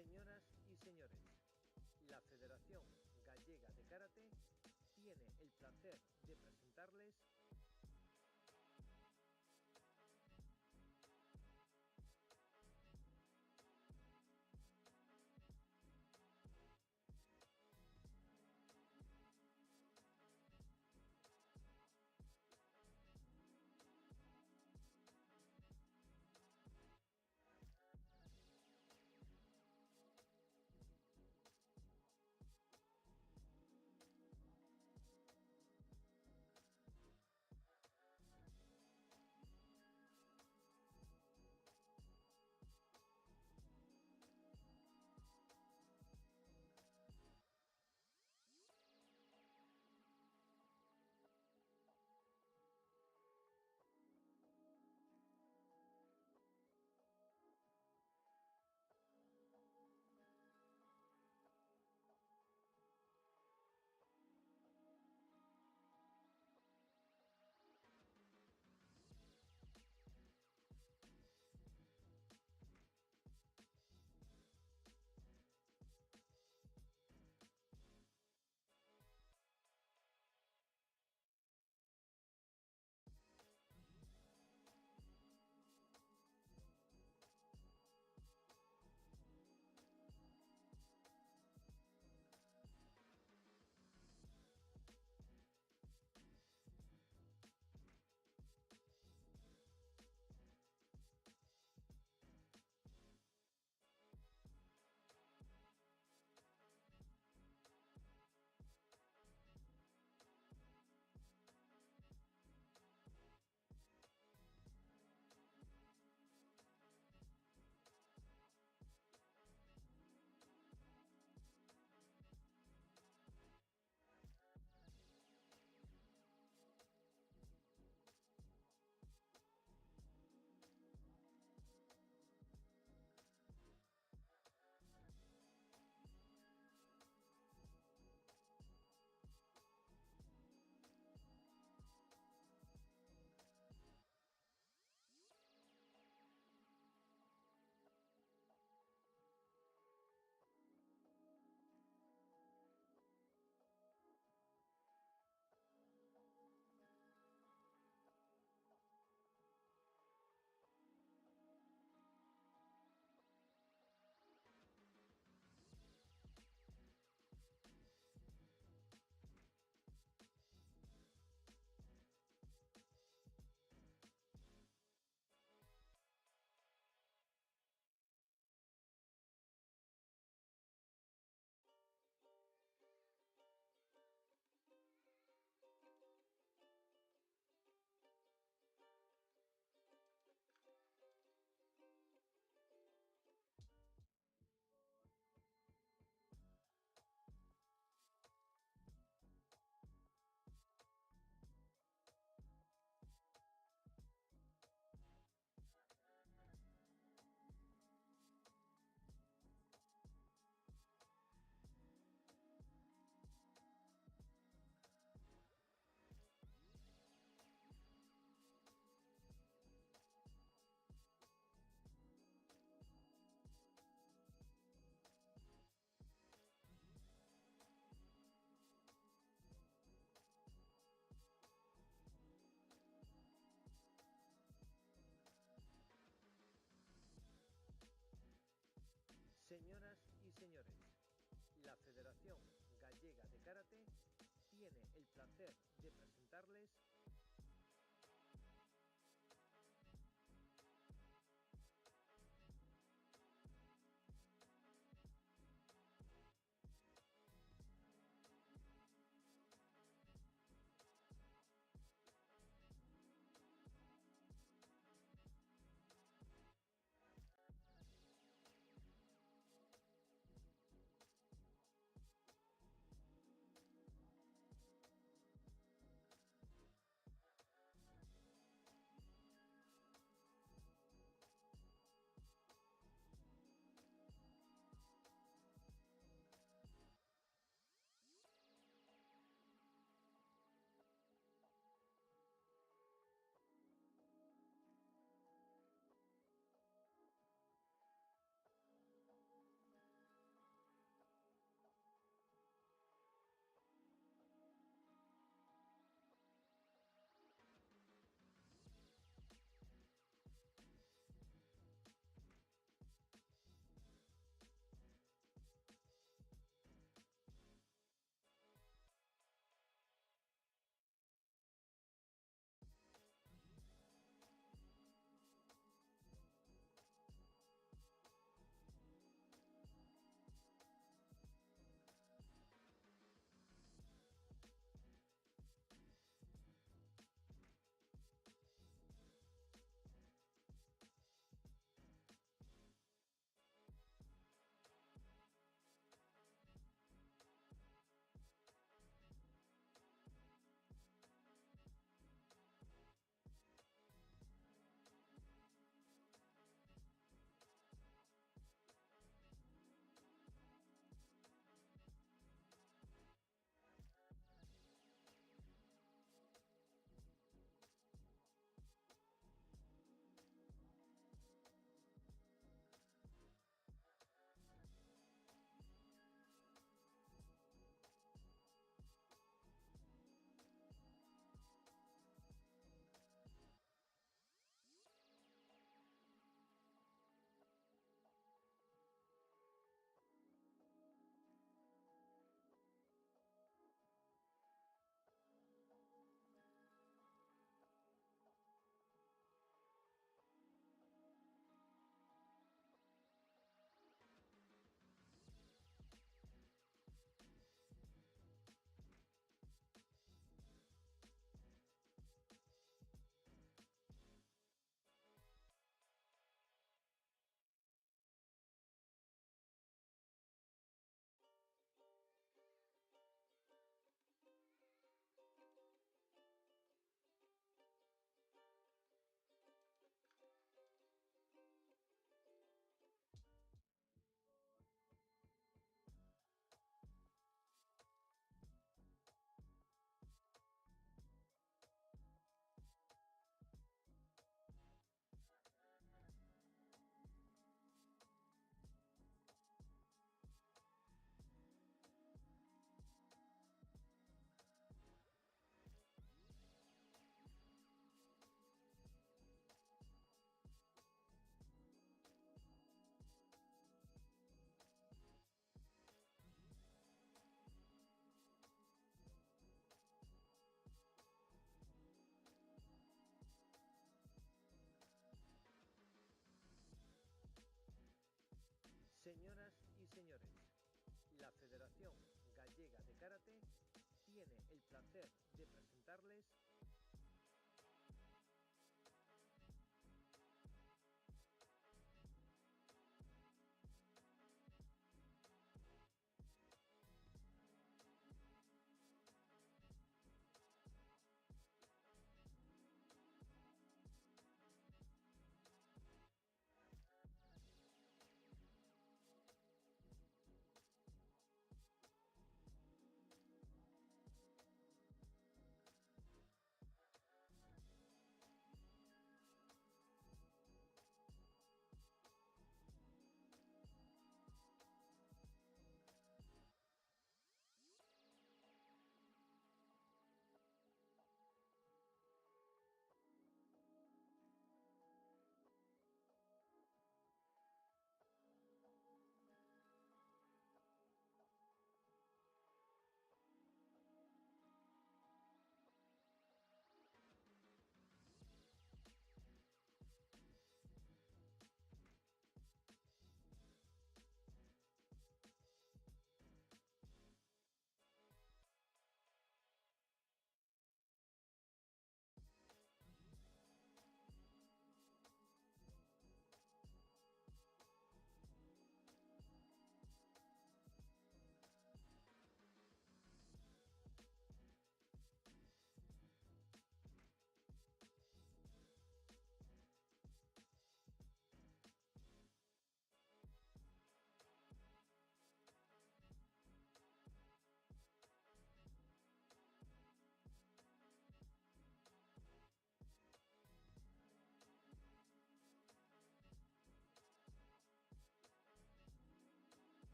Señoras y señores, la Federación Gallega de Karate tiene el placer de presentarles Señoras y señores, la Federación Gallega de Karate tiene el placer de presentarles señores, la Federación Gallega de Karate tiene el placer de presentarles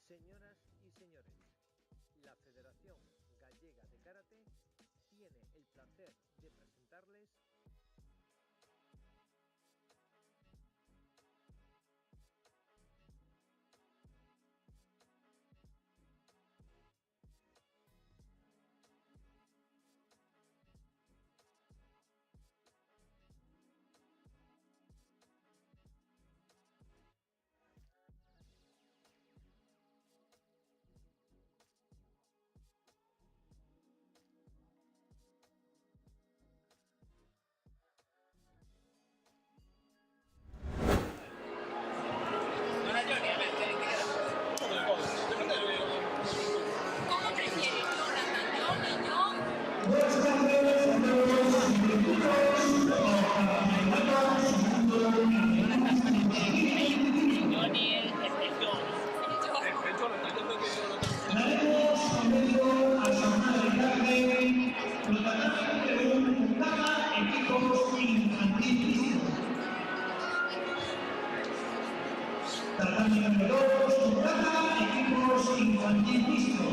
señoras y señores, la Federación Gallega de Karate tiene el placer de presentarles mi número 2, Tata, equipos infantil mixto.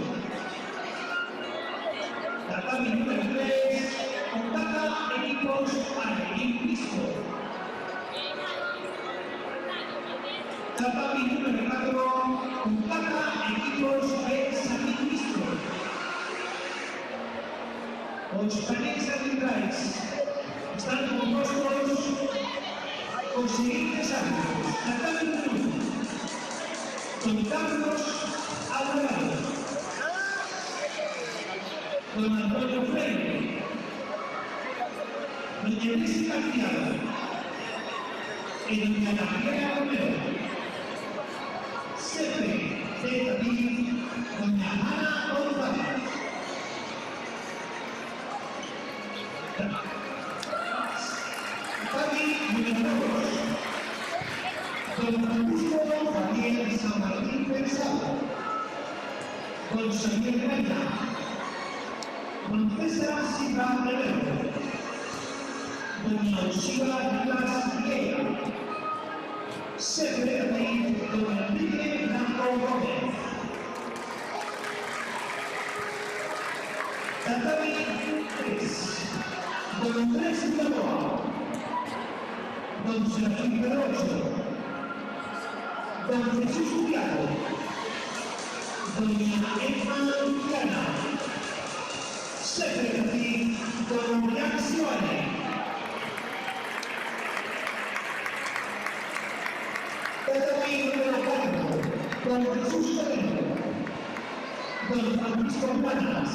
Tatami número 3, Tata, equipos alevin mixto. Tatami número 4, Tata, equipos examen mixto. Los paneles arbitrales están compuestos con siguientes árbitros. Tatami número 1, don Carlos Alvarado, don Antonio Freire, doña Jessica Criado y doña Gabriela Romero. Siempre de aquí, doña Ana González. Tati número 2, don Francisco Daniel San Martín Pensado, don Xavier Reina, don César Silva Melero, doña Osila Vilas Vieira, secretario don Enrique Blanco Gómez. Tatami 3, don Andrés Villanueva, don Serafín Pedroso, don Jesús Uriaco, doña Emma Luciana, secretario don Maxi Valle. Tatami número 4, don Jesús Moreno, don Francisco Hermanas,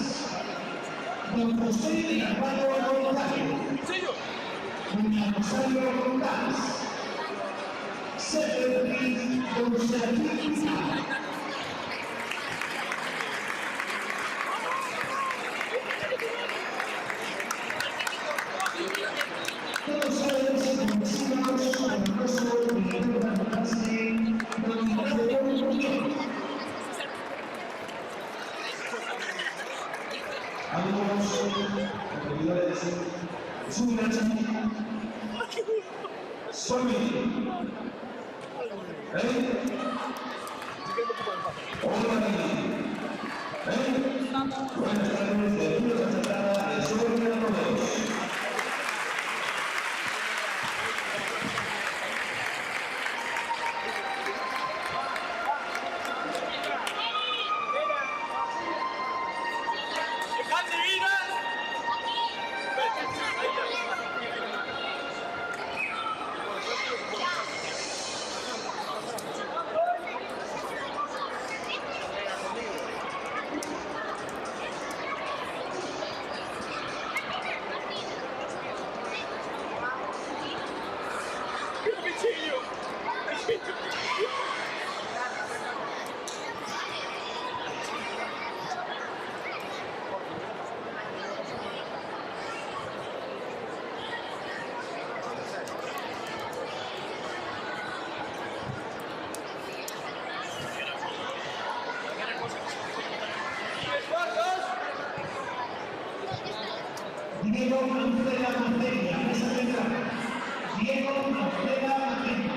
don José de Carvalho González, doña Rosario González, secretario don Serafín Pizarro. Todos saben que conocimos al caso de la clase dominada por un muñeco. Algunos autoridades suben solamente. Hola, buenas tardes, bienvenidos a esta tarde de Sobre la Rodeos. Diego Alfreda Manteña, mesa central. Diego Alfreda Manteña.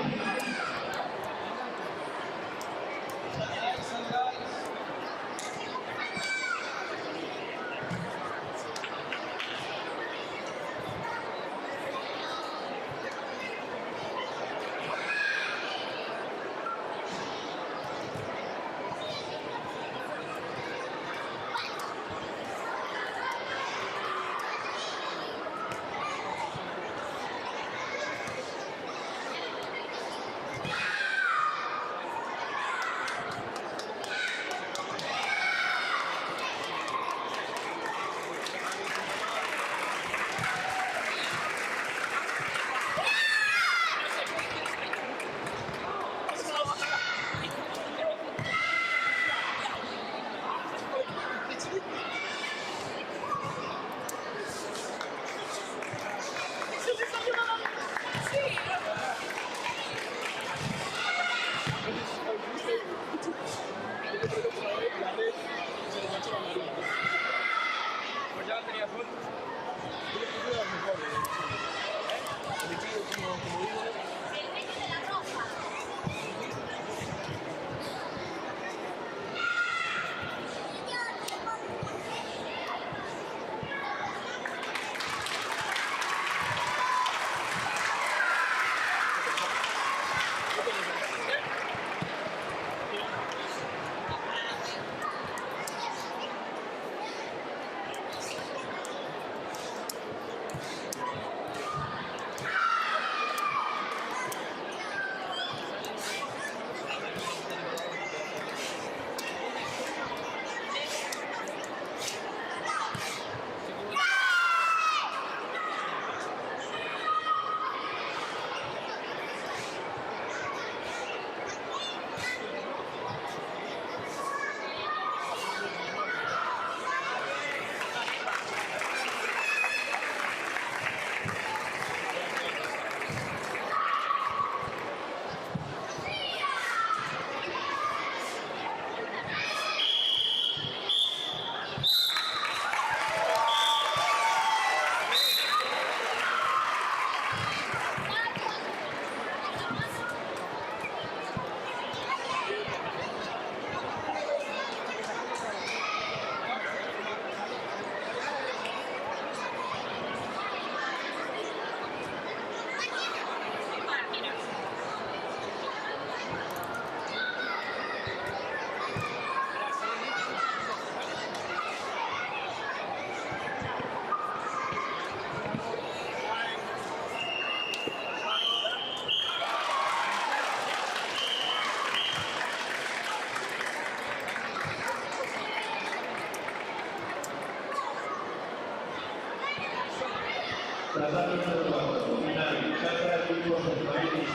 nadhani finali kati ya bingwa Kiswahili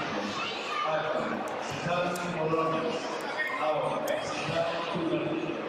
hapa Sitasi Moroni au Sitasi Kuzanisha.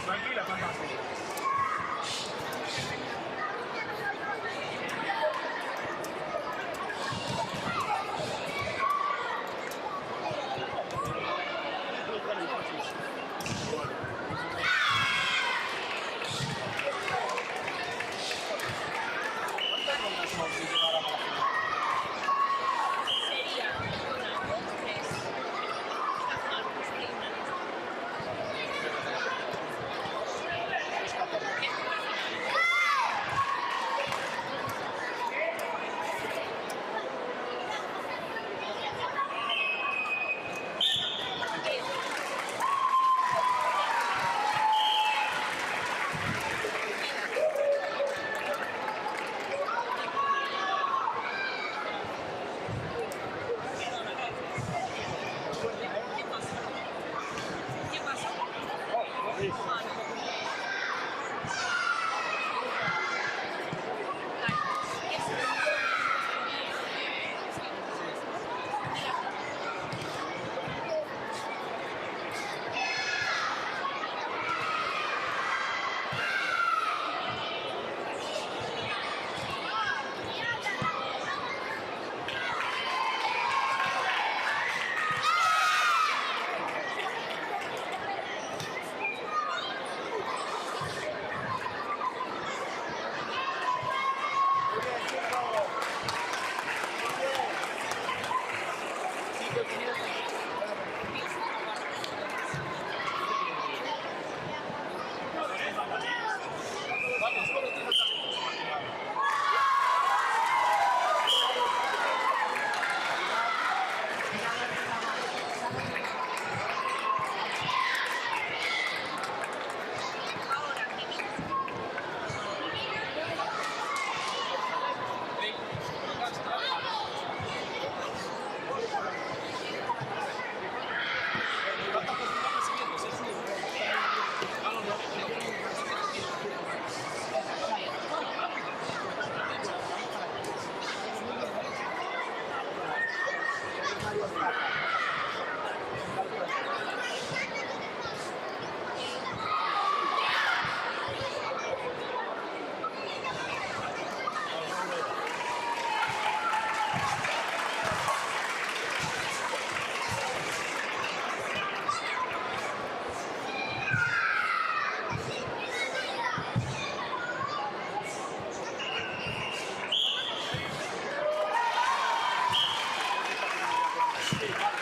Tranquila, fantástico. Sì.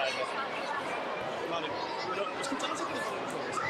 Vale, pero escucha, no sé qué podemos hacer eso.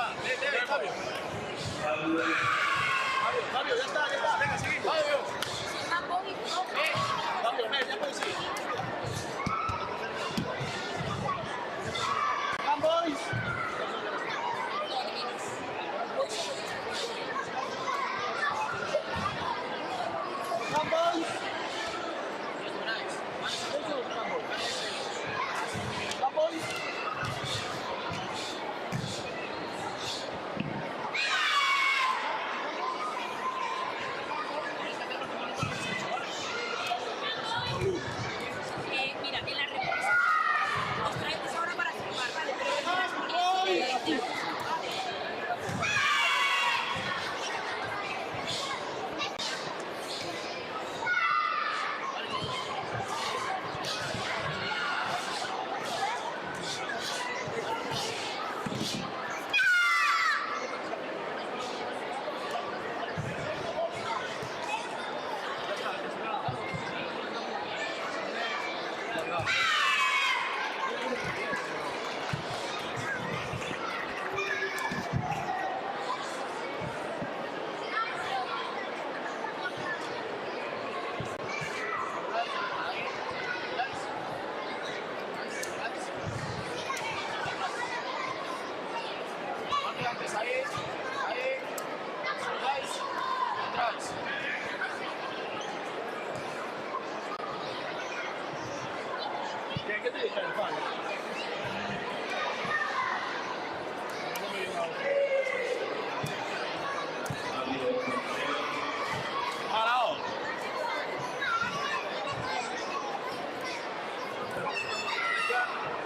Fabio. Fabio, ya está. Venga, sigue. Fabio. Fabio, ven, ya puedes seguir. Come, boys. Come, boys. Come, boys. Mira, en la represa los traemos ahora para firmar, ¿vale? Pero ¿Qué te dijeron, Fabio? Parado.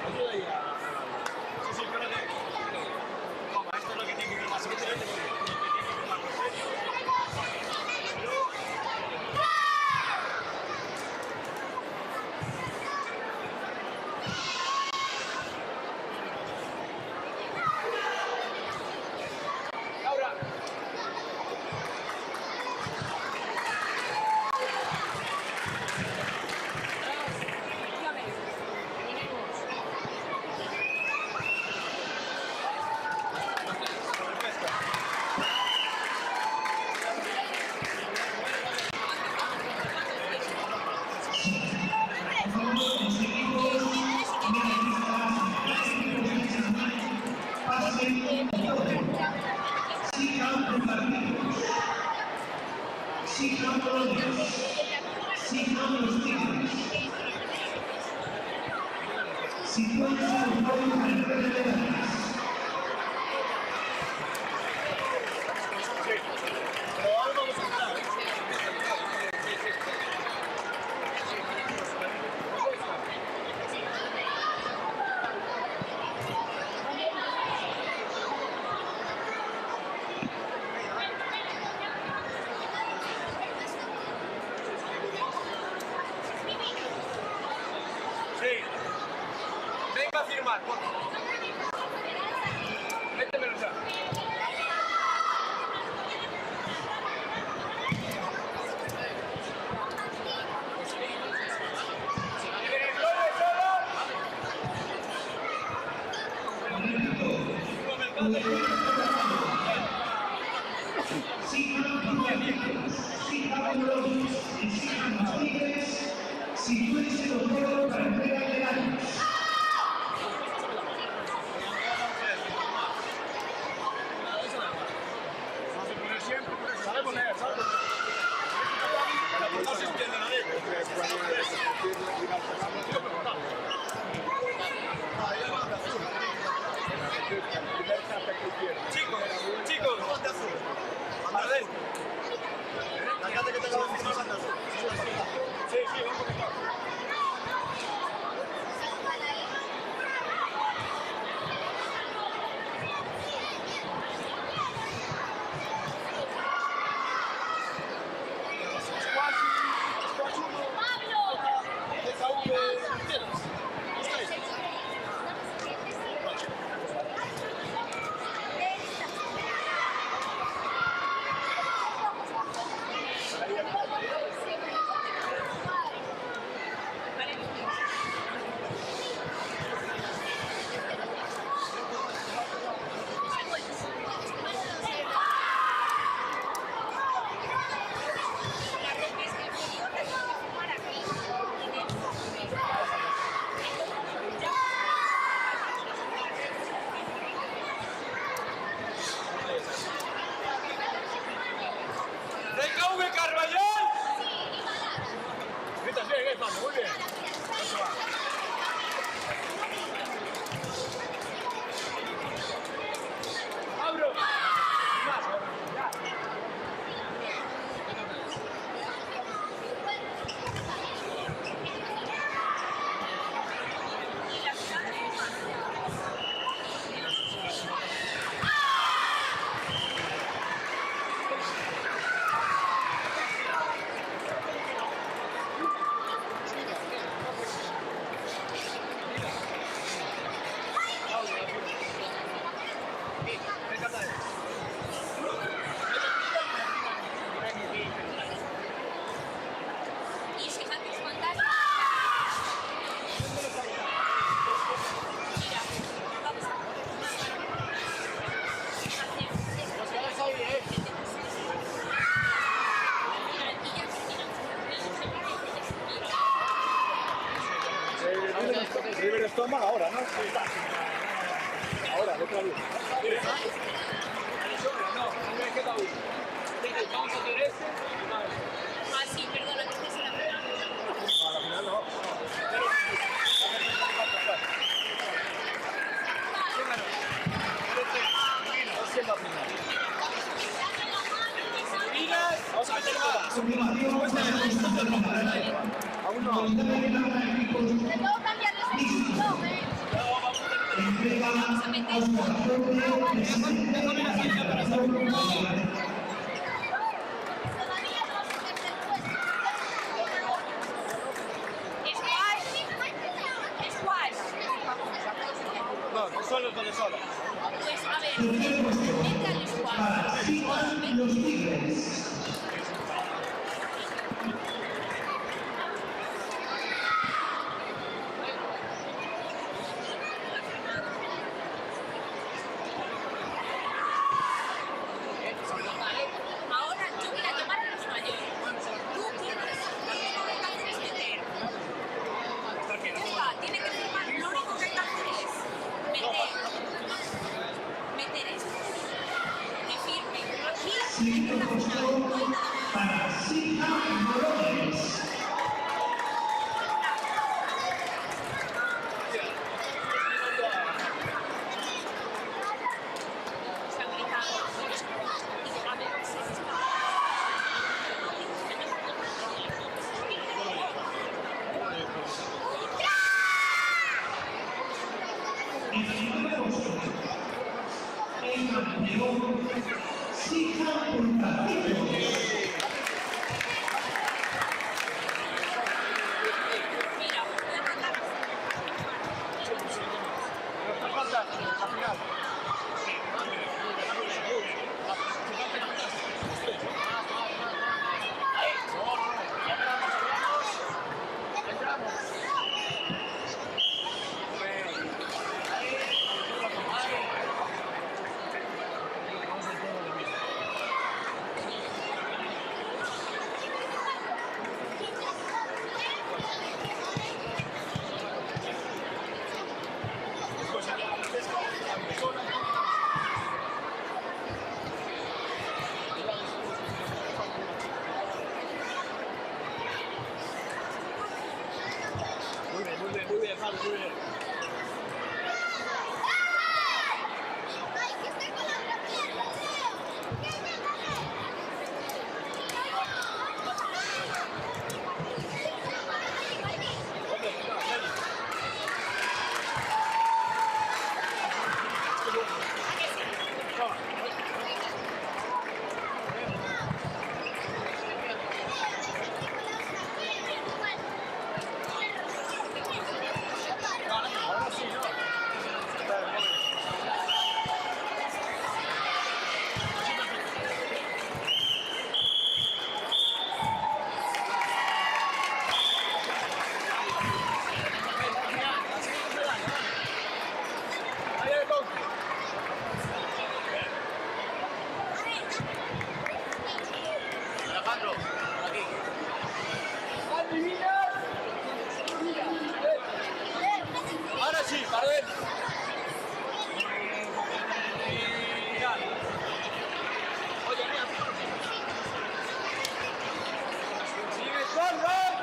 Ayuda ahí a... Sí, espérate. Toma, esto es lo que tiene que firmar. Así que te lo tiene que firmar. Venga a firmar, por favor. Métemelo ya. Si fuese doctor para entrega de años. Sabemos leer, ¿sabes? No se entiende la ley. Chicos, ponte azul. Andrés. Fíjate que te acabo de firmar banda azul. Sí, vamos a empezar. continuación pasamos a terminar. Aún no. Con la equipos Te tengo que cambiar de sección, entrega Oscar Jorge, presidente de la Federación Mundial. Todavía no se me Squash. Squash. No, de solo. Pues a ver, Tercer puesto entra el squash. para Sigan los Tigres. Ahora yo voy a llamar a los mayores. Tú tienes que meter. Tiene que firmar. Lo único que hay que hacer es meter esto. Que firme aquí. Siguiente puesto para Sigan Morones. Se han gritado. A ver si se está. En el primer puesto, el campeón Sigan Portativo. Mira, voy a mandar. Falta, al final. Muy bien, Javi, muy bien. ¡Ay, que estoy con la otra pierna, Leo! ¿Qué me Ahora sí, ¿no? Ahí el gol. Alejandro, aquí. Ahora sí, para ver. Oye, mira. Sigue con gol.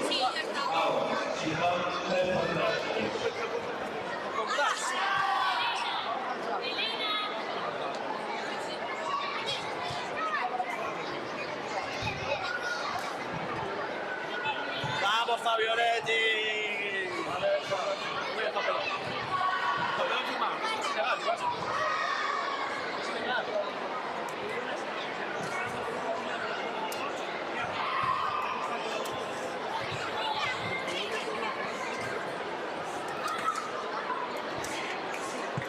Sí, ya está. ¡Vamos, Fabioletti! Voy a papel. Papel firmado. Es legal, igual. Es legal.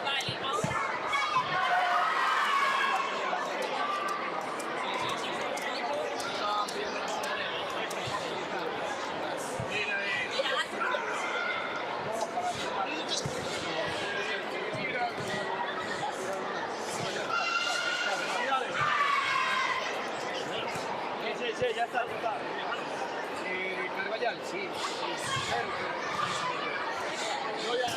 Vale, vamos. Sí, ya está, ya está. Carvallal, sí. Yo ya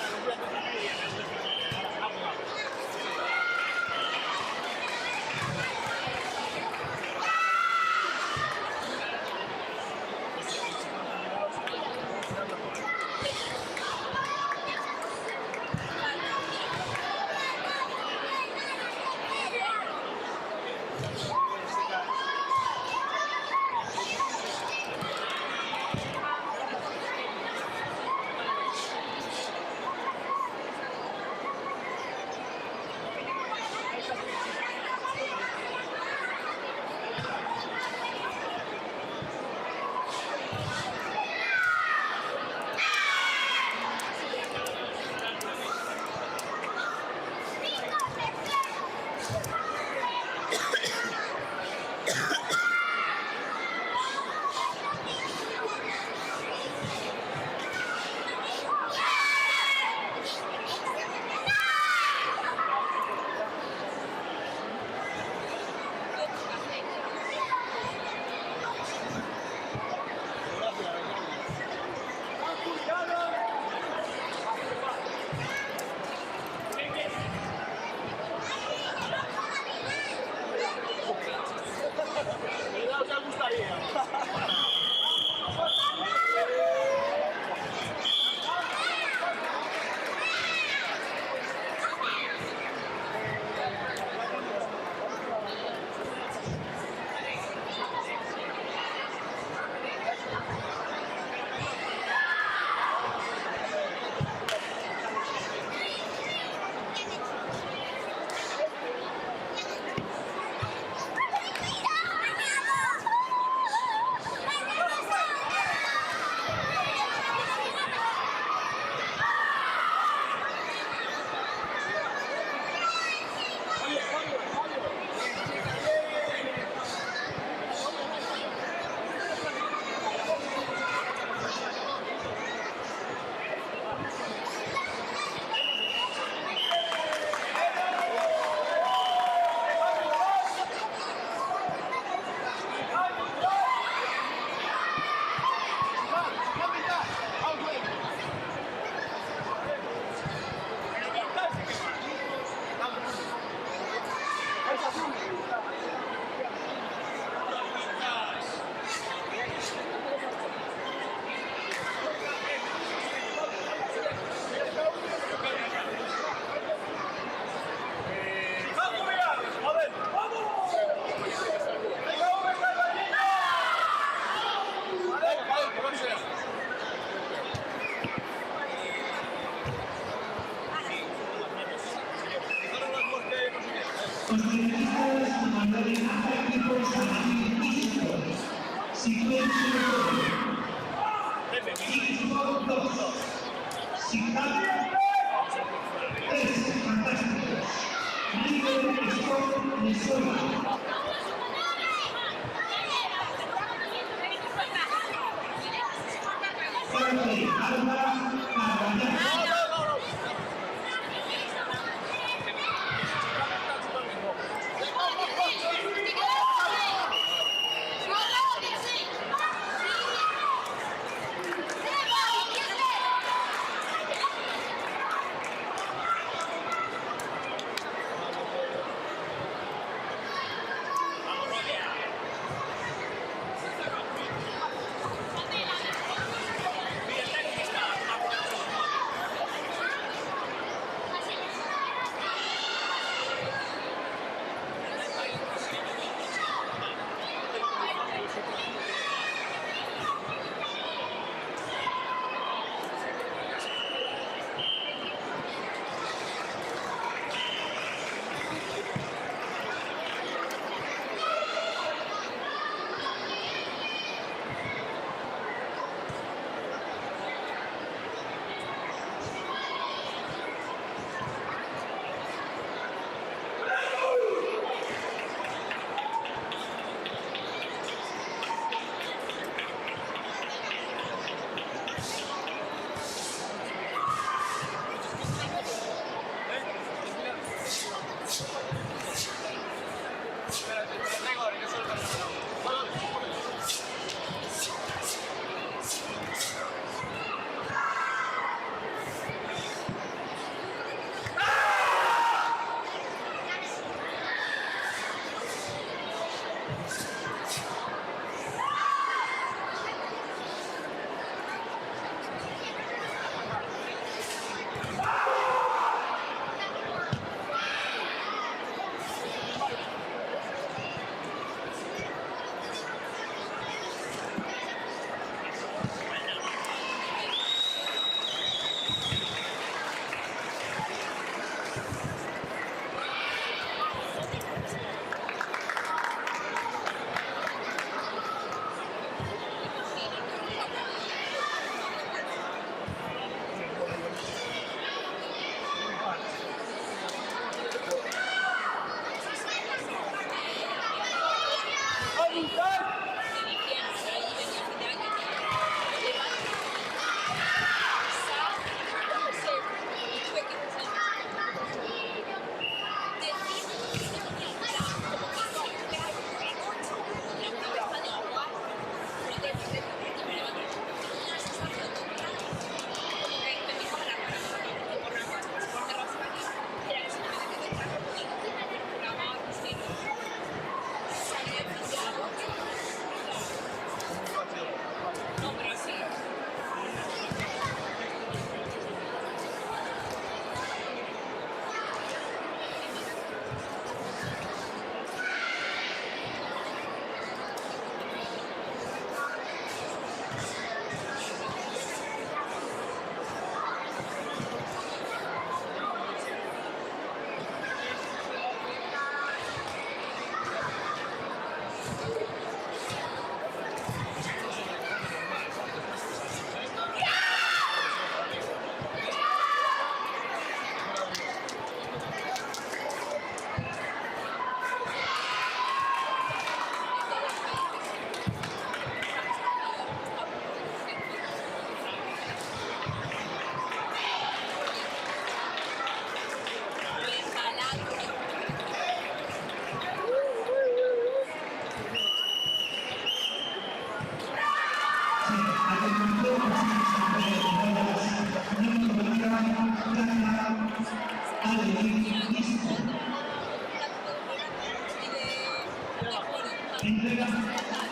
Entrega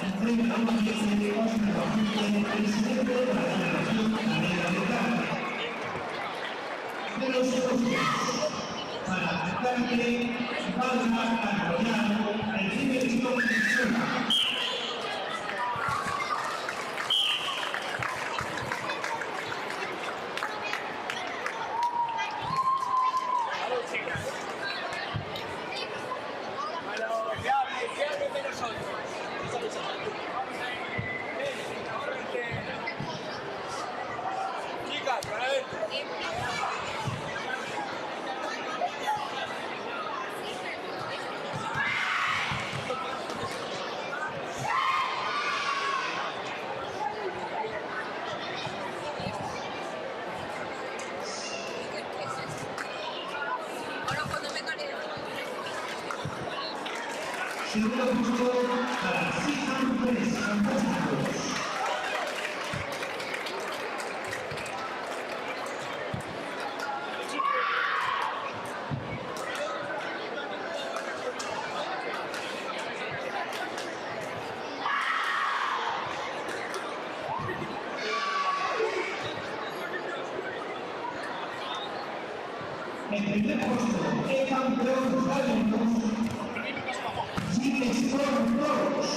un billete de Oscar Bajante, presidente de la Federación Gallega de Karate. De los socios, para el karate, valga Arroyano, el dimensión de segundo puesto para Sijan Pérez Fantásticos. En primer puesto, el campeón Valentón. Storm Toros.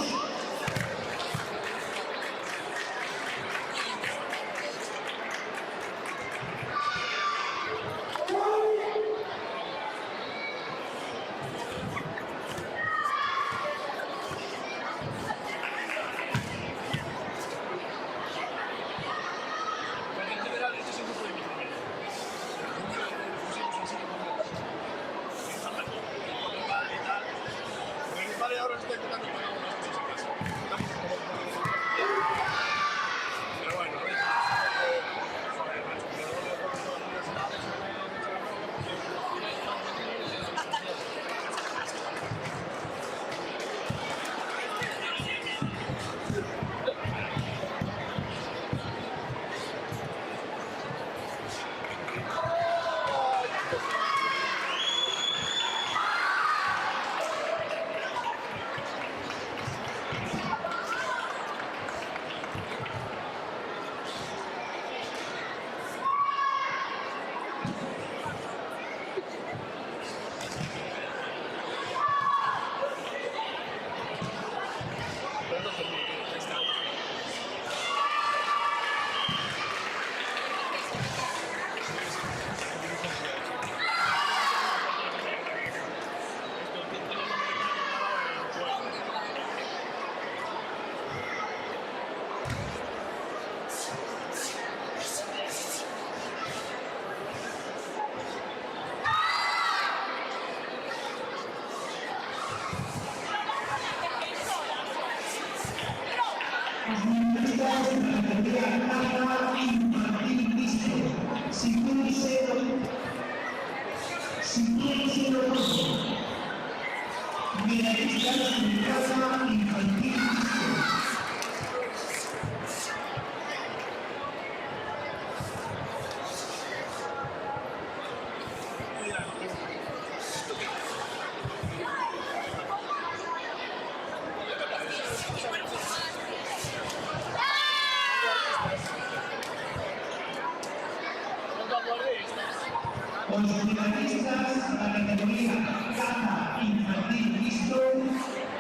Los finalistas de la categoría Caja Infantil Mixto,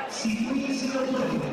sitúense los juegos.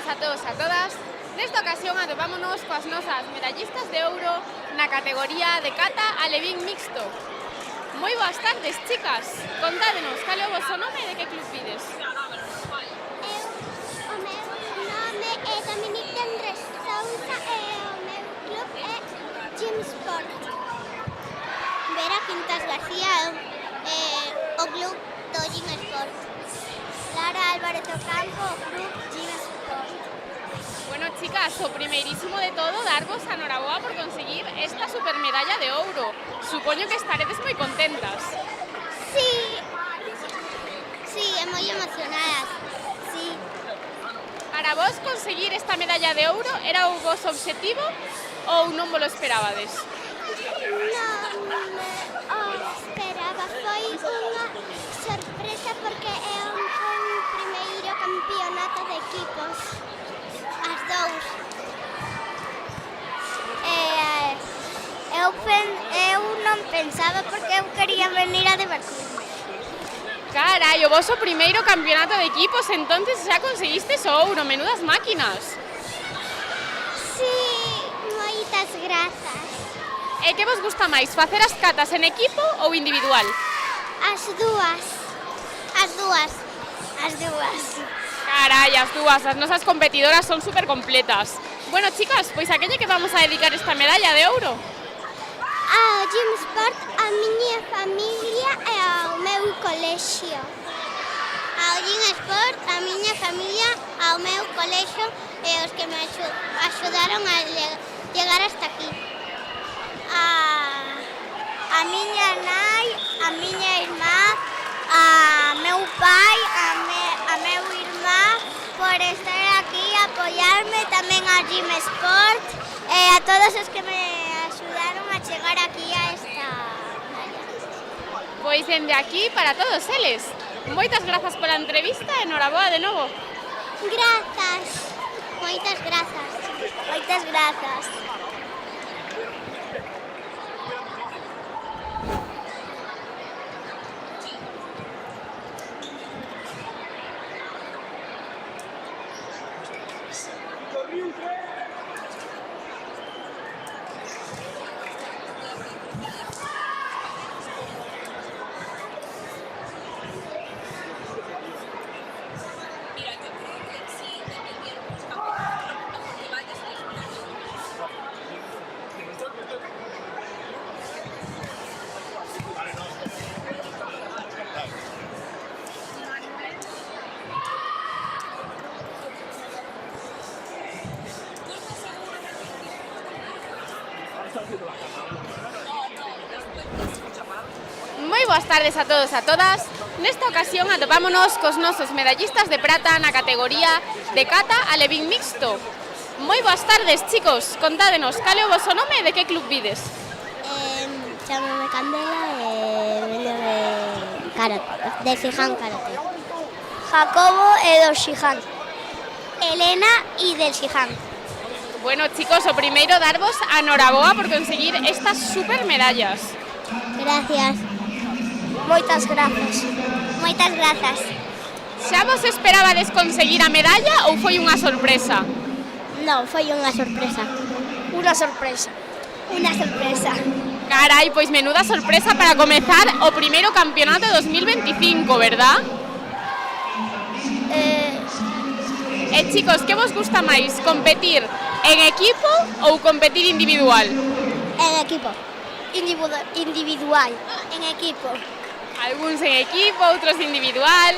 a todos e a todas. Nesta ocasión atopámonos coas nosas medallistas de ouro na categoría de cata alevín mixto. Moi boas tardes, chicas. Contádenos cal é o vosso nome e de que club vides. O meu nome é Dominique Andrés Sousa e o meu club é Gym Sport. Vera Quintas García é o club do Gym Sport. Lara Álvarez Ocampo, o club Gym Sport. Bueno, chicas, o primeirísimo de todo, darvos a noraboa por conseguir esta supermedalla de ouro. Supoño que estaredes moi contentas. Sí, moi emocionadas. Sí. Para vos conseguir esta medalla de ouro era o vosso obxectivo ou non vos lo esperabades? Non esperaba, foi unha sorpresa porque é un primeiro campeonato de equipos, as dous. Eu non pensaba porque eu quería venir a divertirme. Carai, o voso primeiro campeonato de equipos, entonces xa conseguistes o ouro, menudas máquinas. Sí, moitas grazas. E que vos gusta máis, facer as catas en equipo ou individual? As dúas. Carai, as dúas, as nosas competidoras son super completas. Bueno, chicas, pois a que vamos a dedicar esta medalla de ouro? Ao Gym Sport, a miña familia e ao meu colexio. Ao Gym Sport, a miña familia, ao meu colexio e os que me axudaron a chegar hasta aquí. A miña nai, a miña irmá, a meu pai, a meu irmá por estar aquí, apoiarme tamén a Gym Sport e a todos os que me axudaron a chegar aquí a esta área. Pois dende aquí para todos eles. Moitas grazas pola entrevista e noraboa de novo. Grazas, moitas grazas. Moitas grazas. Moi boas tardes a todos e a todas. Nesta ocasión atopámonos cos nosos medallistas de prata na categoría de cata alevín mixto. Moi boas tardes, chicos. Contádenos cal é o voso nome e de que club vides. Chámame Candela e veño de karate, de Shihan Karate. Jacobo e do Shihan. Elena e del Shihan. Bueno, chicos, o primeiro darvos a noraboa por conseguir estas supermedallas. Gracias. Moitas grazas. Moitas grazas. Xa vos esperabades conseguir a medalla ou foi unha sorpresa? Non, foi unha sorpresa. Unha sorpresa. Unha sorpresa. Carai, pois menuda sorpresa para comezar o primeiro campeonato de 2025, verdad? Chicos, que vos gusta máis, competir en equipo ou competir individual? En equipo. Individual. En equipo. Alguns en equipo, outros individual.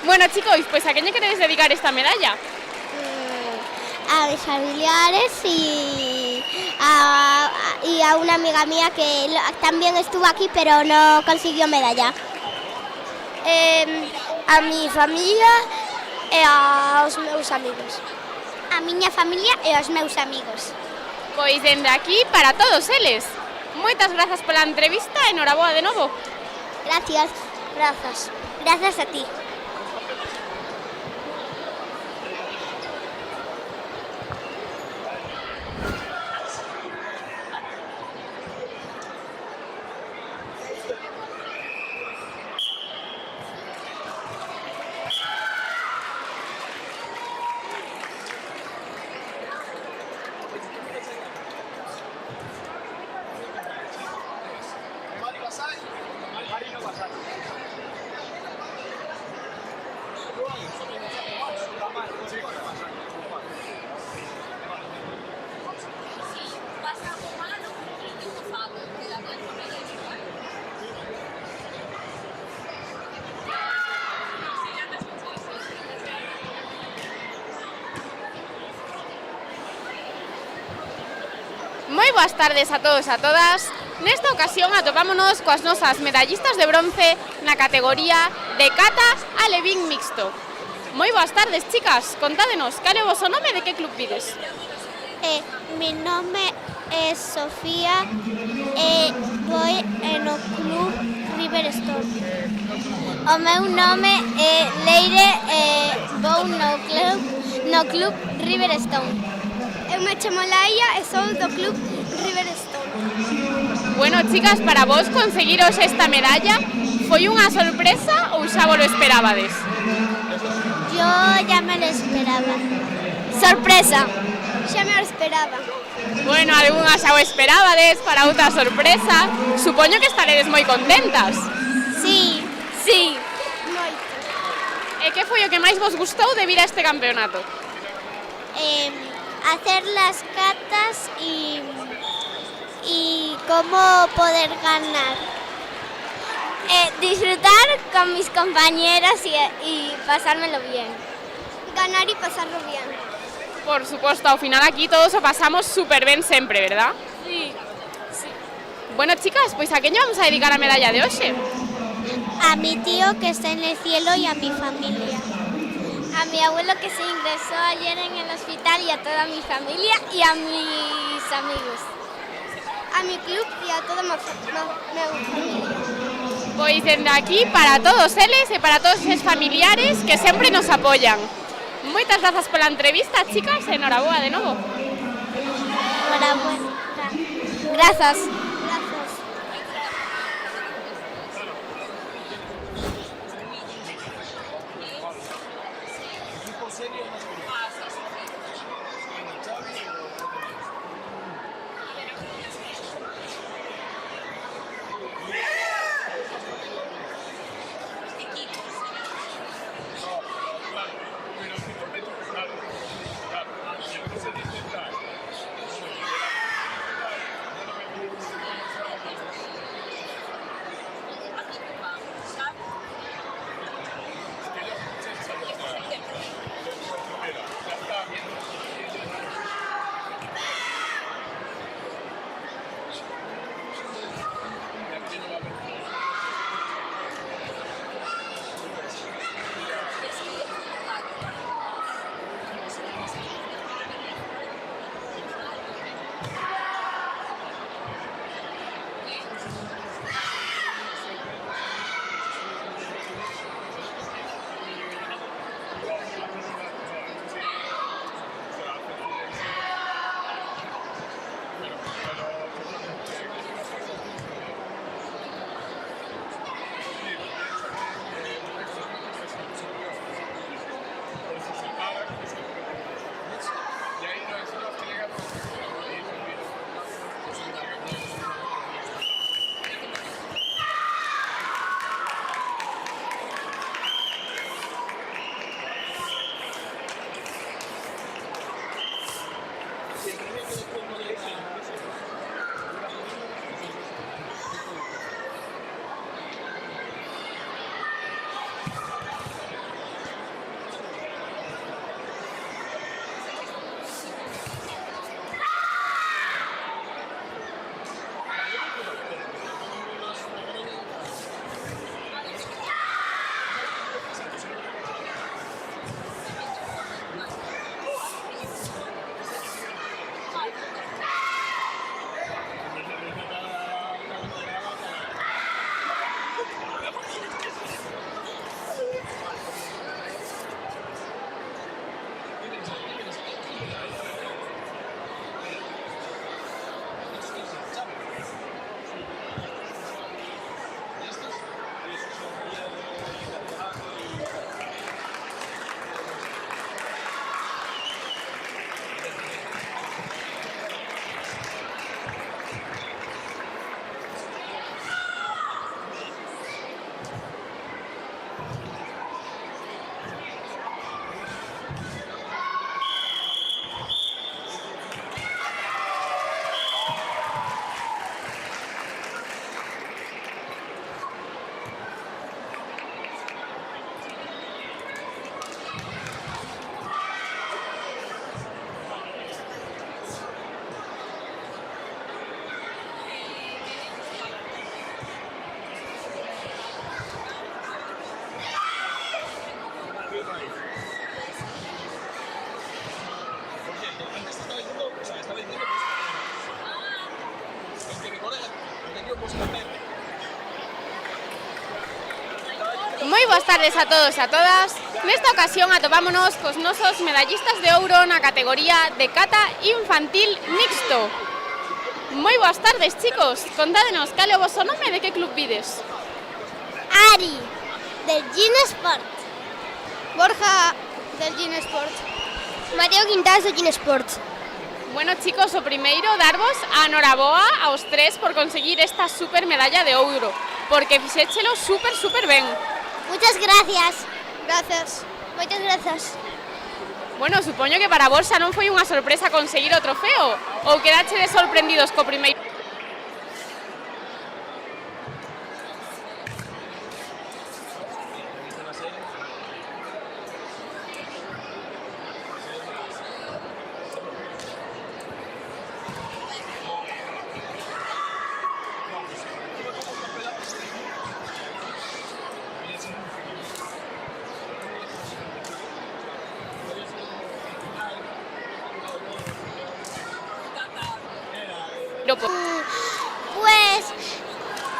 Bueno, chicos, pois a quen lle queredes dedicar esta medalla? A mis familiares y a una amiga mía que también estuvo aquí pero no consiguió medalla. A mi familia e aos meus amigos. A miña familia e aos meus amigos. Pois dende aquí para todos eles. Moitas grazas pola entrevista e noraboa de novo. Gracias. Grazas. Grazas a ti. boas tardes a todos e a todas. Nesta ocasión atopámonos coas nosas medallistas de bronce na categoría de kata a levín mixto. Moi boas tardes, chicas. Contádenos, cal é o voso nome e de que club vides? Mi nome é Sofía e vou no club Riverstone. O meu nome é Leire e vou no club Riverstone. Eu me chamo Laia e sou do club Riverstone. Bueno, chicas, para vos conseguiros esta medalla foi unha sorpresa ou xa vos lo esperabades? Yo ya me lo esperaba. Sorpresa. Xa me lo esperaba. Bueno, algunhas xa o esperabades, para outra sorpresa. Supoño que estaredes moi contentas. Sí. Moito. E que foi o que máis vos gustou de vir a este campeonato? Hacer las catas y cómo poder ganar. Disfrutar con mis compañeras y pasármelo bien. Ganar y pasarlo bien. Por suposto, ao final aquí todos o pasamos super ben sempre, verdad? Sí. Bueno, chicas, pois a quen lle vamos a dedicar a medalla de hoxe? A mi tío que está en el cielo y a mi familia. A mi abuelo que se ingresó ayer en el hospital y a toda mi familia y a mis amigos. A mi club y a toda mi familia. Pois dende aquí para todos eles e para todos eses familiares que sempre nos apoian. Moitas grazas pola entrevista, chicas, e enhoraboa de novo. Enhorabuena. Gracias. Moi boas tardes a todos e a todas. Nesta ocasión atopámonos cos nosos medallistas de ouro na categoría de cata infantil mixto. Moi boas tardes, chicos. Contádenos cal é o voso nome e de que club vides. Ari, del Gin Sport. Borja, del Gin Sport. Mateo Quintas, del Gin Sport. Bueno, chicos, o primeiro darvos a noraboa aos tres por conseguir esta super medalla de ouro, porque fixéchelo super ben. Muchas gracias. Gracias. Muchas gracias. Bueno, supoño que para vos xa non foi unha sorpresa conseguir o trofeo, ou quedachedes sorprendidos co primeiro.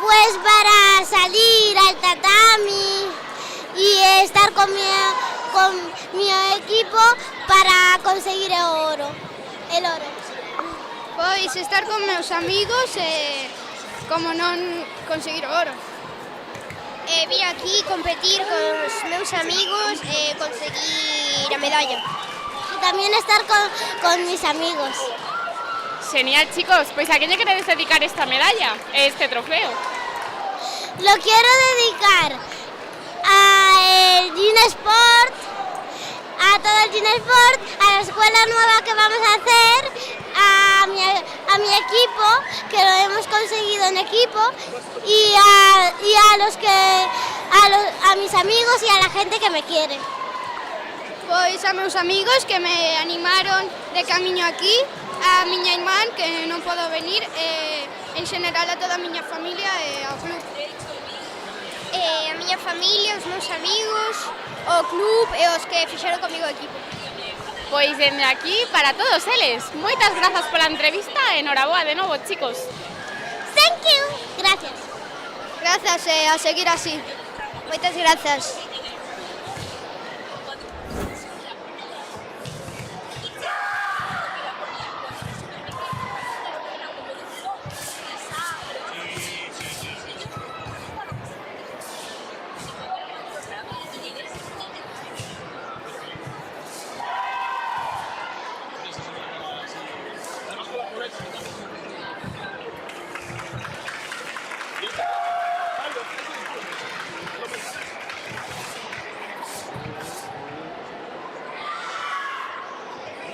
Pues para salir al tatami y estar con mi equipo para conseguir el oro. Pois estar con meus amigos como non conseguir o oro. Vir aquí competir con os meus amigos e conseguir a medalla. Y también estar con mis amigos. Genial, chicos. Pois a quen lle queredes dedicar esta medalla, este trofeo? Lo quiero dedicar al Gin Sport, a todo el Gin Sport, a la escuela nueva que vamos a hacer, a mi equipo, que lo hemos conseguido en equipo, y a mis amigos y a la gente que me quiere. Pois a meus amigos que me animaron de camiño aquí, a miña irmán que non podo venir, en xeral a toda a miña familia e ao club. A miña familia, os meus amigos, o club e os que fixeron comigo o equipo. Pois dende aquí para todos eles. Moitas grazas pola entrevista e noraboa de novo, chicos. Thank you. Gracias. Grazas e a seguir así. Moitas grazas.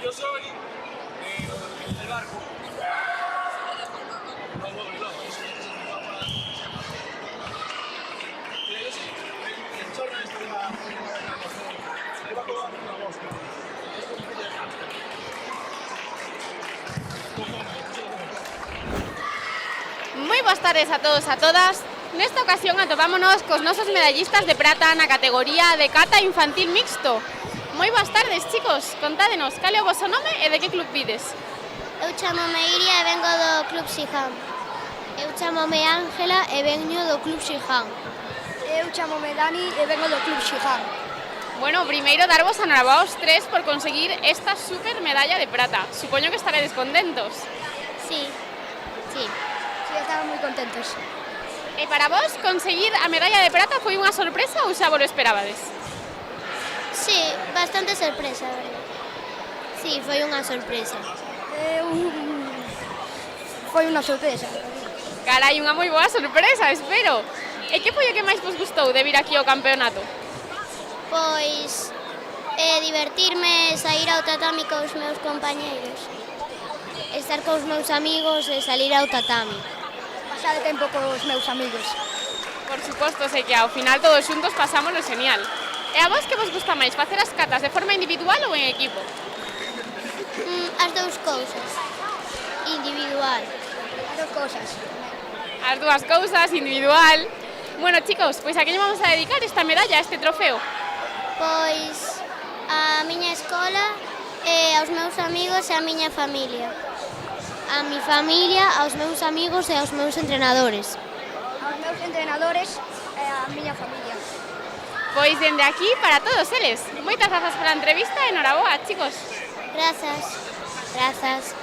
Yo soy el barco. Moi boas tardes a todos e a todas. Nesta ocasión atopámonos cos nosos medallistas de prata na categoría de cata infantil mixto. Moi boas tardes, chicos. Contádenos cal é o voso nome e de que club vides. Eu chamome Iria e vengo do Club Sihan. Eu chamome Ángela e veño do Club Sihan. Eu chamome Dani e vengo do Club Sihan. Bueno, primeiro darvos a noraboa aos tres por conseguir esta super medalla de prata. Supoño que estaredes contentos. Sí. Sí, estaban moi contentos. E para vos, conseguir a medalla de prata foi unha sorpresa ou xa vos lo esperabades? Sí, bastante sorpresa, verdad. Sí, foi unha sorpresa. Foi unha sorpresa. Carai, unha moi boa sorpresa, espero. E que foi o que máis vos gustou de vir aquí ao campeonato? Pois divertirme, sair ao tatami cos meus compañeiros. Estar cos meus amigos e salir ao tatami. Pasar tempo cos meus amigos. Por suposto, sei que ao final todos xuntos pasámoslo genial. E a vos que vos gusta máis, facer as catas de forma individual ou en equipo? As dous cousas. Individual. As dous cousas. As dúas cousas, individual. Bueno, chicos, pois a que lle vamos a dedicar esta medalla, este trofeo? Pois a miña escola e aos meus amigos e a miña familia. A mi familia, aos meus amigos e aos meus entrenadores. Aos meus entrenadores e a miña familia. Pois dende aquí para todos eles. Moitas grazas pola entrevista e noraboa, chicos. Grazas. Grazas.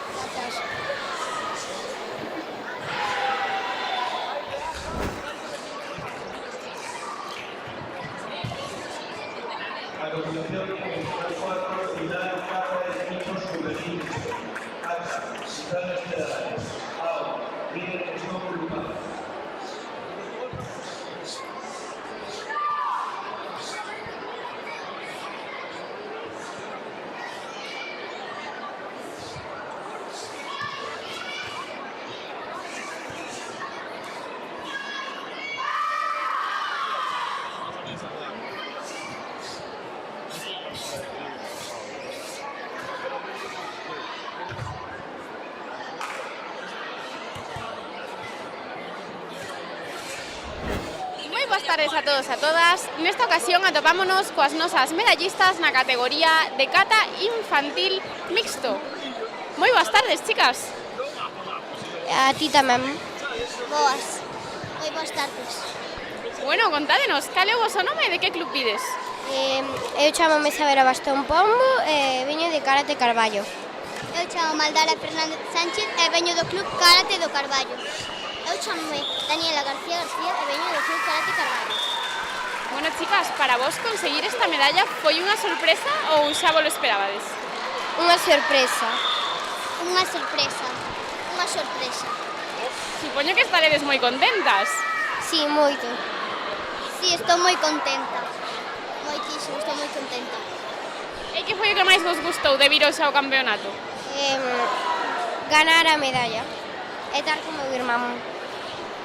A continuación, el 4 irá a cabo de equipos juveniles. Cata, ciudades federales. AO, líder de juego grupal. Boas tardes a todos e a todas. Nesta ocasión atopámonos coas nosas medallistas na categoría de cata infantil mixto. Moi boas tardes, chicas. A ti tamén. Boas. Moi boas tardes. Bueno, contádenos, cal é o vosso nome e de que club vides? Eu chamo-me Isabela Bastón Pombo e veño de Karate Carballo. Eu chamo Maldara Fernández Sánchez e veño do club Karate do Carballo. Eu chamo-me Daniela García García e veño do club Karate Carballo. Bueno, chicas, para vos conseguir esta medalla foi unha sorpresa ou xa vos lo esperabades? Unha sorpresa. Unha sorpresa. Unha sorpresa. Supoño que estaredes moi contentas. Sí, moito. Sí, estou moi contenta. Moitísimo, estou moi contenta. E que foi o que máis vos gustou de vir hoxe ao campeonato? Ganar a medalla. E tal como o irmán.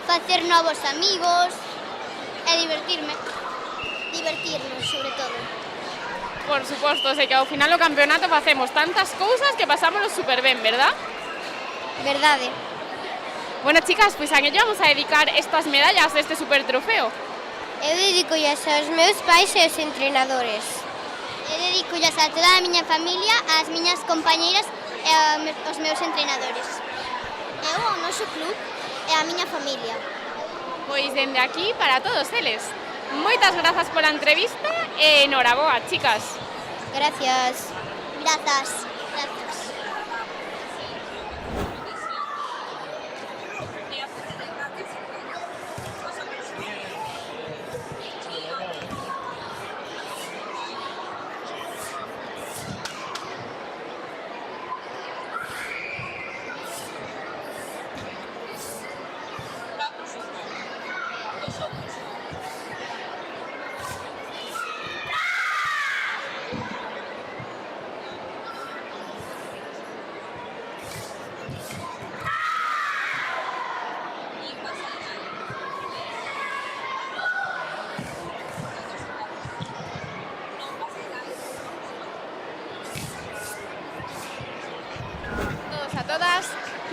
Facer novos amigos e divertirme. Divertirnos, sobre todo. Por suposto, sei que ao final do campeonato facemos tantas cousas que pasámoslo super ben, verdad? Verdade. Bueno, chicas, pois a que vamos a dedicar estas medallas deste super trofeo? Eu dedicollas aos meus pais e aos entrenadores. Eu dedicollas a toda a miña familia, ás miñas compañeiras e aos meus entrenadores. Eu ao noso club e a miña familia. Pois dende aquí para todos eles. Moitas grazas pola entrevista e noraboa, chicas. Gracias. Grazas. Grazas.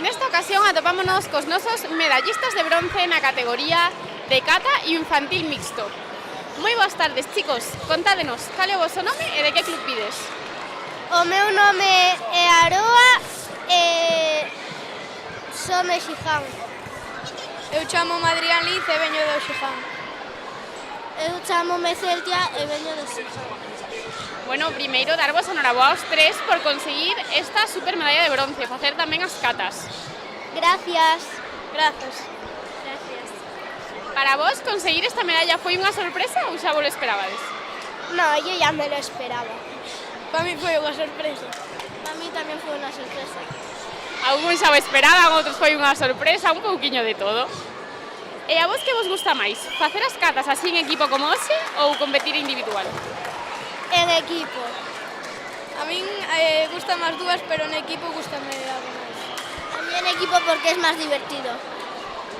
Nesta ocasión atopámonos cos nosos medallistas de bronce na categoría de cata infantil mixto. Moi boas tardes, chicos. Contádenos, cal é o vosso nome e de que club vides? O meu nome é Aroa e son de Xiján. Eu chamo Adrián Liz e veño do Xiján. Eu chamo-me Celtia e veño do Xiján. Bueno, primeiro darvos enhoraboa aos tres por conseguir esta super medalla de bronce, facer tamén as catas. Gracias. Grazas. Gracias. Para vos, conseguir esta medalla foi unha sorpresa ou xa vos lo esperabades? No, yo ya me lo esperaba. Para mí foi unha sorpresa. Para mí tamén foi unha sorpresa. Algúns xa o esperaban, outros foi unha sorpresa, un pouquiño de todo. E a vos que vos gusta máis? Facer as catas así en equipo como hoxe ou competir individual? En equipo. A min gustan as dúas, pero en equipo gustame algo máis. A mí en equipo porque es máis divertido.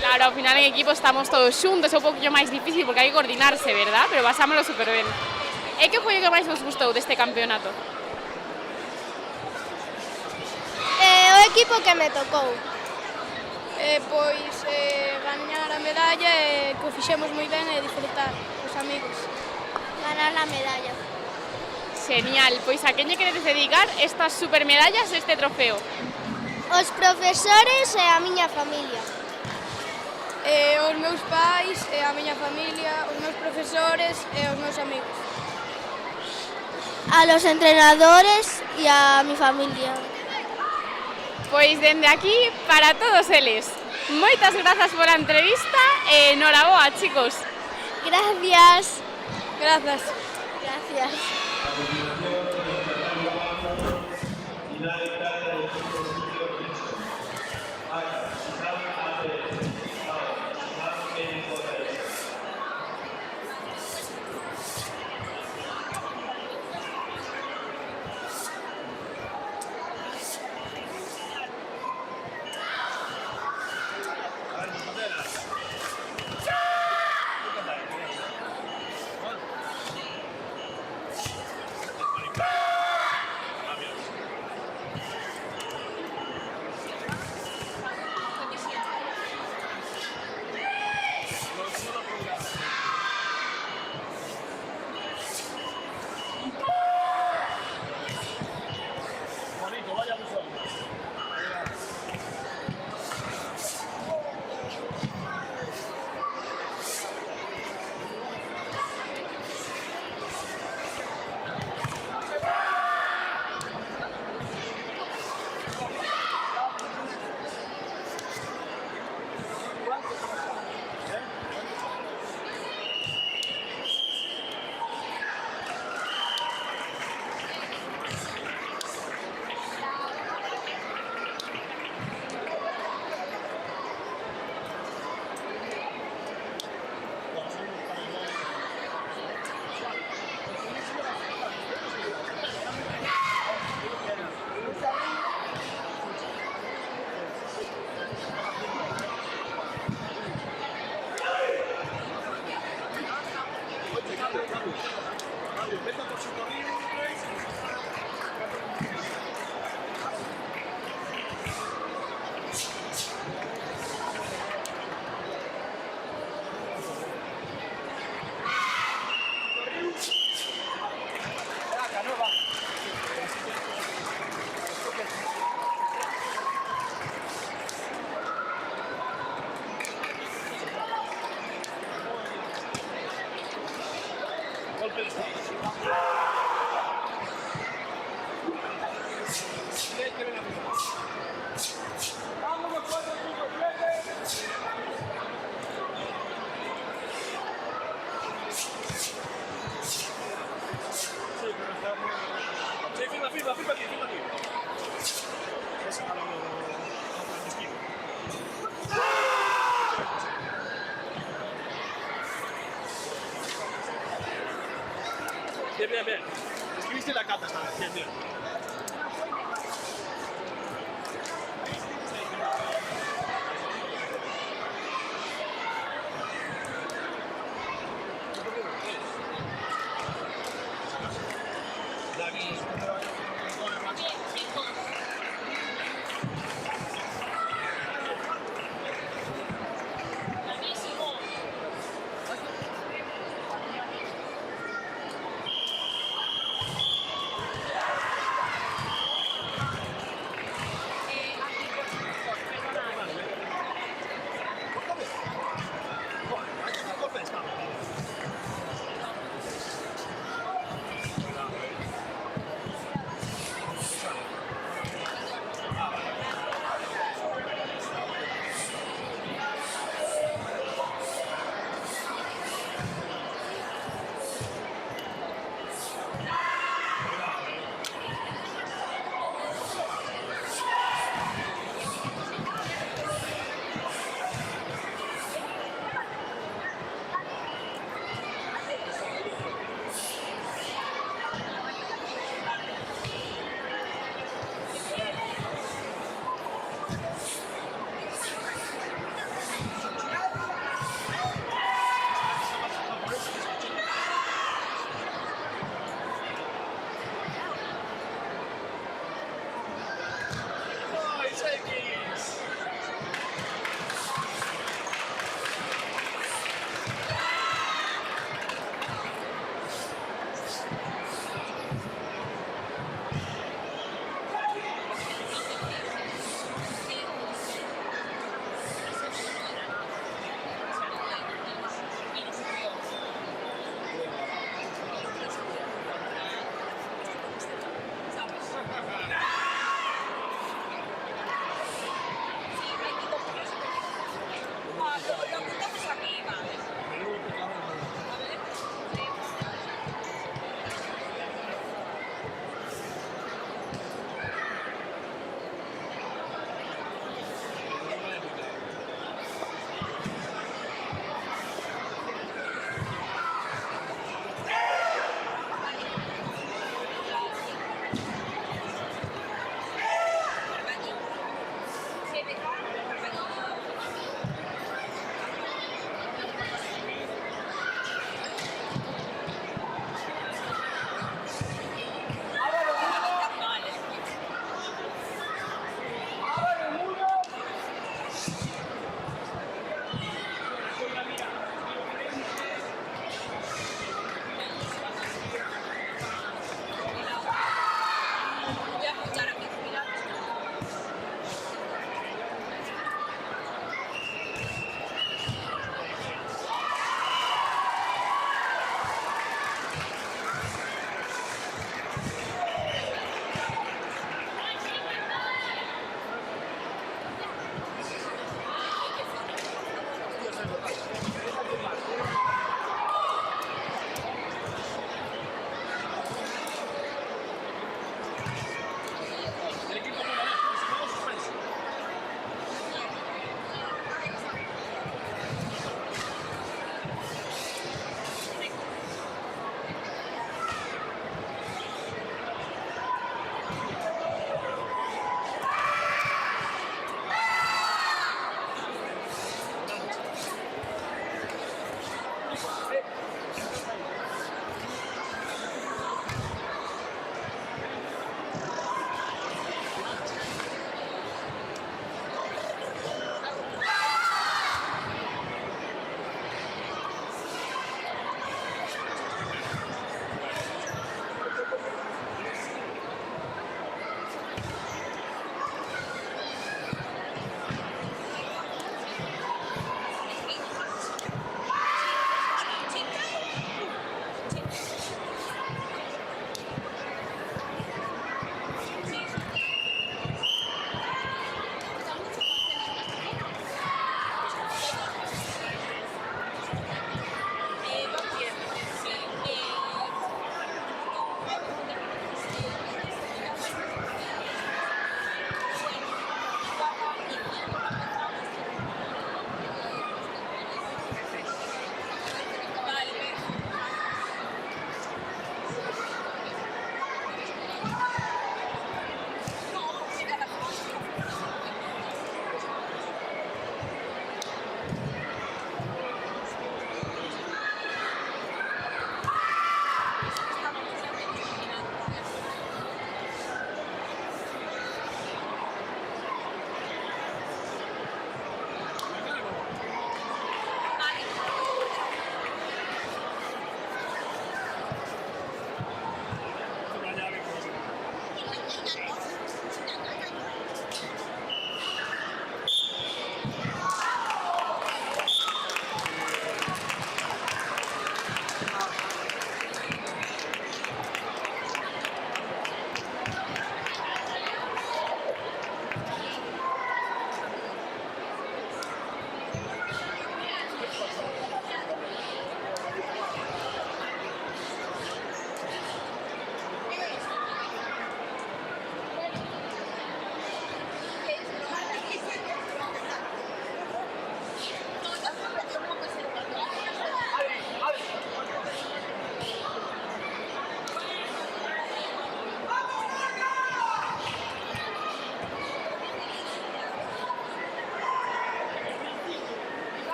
Claro, ao final en equipo estamos todos xuntos, é un pouquinho máis difícil porque hai que coordinarse, verdad? Pero pasámoslo super ben. E que foi o que máis vos gustou deste campeonato? O equipo que me tocou. Pois gañar a medalla e que o fixemos moi ben e disfrutar cos amigos. Ganar a medalla. Genial, pois a quen lle queredes dedicar estas super medallas deste trofeo? O Os profesores e a miña familia. Os meus pais e a miña familia, os meus profesores e os meus amigos. A los entrenadores e a mi familia. Pois dende aquí para todos eles. Moitas grazas pola entrevista e enhoraboa, chicos. Gracias. Grazas. Gracias. Bien, bien. Escribiste la cata, está bien, bien.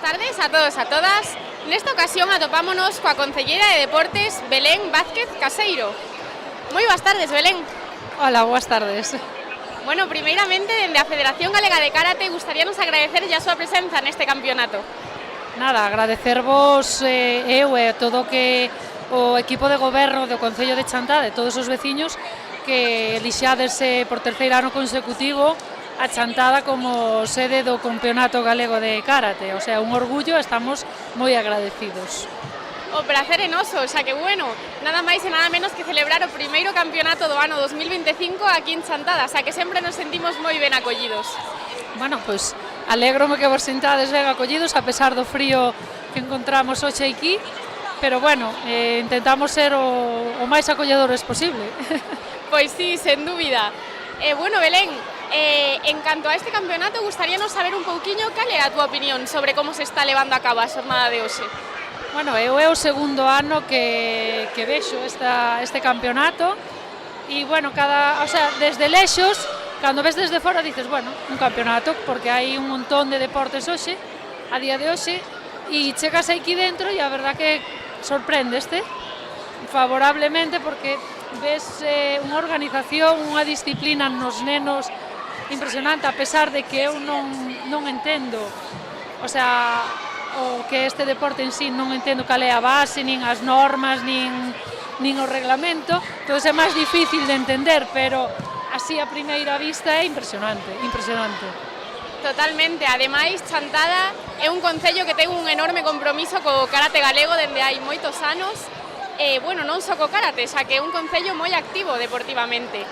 tardes a todos e a todas. Nesta ocasión atopámonos coa Concellera de Deportes, Belén Vázquez Caseiro. Moi boas tardes, Belén. Hola, boas tardes. Bueno, primeiramente, dende a Federación Galega de Karate, gustaríanos agradecer a súa presenza neste campeonato. Nada, agradecervos eu e todo que o equipo de goberno do Concello de Chantada e todos os veciños que elixades por terceiro ano consecutivo a Chantada como sede do Campeonato Galego de Karate. O sea, un orgullo, estamos moi agradecidos. O prazer é noso, xa que bueno, nada máis e nada menos que celebrar o primeiro campeonato do ano 2025 aquí en Chantada, xa que sempre nos sentimos moi ben acollidos. Bueno, pois Alégrome que vos sintades ben acollidos a pesar do frío que encontramos hoxe aquí, pero bueno, intentamos ser o máis acolledores posible. Pois sí, sen dúbida. Bueno, Belén, en canto a este campeonato, gustaríanos saber un pouquiño cal é a túa opinión sobre como se está levando a cabo a xornada de hoxe. Bueno, é o segundo ano que vexo este campeonato e, bueno, desde lexos, cando ves desde fora dices, bueno, un campeonato, porque hai un montón de deportes hoxe, a día de hoxe, e chegas aquí dentro e a verdad que sorprendeste favorablemente porque ves unha organización, unha disciplina nos nenos impresionante, a pesar de que eu non entendo, o sea, o que este deporte en sí non entendo cal é a base, nin as normas, nin o reglamento, entón é máis difícil de entender, pero así a primeira vista é impresionante. Totalmente, ademais Chantada é un concello que ten un enorme compromiso co karate galego dende hai moitos anos, bueno, non só co karate, xa que é un concello moi activo deportivamente.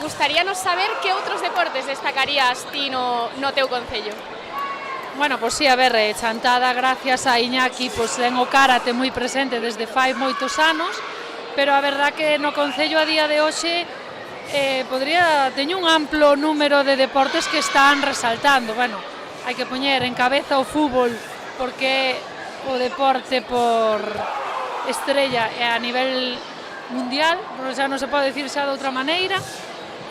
Gustaríanos saber que outros deportes destacarías ti no teu concello? Bueno, pois sí, a ver, Chantada, gracias a Iñaki, pois ten o karate moi presente desde fai moitos anos, pero a verdad que no concello a día de hoxe teño un amplo número de deportes que están resaltando. Bueno, hai que poñer en cabeza o fútbol porque o deporte por estrella a nivel mundial, xa non se pode dicir xa de outra maneira,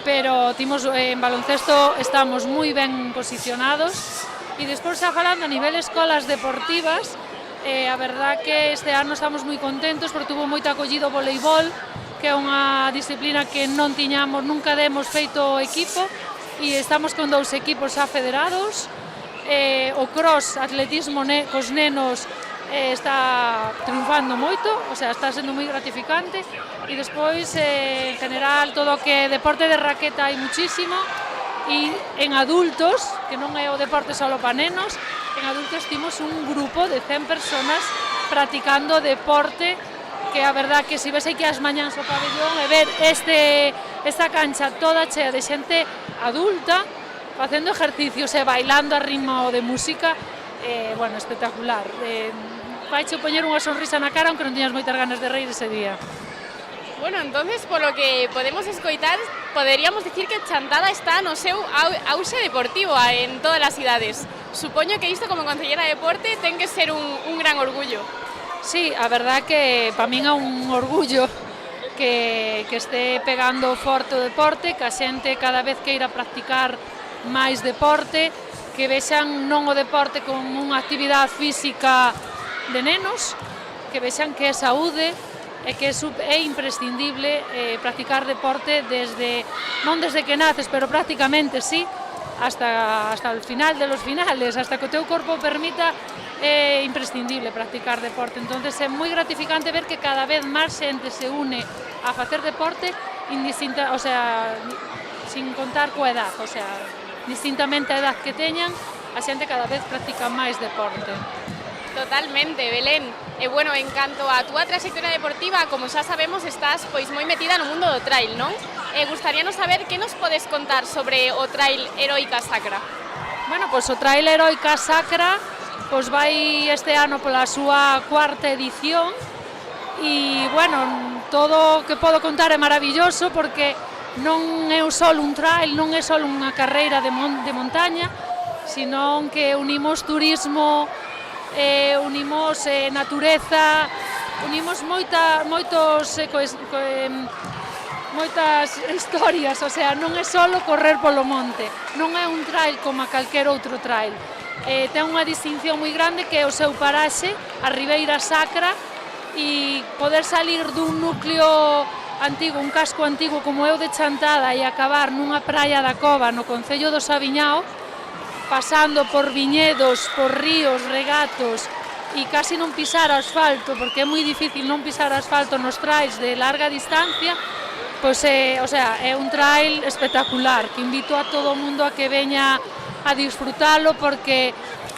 pero en baloncesto estamos moi ben posicionados e despois xa falando a nivel escolas deportivas, a verdad que este ano estamos moi contentos porque tuvo moita acollida o voleibol, que é unha disciplina que non tiñamos, nunca demos feito equipo e estamos con 2 equipos xa federados. O cross, atletismo cos nenos está triunfando moito, o sea, está sendo moi gratificante e despois, en general, todo o que deporte de raqueta hai muchísimo e en adultos, que non é o deporte só para nenos, en adultos temos un grupo de 100 personas practicando deporte que a verdad que se ves aquí as mañáns o pabellón e ver esta cancha toda chea de xente adulta facendo ejercicios e bailando a ritmo de música, bueno, espectacular. Vaiche poñer unha sonrisa na cara aunque non tiñas moitas ganas de reír ese día. Bueno, entonces, polo que podemos escoitar, poderíamos dicir que Chantada está no seu auxe deportivo en todas as cidades. Supoño que isto como concellera de deporte ten que ser un gran orgullo. Sí, a verdad que para min é un orgullo que este pegando forte o deporte, que a xente cada vez queira practicar máis deporte, que vexan non o deporte como unha actividade física de nenos, que vexan que é saúde e que é imprescindible practicar deporte non desde que naces, pero prácticamente sí, hasta el final de los finales, hasta que o teu corpo permita, é imprescindible practicar deporte. Entonces é moi gratificante ver que cada vez máis xente se une a facer deporte o sea, sin contar coa edad, o sea, distintamente a edad que teñan, a xente cada vez practica máis deporte. Totalmente, Belén. E bueno, en canto a túa trayectoria deportiva, como xa sabemos, estás pois moi metida no mundo do trail, non? Gustaríanos saber que nos podes contar sobre o trail Heroica Sacra. Bueno, pois o trail Heroica Sacra pois vai este ano pola súa 4ª edición e, bueno, todo o que podo contar é maravilloso porque non é só un trail, non é só unha carreira de montaña, sino que unimos turismo, unimos natureza, unimos moitas historias, o sea, non é só correr polo monte, non é un trail como a calquer outro trail. Ten unha distinción moi grande que é o seu paraxe, a Ribeira Sacra, e poder salir dun núcleo antigo, un casco antigo como é o de Chantada e acabar nunha praia da Cova no concello do Sabiñao, pasando por viñedos, por ríos, regatos e casi non pisar asfalto, porque é moi difícil non pisar asfalto nos trails de larga distancia, pois o sea, é un trail espectacular que invito a todo o mundo a que veña a disfrutalo porque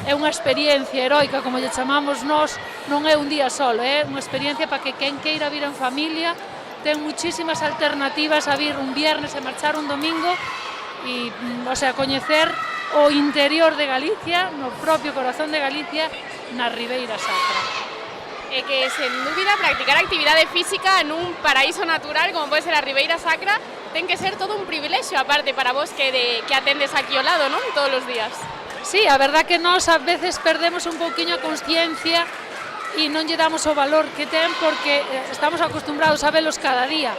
é unha experiencia heroica, como lle chamamos nós, non é un día solo, é unha experiencia para que quen queira vir en familia ten muchísimas alternativas a vir un viernes e marchar un domingo e, o sea, coñecer o interior de Galicia, no propio corazón de Galicia, na Ribeira Sacra. E que, sen dúbida, practicar actividade física nun paraíso natural como pode ser a Ribeira Sacra ten que ser todo un privilexio, aparte, para vos que atendes aquí ao lado, non? Todos os días. Sí, a verdad que nós a veces perdemos un pouquiño a consciencia e non lle damos o valor que ten porque estamos acostumbrados a velos cada día.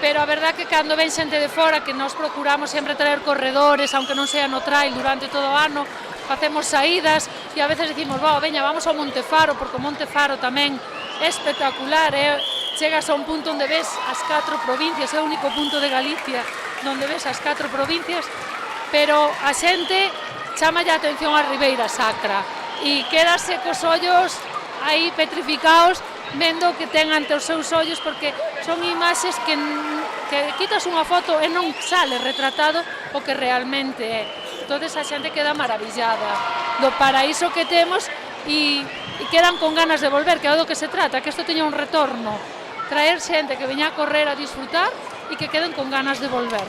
Pero a verdad que cando ven xente de fora, que nós procuramos sempre traer corredores, aunque non sea no trail durante todo o ano, facemos saídas e a veces decimos, veña, vamos ao Monte Faro, porque o Monte Faro tamén é espectacular, chegas a un punto onde ves as 4 provincias, é o único punto de Galicia onde ves as 4 provincias, pero a xente chama a atención a Ribeira Sacra e quedase cos ollos aí petrificados vendo que ten ante os seus ollos, porque son imaxes que quitas unha foto e non sale retratado o que realmente é. Entón a xente queda maravillada do paraíso que temos e quedan con ganas de volver, que é do que se trata, que isto teña un retorno, traer xente que veña a correr a disfrutar e que queden con ganas de volver.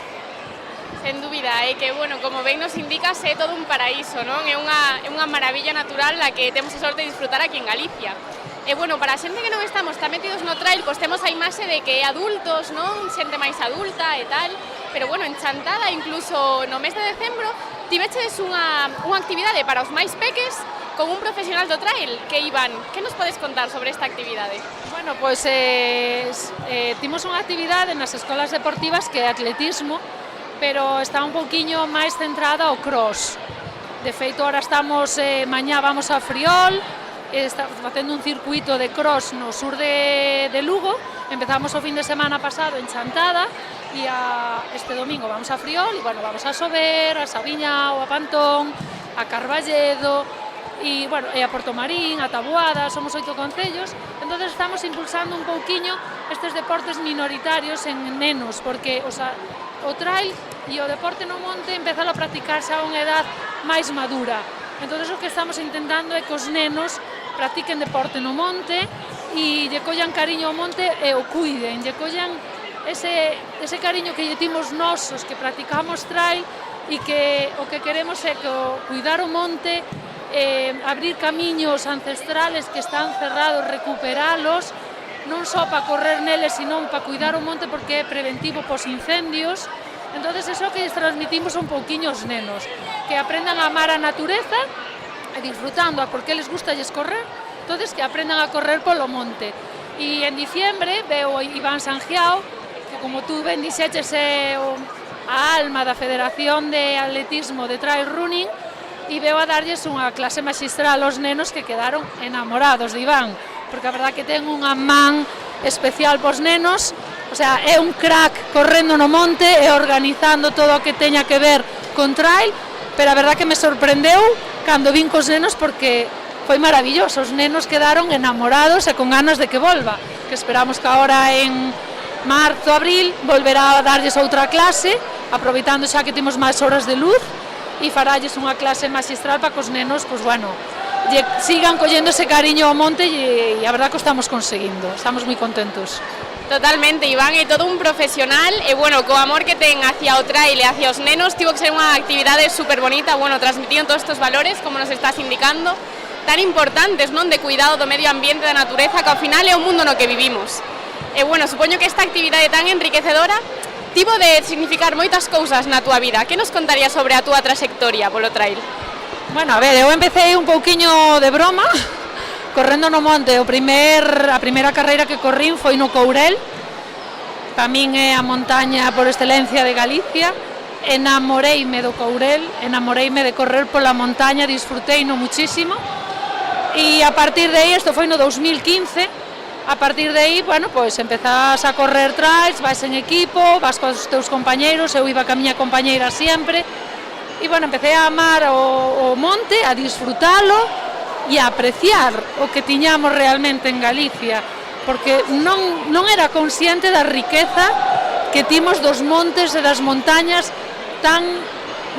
Sen dúbida, que, bueno, como ben nos indicas, é todo un paraíso, non? É unha maravilla natural a que temos a sorte de disfrutar aquí en Galicia. E, bueno, para a xente que non estamos tan metidos no trail, pois temos a imaxe de que adultos, non? Xente máis adulta e tal, pero, bueno, en Chantada, incluso no mes de decembro, tiveches unha actividade para os máis peques con un profesional do trail, que Iván, que nos podes contar sobre esta actividade? Bueno, pois timos unha actividade nas escolas deportivas que é atletismo, pero está un pouquiño máis centrada ao cross. De feito, ahora estamos, mañá vamos a Friol, estamos facendo un circuito de cross no sur de Lugo, empezamos o fin de semana pasado en Chantada e este domingo vamos a Friol e, bueno, vamos a Sober, a Sabiñao, a Pantón, a Carballedo e, bueno, a Portomarín, a Taboada, somos 8 concellos, entonces estamos impulsando un pouquiño estes deportes minoritarios en nenos, porque o trail e o deporte no monte empezalo a practicarse a unha edad máis madura. Entón, o que estamos intentando é que os nenos practiquen deporte no monte e lle collan cariño ao monte e o cuiden, lle collan ese cariño que lle timos nós, os que practicamos trail, e que o que queremos é que cuidar o monte, abrir camiños ancestrales que están cerrados, recuperalos, non só para correr neles, senón para cuidar o monte porque é preventivo pos incendios. Entón, eso que les transmitimos un pouquiño aos nenos, que aprendan a amar a natureza e disfrutando, porque les gusta correr, entón que aprendan a correr polo monte. E en diciembre veo Iván Sangiao, que como tú ben dixeches é a alma da Federación de Atletismo de Trail Running, e veo a darlles unha clase magistral aos nenos que quedaron enamorados de Iván, porque a verdad que ten unha man especial pos nenos, o sea, é un crack correndo no monte e organizando todo o que teña que ver con trail, pero a verdad que me sorprendeu cando vin cos nenos porque foi maravilloso, os nenos quedaron enamorados e con ganas de que volva, que esperamos que agora en marzo, abril, volverá a darlles outra clase, aproveitando xa que temos máis horas de luz, e faralles unha clase magistral para que os nenos, pues bueno, sigan collendo ese cariño ao monte e a verdad que o estamos conseguindo, estamos moi contentos. Totalmente, Iván é todo un profesional e, bueno, co amor que ten hacia o trail e hacia os nenos, tivo que ser unha actividade super bonita, bueno, transmitindo todos estos valores, como nos estás indicando, tan importantes, non, de cuidado do medio ambiente, da natureza, que ao final é o mundo no que vivimos. E, bueno, supoño que esta actividade tan enriquecedora tivo de significar moitas cousas na túa vida. Que nos contarías sobre a túa trayectoria polo trail? Bueno, a ver, eu empecé un pouquiño de broma, correndo no monte. A primeira carreira que corrín foi no Courel, para min é a montaña por excelencia de Galicia. Enamoreime do Courel, enamoreime de correr pola montaña, disfruteino muchísimo. E a partir de aí, isto foi no 2015, a partir de aí, bueno, pois empezás a correr trails, vais en equipo, vas cos teus compañeiros, eu iba ca miña compañeira sempre, e, bueno, empecé a amar o monte, a disfrutalo e a apreciar o que tiñamos realmente en Galicia, porque non era consciente da riqueza que timos dos montes e das montañas tan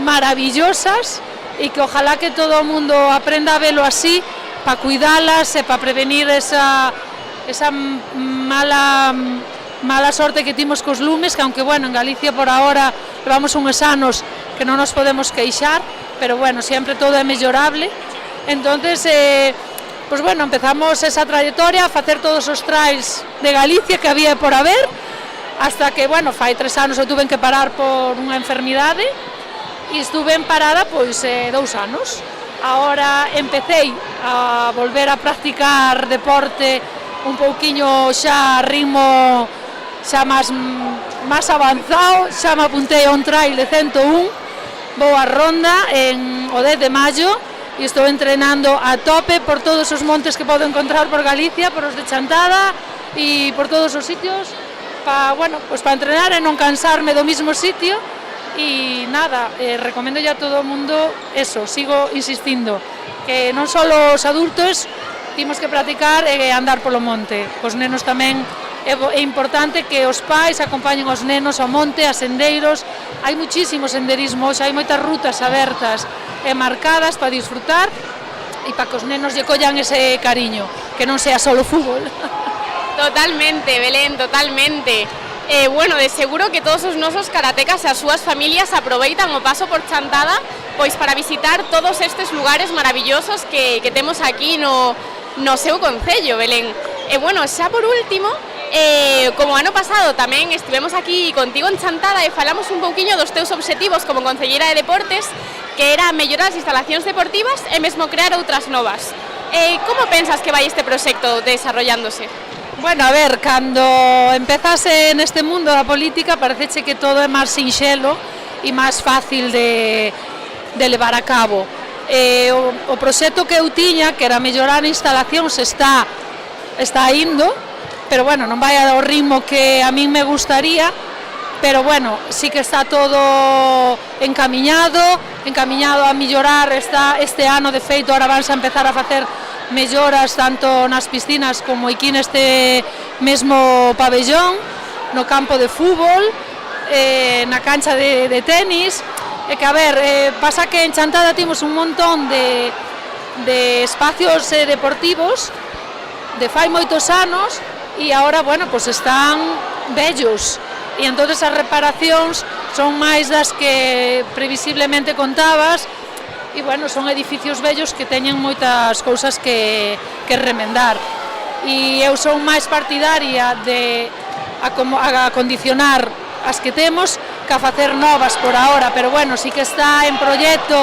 maravillosas e que ojalá que todo o mundo aprenda a velo así para cuidalas e para prevenir esa mala sorte que timos cos lumes, que aunque, bueno, en Galicia por ahora levamos uns anos que non nos podemos queixar, pero bueno, siempre todo é mellorable. Entonces, pues bueno, empezamos esa trayectoria a facer todos os trails de Galicia que había por haber, hasta que, bueno, fai 3 anos eu tuve que parar por unha enfermidade e estuve en parada pois 2 anos. Ahora empecé a volver a practicar deporte un pouquiño xa a ritmo xa máis avanzado, xa me apuntei a un trail de 101, vou a Ronda o 10 de maio e estou entrenando a tope por todos os montes que podo encontrar por Galicia, por os de Chantada e por todos os sitios para entrenar e non cansarme do mismo sitio. E nada, recomendo ya a todo o mundo eso, sigo insistindo, que non só os adultos temos que practicar e andar polo monte, os nenos tamén é importante que os pais acompañen os nenos ao monte, a sendeiros, hai muchísimo senderismo, hai moitas rutas abertas e marcadas para disfrutar e para que os nenos lle collan ese cariño, que non sea solo fútbol. Totalmente, Belén, totalmente. Bueno, de seguro que todos os nosos karatecas e as súas familias aproveitan o paso por Chantada pois para visitar todos estes lugares maravillosos que temos aquí no seu concello, Belén. E bueno, xa por último, como ano pasado tamén estivemos aquí contigo en Chantada e falamos un pouquiño dos teus obxectivos como concelleira de deportes, que era mellorar as instalacións deportivas e mesmo crear outras novas. Como pensas que vai este proxecto desarrollándose? Bueno, a ver, cando empezas en este mundo da política pareceche que todo é máis sinxelo e máis fácil de levar a cabo. O proxecto que eu tiña, que era mellorar instalacións, está indo, pero bueno, non vai ao ritmo que a min me gustaría, pero bueno, sí que está todo encamiñado a mellorar. Este ano, de feito, ahora vanse a empezar a facer melloras tanto nas piscinas como aquí neste mesmo pabellón, no campo de fútbol, na cancha de tenis. E que, a ver, pasa que en Chantada temos un montón de espacios deportivos de fai moitos anos e agora, bueno, pues están vellos e entonces as reparacións son máis das que previsiblemente contabas. E, bueno, son edificios vellos que teñen moitas cousas que remendar. E eu son máis partidaria de acondicionar as que temos que a facer novas por ahora, pero, bueno, sí que está en proxecto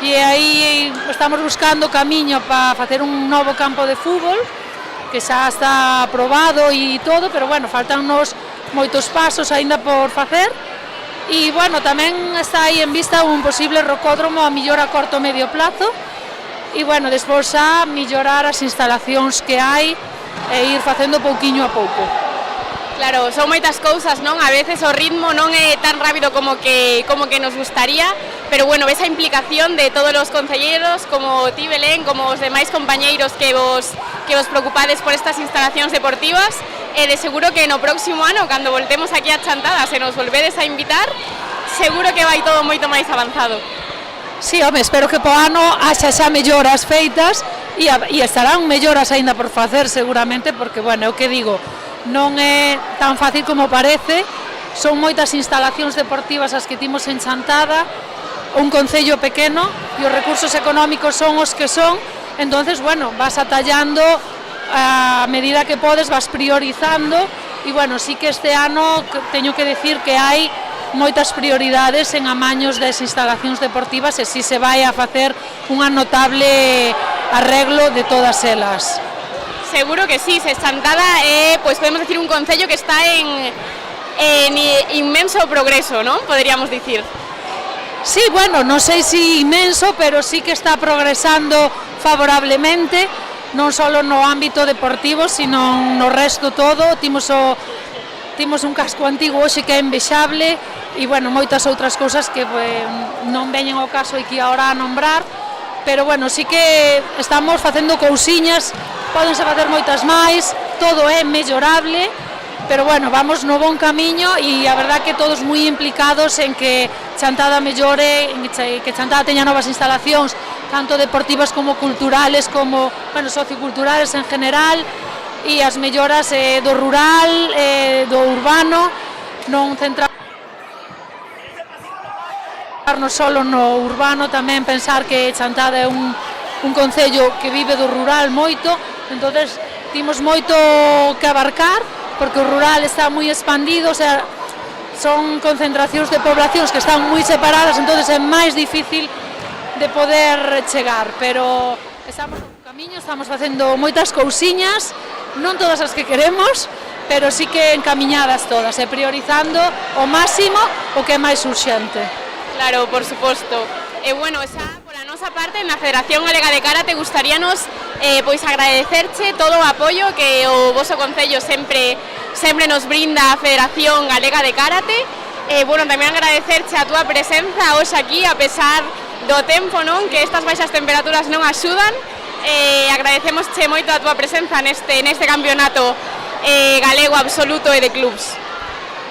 e aí estamos buscando camiño para facer un novo campo de fútbol que xa está aprobado e todo, pero, bueno, faltannos moitos pasos aínda por facer. E, bueno, tamén está aí en vista un posible rocódromo a mellor a corto medio plazo e, bueno, despois a mellorar as instalacións que hai e ir facendo pouquiño a pouco. Claro, son moitas cousas, non? A veces o ritmo non é tan rápido como que nos gustaría, pero, bueno, esa implicación de todos os concelleros, como ti, Belén, como os demais compañeiros que vos preocupades por estas instalacións deportivas, de seguro que no próximo ano, cando voltemos aquí a Chantada, se nos volvedes a invitar, seguro que vai todo moito máis avanzado. Sí, home, espero que po ano haxa xa melloras feitas e estarán melloras aínda por facer seguramente, porque, bueno, é o que digo, non é tan fácil como parece, son moitas instalacións deportivas as que timos en Chantada, un concello pequeno e os recursos económicos son os que son, entonces, bueno, vas atallando a medida que podes, vas priorizando e, bueno, sí que este ano teño que decir que hai moitas prioridades en amaños das instalacións deportivas e si se vai a facer unha notable arreglo de todas elas. Seguro que sí, Chantada pues podemos decir un concello que está en inmenso progreso, ¿no? Podríamos decir. Sí, bueno, non sei si inmenso, pero sí que está progresando favorablemente, non só no ámbito deportivo, sino no resto todo. Timos un casco antigo hoxe que é envexable e, bueno, moitas outras cousas que non veñen ao caso aquí agora a nombrar, pero, bueno, sí que estamos facendo cousiñas, pódense facer moitas máis, todo é mellorable, pero, bueno, vamos no bon camiño e a verdad que todos moi implicados en que Chantada mellore, en que Chantada teña novas instalacións, tanto deportivas como culturales, como, bueno, socioculturales en general, e as melloras do rural, do urbano, non centrar centrarnos solo no urbano, tamén pensar que Chantada é un concello que vive do rural moito, entonces timos moito que abarcar, porque o rural está moi expandido, o sea, son concentracións de poblacións que están moi separadas, entonces é máis difícil de poder chegar, pero estamos no camiño, estamos facendo moitas cousiñas, non todas as que queremos, pero sí que encamiñadas todas, e priorizando o máximo o que é máis urxente. Claro, por suposto. E bueno, xa pola nosa parte, na Federación Galega de Karate, gustaríanos pois agradecerche todo o apoio que o voso concello sempre nos brinda a Federación Galega de Karate. Bueno, tamén agradecerche a túa presenza hoxe aquí, a pesar do tempo, non? Que estas baixas temperaturas non axudan. Agradecemosche moito a túa presenza neste campeonato galego absoluto e de clubs.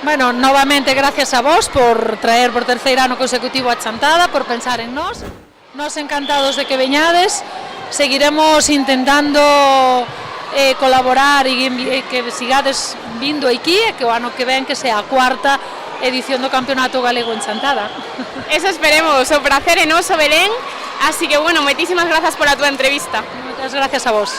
Bueno, novamente gracias a vos por traer por terceiro ano consecutivo a Chantada, por pensar en nós. Nos encantados de que veñades, seguiremos intentando colaborar e que sigades vindo aquí e que o ano que ven que sea a cuarta edición do Campeonato Galego en Chantada. Eso esperemos, o prazer é noso, Belén, así que bueno, moitísimas grazas por a túa entrevista. Moitas gracias a vos.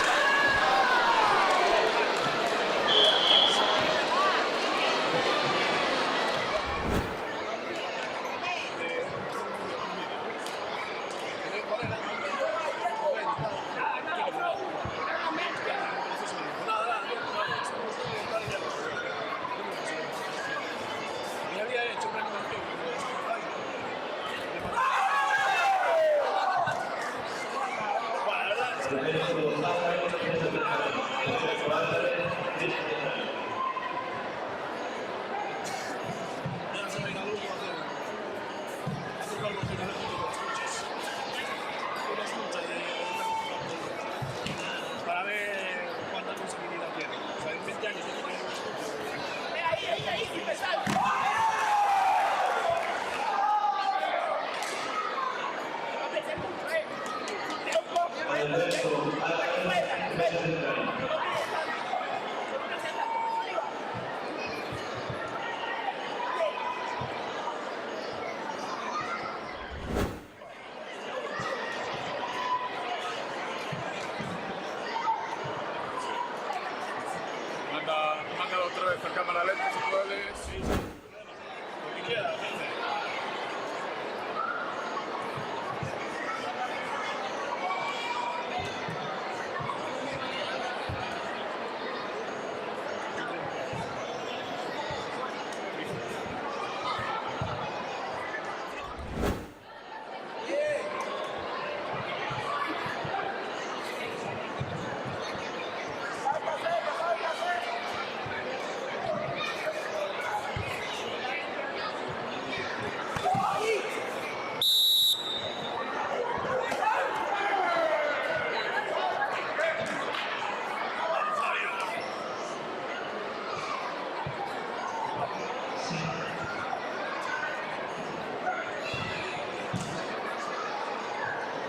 Manda otra vez a cámara lenta si puedes, sí, lo que quieras, gente.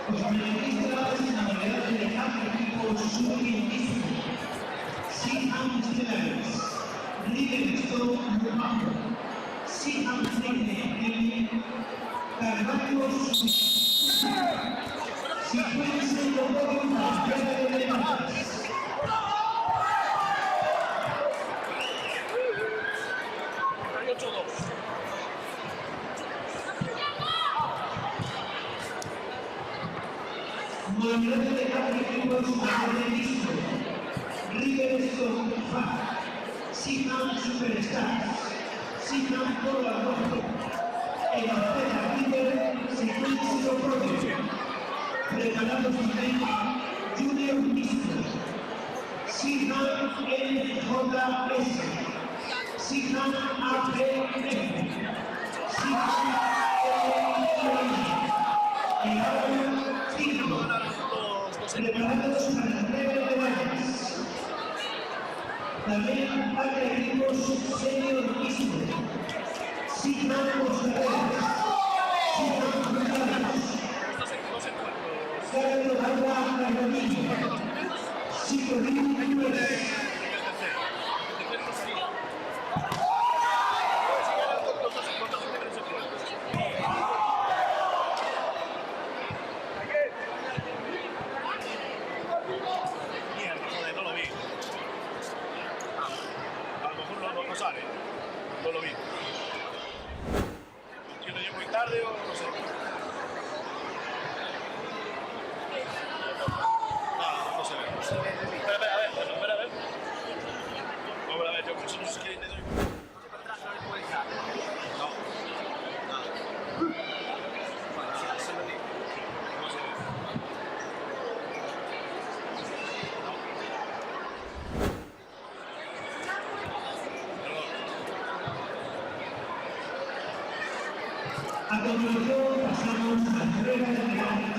Los medallistas en la modalidad de equipo sub-21, Sihan Stellaris, Livingstone Muhammad, Sihan Flegne, Carvalho Secuencia de oro campeón de medallas. Modalidad de equipos sub-21, Livingstone Muhammad, Sihan Superstars, Sihan Polaroid, el atleta líder Secuencia Prodio, preparados también Junior Mixto, Sihan NJS, Sihan APF, Sihan preparados para la entrega de medallas. También para equipos senior mixto, Sihan Costareras, Sihan Juntados, Carlos Agua Carolina, Sicorín Núñez. sale. No lo vi. Que no llego muy tarde o no sé. No se ve. Espera, a ver. Vamos a ver, yo no sé qué le doy. No. Nada. Bueno, se lo digo. No se ve. A continuación pasamos a la entrega de medallas.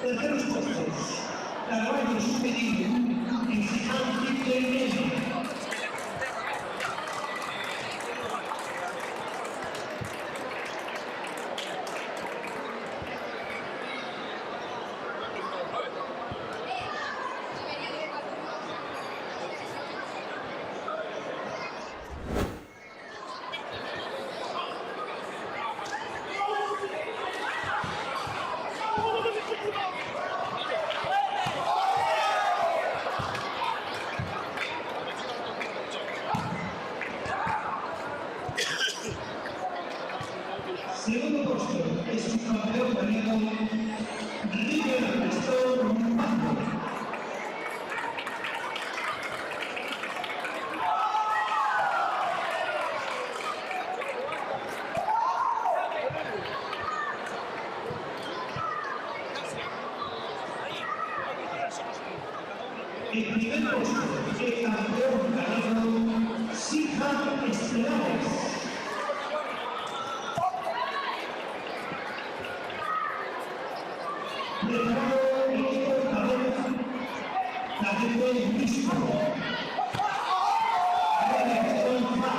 Terceros puestos, Carvalho superior, exigente y medio. Segundo puesto es un campeón venido River Gastón Mando. El primer puesto es campeón ganado Sija Estelares. Preparado equipo cadete mixto. Redacción FA,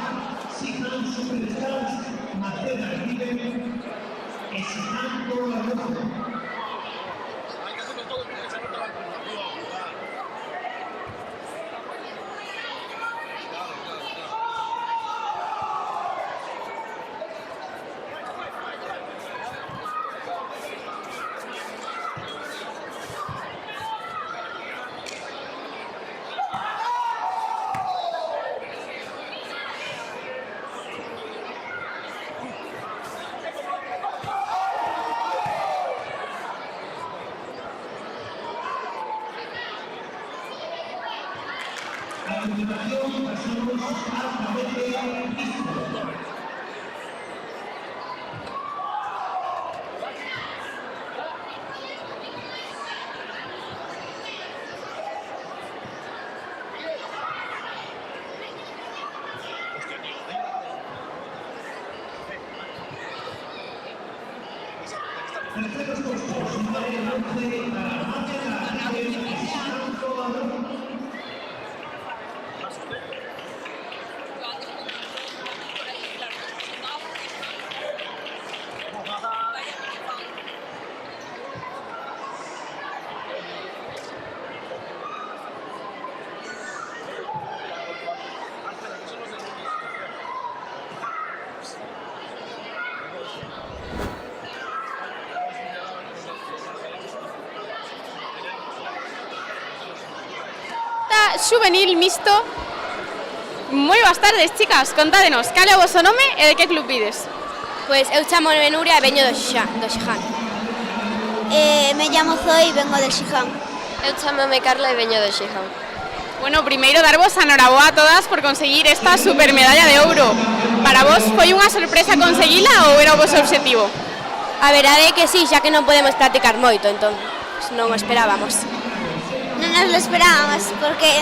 Sijan Superstars, Maceda River, Esijando Arrojo. Hay que hacerlo todo porque se nota la computación. A continuación pasamos al cadete mixto. Terceros puestos, número 11 para Maceda River, Esijando Arrojo. Juvenil Mixto. Moi boas tardes, chicas. Contádenos, cal é o vosso nome e de que club vides? Pois eu chamo-me Nuria e veño do Xiján. Me llamo Zoe e vengo de Xiján. Eu chamo-me Carla e veño do Xiján. Bueno, primeiro darvos a noraboa a todas por conseguir esta super medalla de ouro. Para vos foi unha sorpresa conseguila ou era o vosso obxectivo? A verdade é que sí, xa que non podemos practicar moito, entón non o esperábamos. Non nos lo esperábamos porque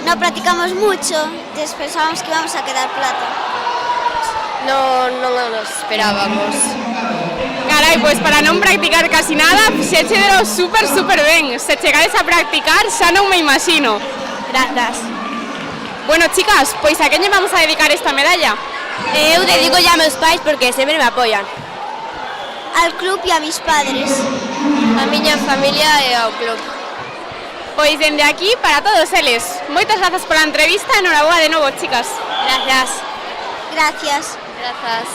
no practicamos mucho, entonces pensábamos que íbamos a quedar plata. Non nos esperábamos. Carai, pois para non practicar casi nada, fixéchedelo super ben. Se chegades a practicar, xa non me imagino. Grazas. Bueno, chicas, pois a quen lle vamos a dedicar esta medalla? Eu dedico ya a meus pais porque sempre me apoian. Al club e a mis padres. A miña familia e ao club. Pois dende aquí para todos eles. Moitas grazas pola entrevista e noraboa de novo, chicas. Grazas. Gracias. Grazas.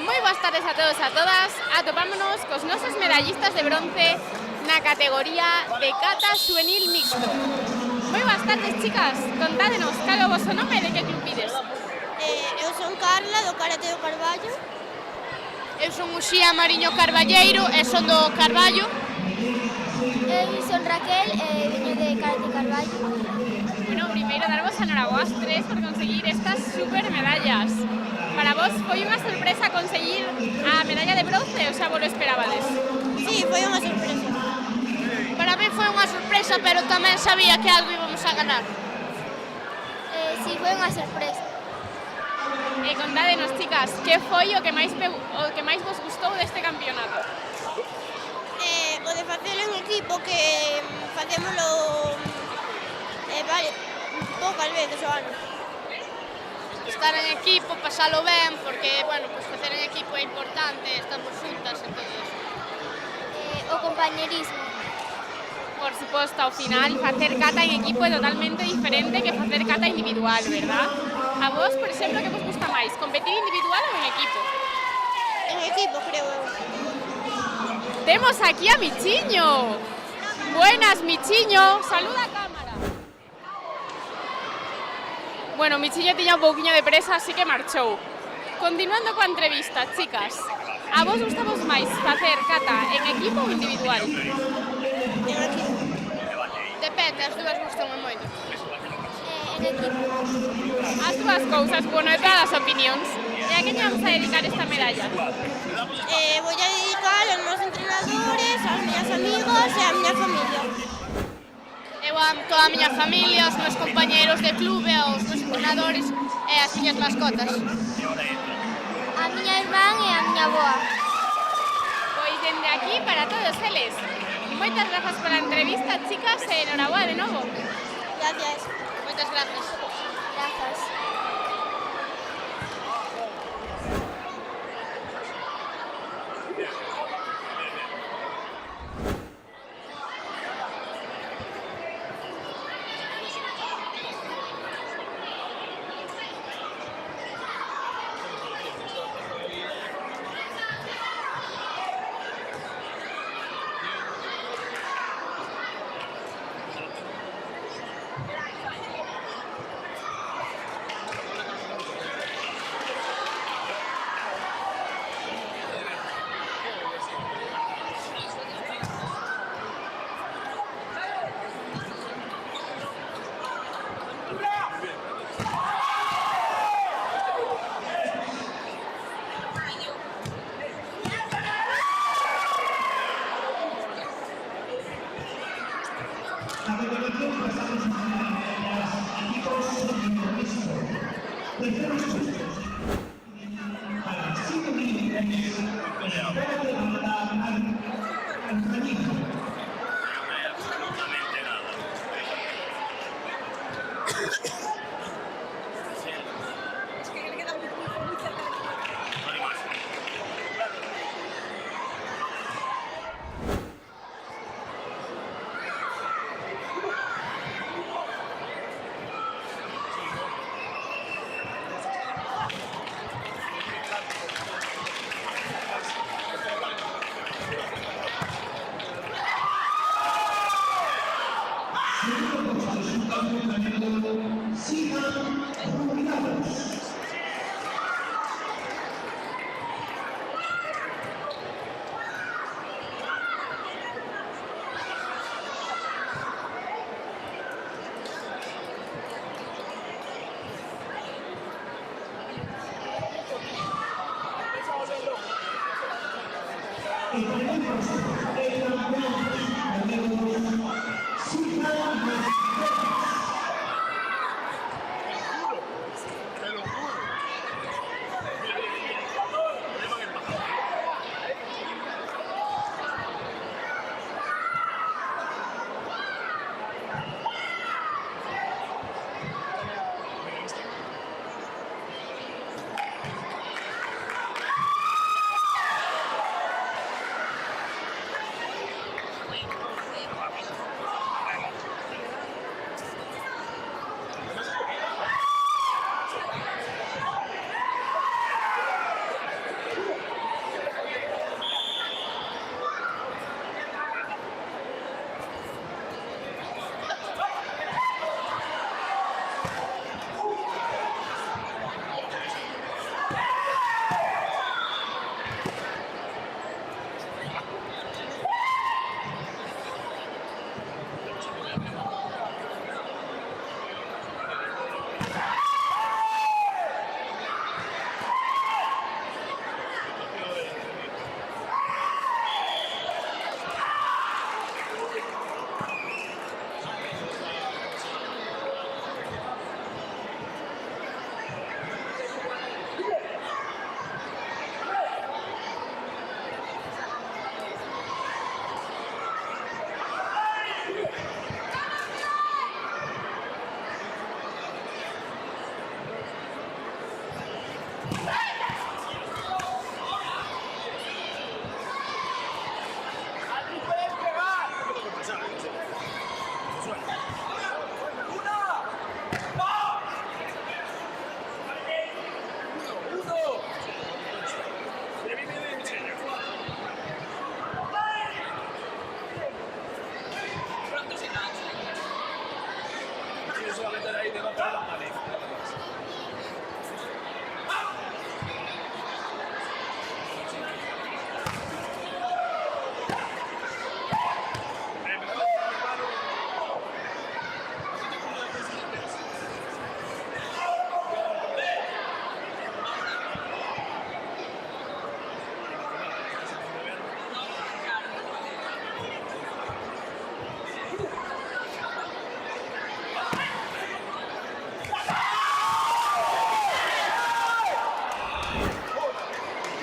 Moi boas tardes a todos e a todas. Atopámonos cos nosos medallistas de bronce na categoría de kata juvenil mixto. Moi boas tardes, chicas. Contádenos cal é o vosso nome e de que club vides? Eu son Carla, do Karate do Carballo. Eu son Uxía Mariño Carballeiro e son do Carballo. Eu son Raquel e veño de Karate Carballo. Bueno, primeiro darvos a noraboa ás tres por conseguir estas super medallas. Para vos foi unha sorpresa conseguir a medalla de bronce ou xa vos lo esperabades? Sí, foi unha sorpresa. Para mí foi unha sorpresa, pero tamén sabía que algo íbamos a ganar. Sí, foi unha sorpresa. E contádenos, chicas, que foi o que máis vos gustou deste campeonato? O de facelo en equipo, que facémolo poucas veces ao ano. Estar en equipo, pasalo ben, porque, bueno, pues facer en equipo é importante, estamos xuntas e todo eso. O compañerismo. Por suposto, ao final, facer kata en equipo é totalmente diferente que facer kata individual, verdad? A vos, por exemplo, que vos gusta máis, competir individual ou en equipo? En equipo, creo eu. Temos aquí a Michiño. Buenas, Michiño. Saluda a cámara. Bueno, Michiño tiña un pouquiño de presa, así que marchou. Continuando coa entrevista, chicas, a vos gustamos máis facer kata en equipo ou individual? En equipo. Depende, as dúas gustan moito. En equipo. As dúas cousas, bueno, de todas as opinións. E a que lle vamos a dedicar esta medalla? Voy a dedicar aos meus entrenadores, aos meus amigos e á miña familia. Eu a toda a miña familia, os meus compañeiros de clube, aos meus entrenadores e as miñas mascotas. A miña irmán e a miña avoa. Pois dende aquí para todos eles. Moitas grazas pola entrevista, chicas, e enhoraboa de novo. Gracias. Moitas grazas. Grazas. Terceros puestos. Para 5.000 yuanes, espérate al Cañizo. Absolutamente nada. Es que le queda muy cerca. No hay más. Sigan jubilados. El primer consejo de campeones sigan Te lo juro.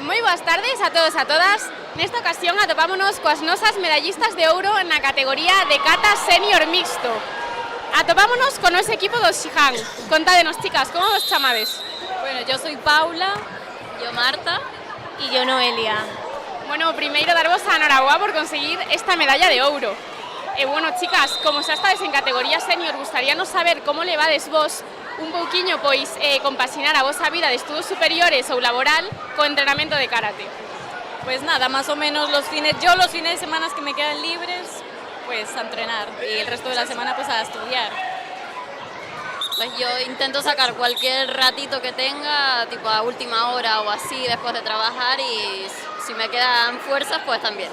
Moi boas tardes a todos e a todas. Nesta ocasión atopámonos coas nosas medallistas de ouro na categoría de kata senior mixto. Atopámonos con ese equipo do Xihan. Contádenos, chicas, como vos chamades? Bueno, yo soy Paula, yo Marta Y yo Noelia. Bueno, primeiro darvos a enhoraboa por conseguir esta medalla de ouro. E bueno, chicas, como xa estades en categoría senior, gustaríanos saber como levades vos un pouquiño pois compaxinar a vosa vida de estudos superiores ou laboral co entrenamento de karate. Pues nada, más o menos los fines de semana que me quedan libres, pues a entrenar y el resto de la semana pues a estudiar. Pues yo intento sacar cualquier ratito que tenga, tipo a última hora o así, después de trabajar, y si me quedan fuerzas, pues también.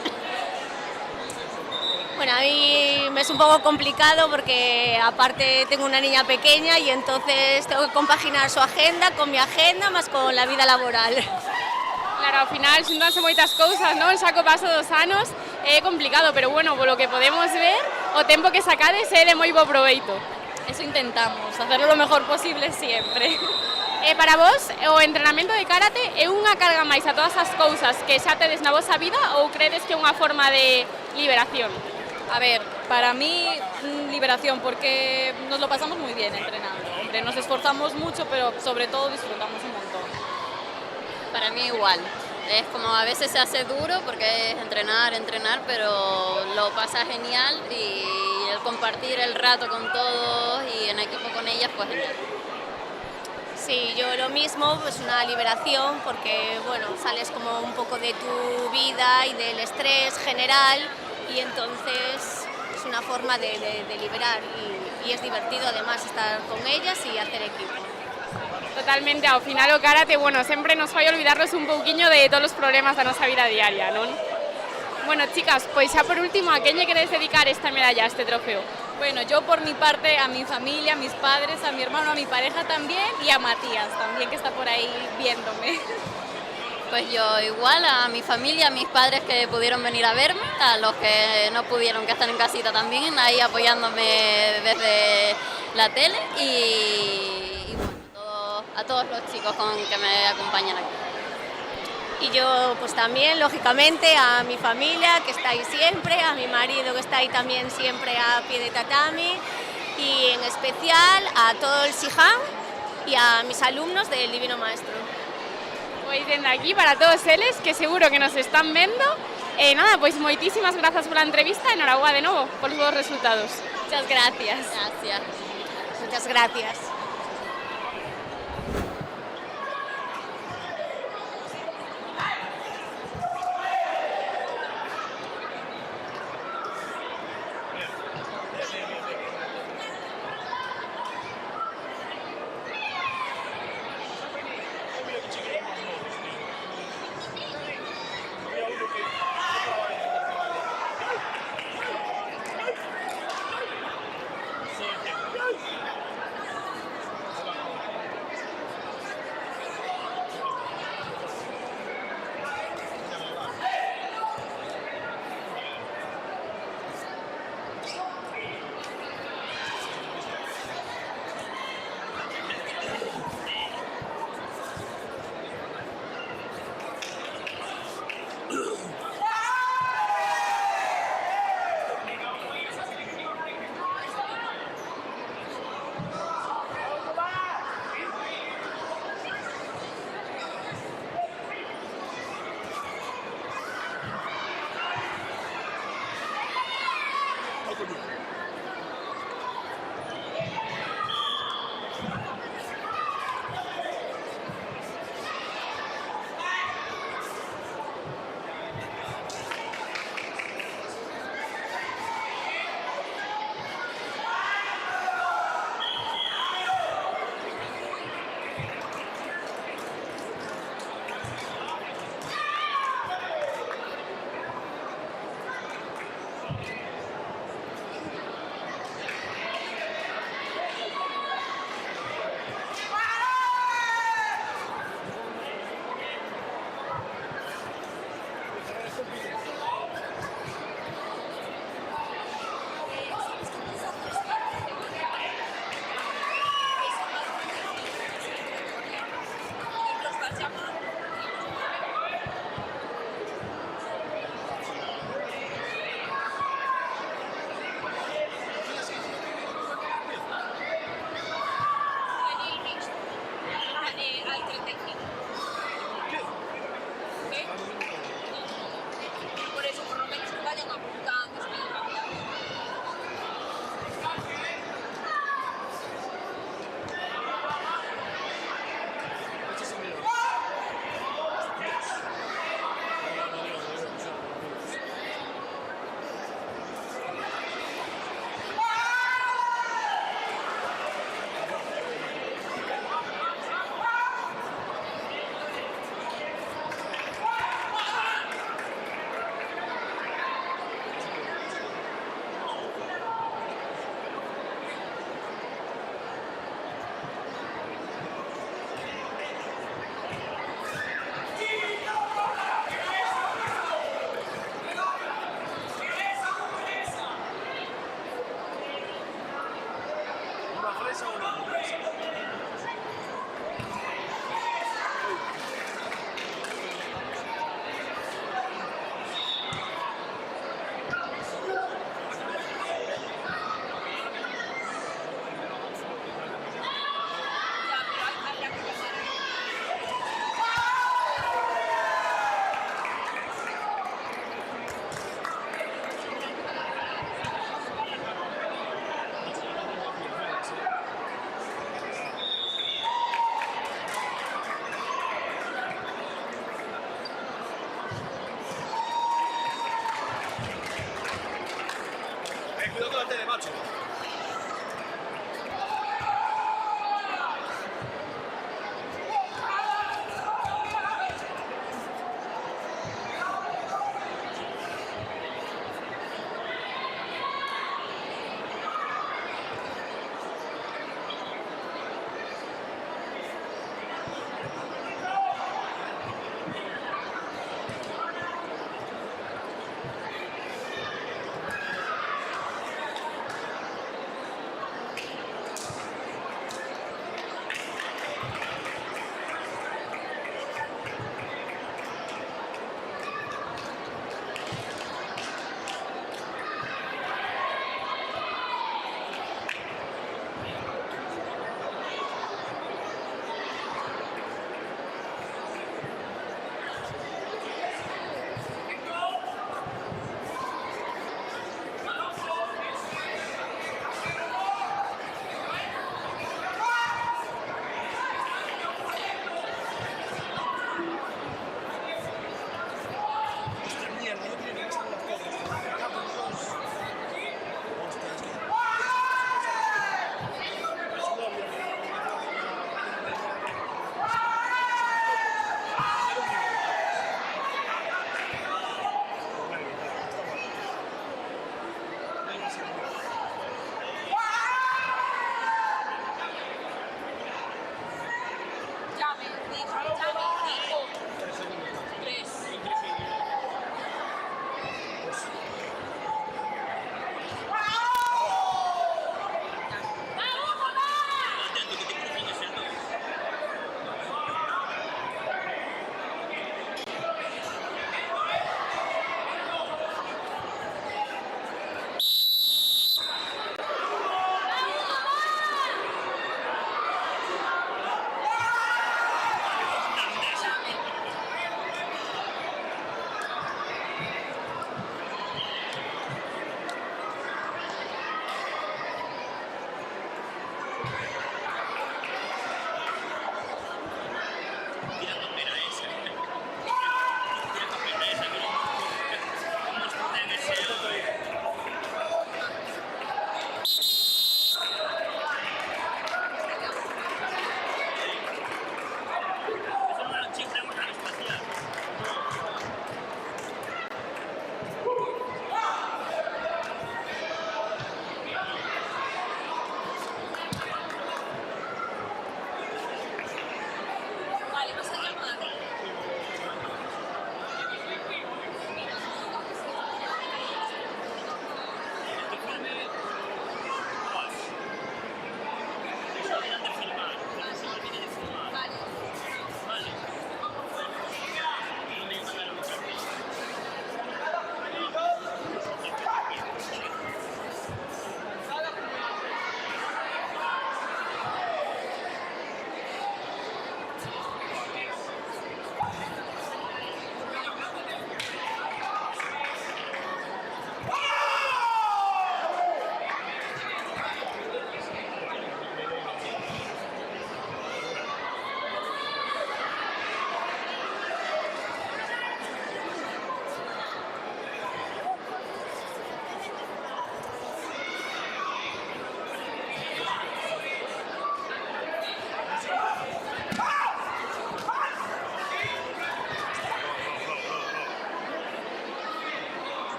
Bueno, a mí me es un poco complicado porque aparte tengo una niña pequeña y entonces tengo que compaginar su agenda con mi agenda más con la vida laboral. Claro, ao final xuntanse moitas cousas, non? Xa co paso dos anos é complicado, pero bueno, polo que podemos ver, o tempo que sacades é de moi bo proveito. Eso intentamos, hacerlo lo mejor posible siempre. Para vos, o entrenamento de karate é unha carga máis a todas as cousas que xa tedes na vosa vida ou credes que é unha forma de liberación? A ver, para mí liberación, porque nos lo pasamos muy bien entrenando. Hombre, nos esforzamos mucho, pero sobre todo disfrutamos un montón. Para mí igual. Es como a veces se hace duro porque es entrenar, pero lo pasa genial y el compartir el rato con todos y en equipo con ellas, pues genial. Sí, yo lo mismo, pues una liberación porque, bueno, sales como un poco de tu vida y del estrés general y entonces es una forma de liberar y es divertido además estar con ellas y hacer equipo. Totalmente, ao final o karate, bueno, sempre nos fai olvidarnos un pouquiño de todos os problemas da nosa vida diaria, non? Bueno, chicas, pois xa por último, a quen lle queredes dedicar esta medalla, este trofeo? Bueno, yo por mi parte, a mi familia, a mis padres, a mi hermano, a mi pareja también y a Matías también, que está por ahí viéndome. Pues yo igual, a mi familia, a mis padres que pudieron venir a verme, a los que no pudieron, que están en casita también, ahí apoyándome desde la tele y bueno, a todos los chicos que me acompañan aquí. Y yo pues también, lógicamente, a mi familia que está ahí siempre, a mi marido que está ahí también siempre a pie de tatami y en especial a todo el Shihan y a mis alumnos del Divino Maestro. Pois dende aquí para todos eles, que seguro que nos están vendo. Nada, pois moitísimas grazas pola entrevista e enhorabuá de novo polos vos resultados. Muchas gracias. Gracias. Muchas gracias.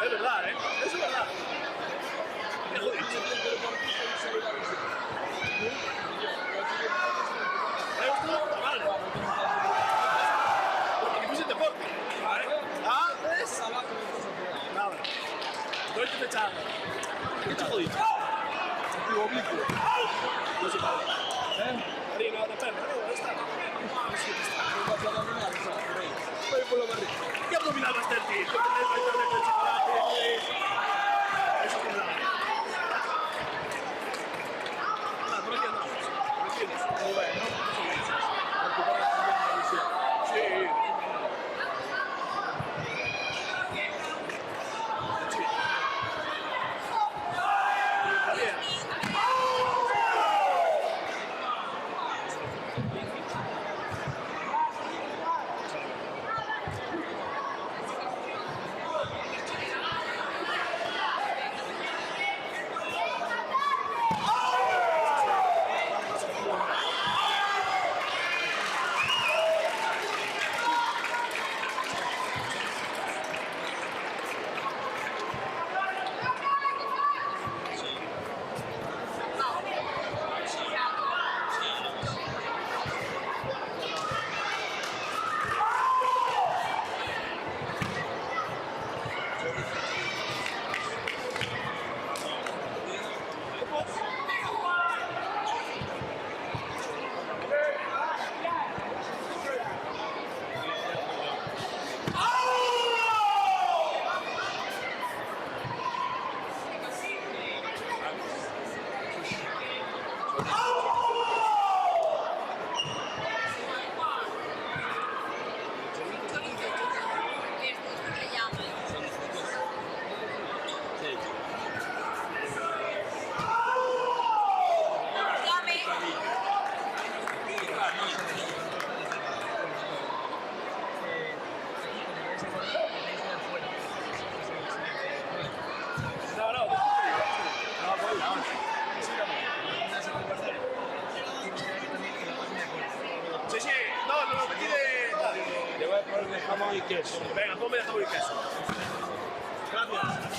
Es verdad, ¿eh? Eso es verdad. ¿Qué abdominal va a estar, tío? ¿Qué tenéis la internet del chocolate? Eso que nada. Nada, por aquí andamos. ¿Me entiendes? Muy bueno, ¿no? Sí. Jamón y queso. Venga, ponme de jamón y queso. Gracias.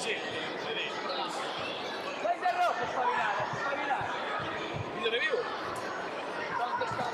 sí. ¡Vais de rojo, espabilar! ¿Vídeo de vivo? ¿Dónde está?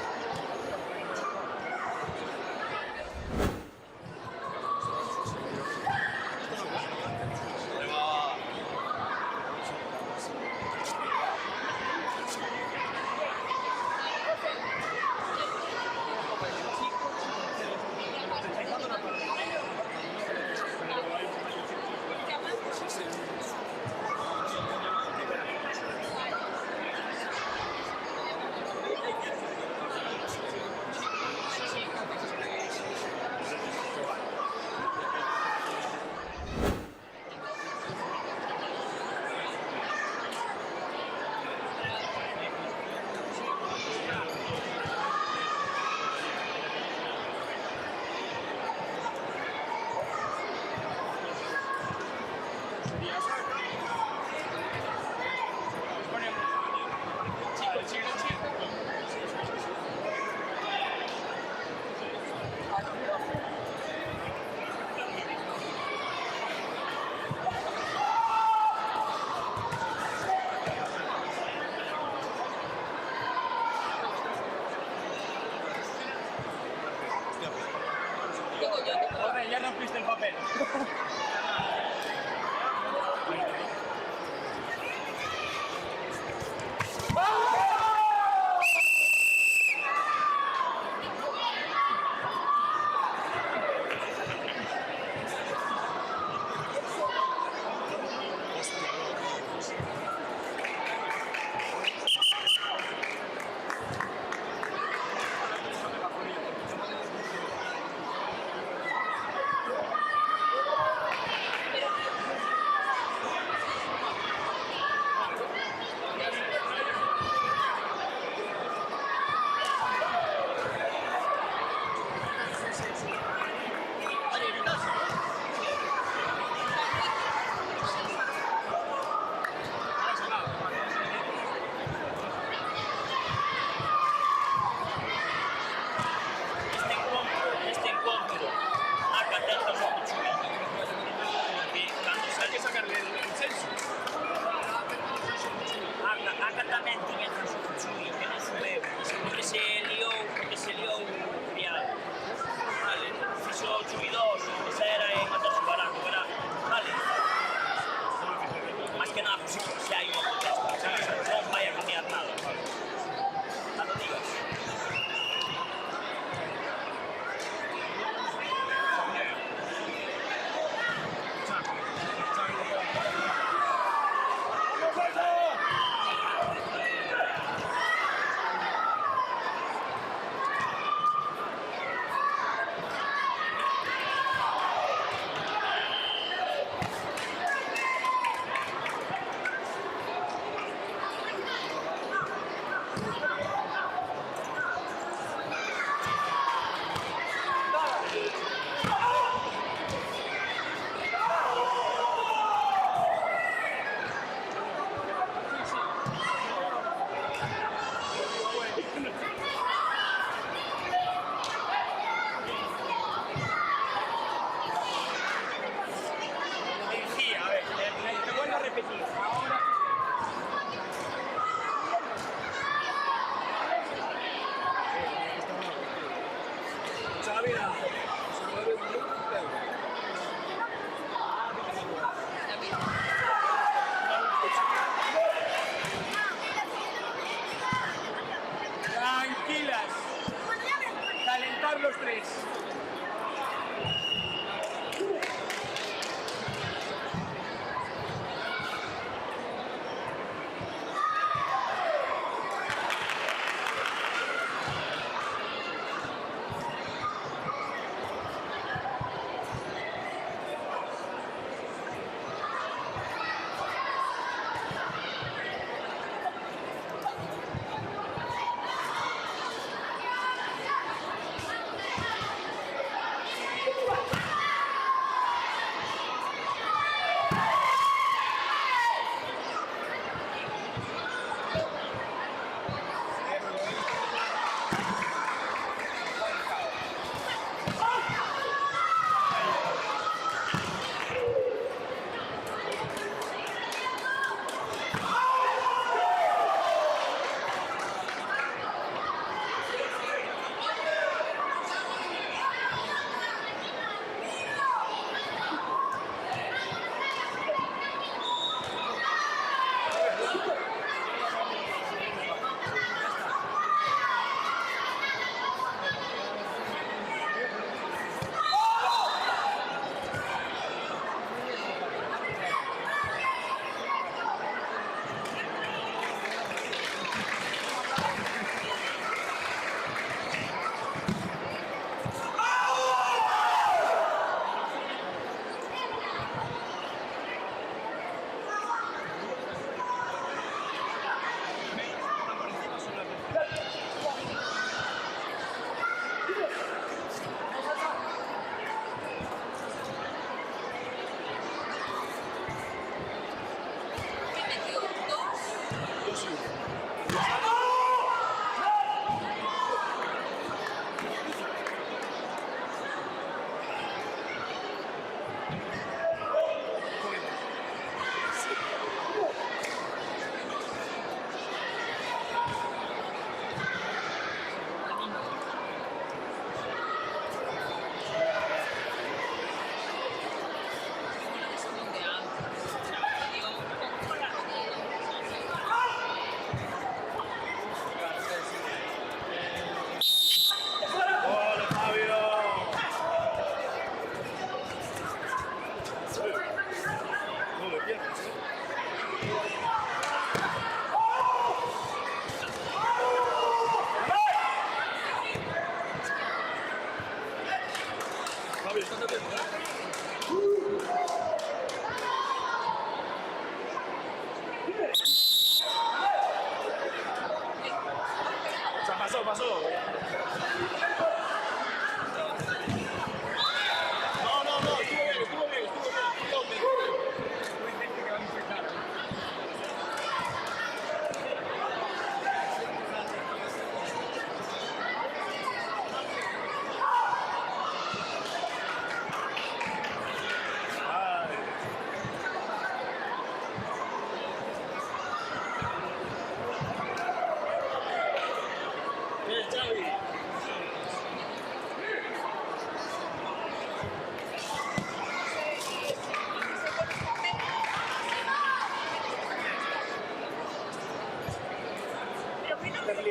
Joder, ya rompiste el papel. Este encuentro acatando a Chuy. Cando saque sacarle el censo. Acatamento entre os Chuy, que non subeu, porque se liou criado. Vale, fixo Chubidoso, esa era en Matarse Baraco, verá. Vale. Más que nada, pues si hai unha protesta, non vai a cambiar nada. Nada digas. Tranquilas. Calentar los tres.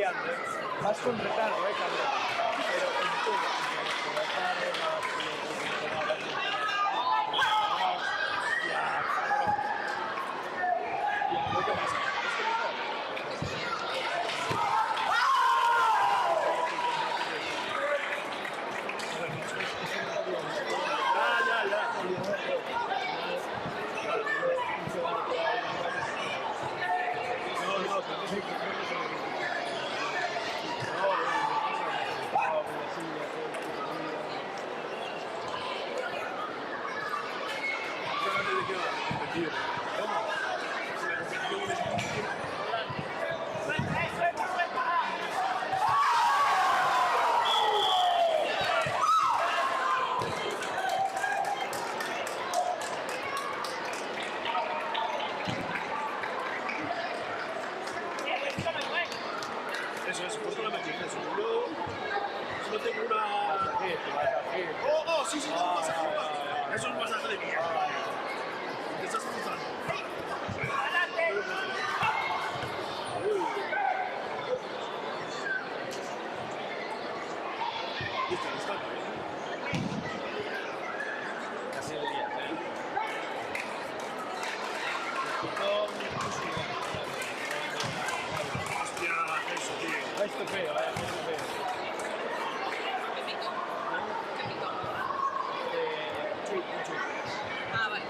liando, vas con retardo, cabrón. Pero en todo. ¿Qué pasa? Eso, ¿por qué lo metí? Eso. Yo solo tengo una... Oh, sí, tengo un masaje. Eso es un masaje de mierda. Te estás asustando. Listo. Casi el día, Hostia, eso, tío. Esto es feo, Ah, vale.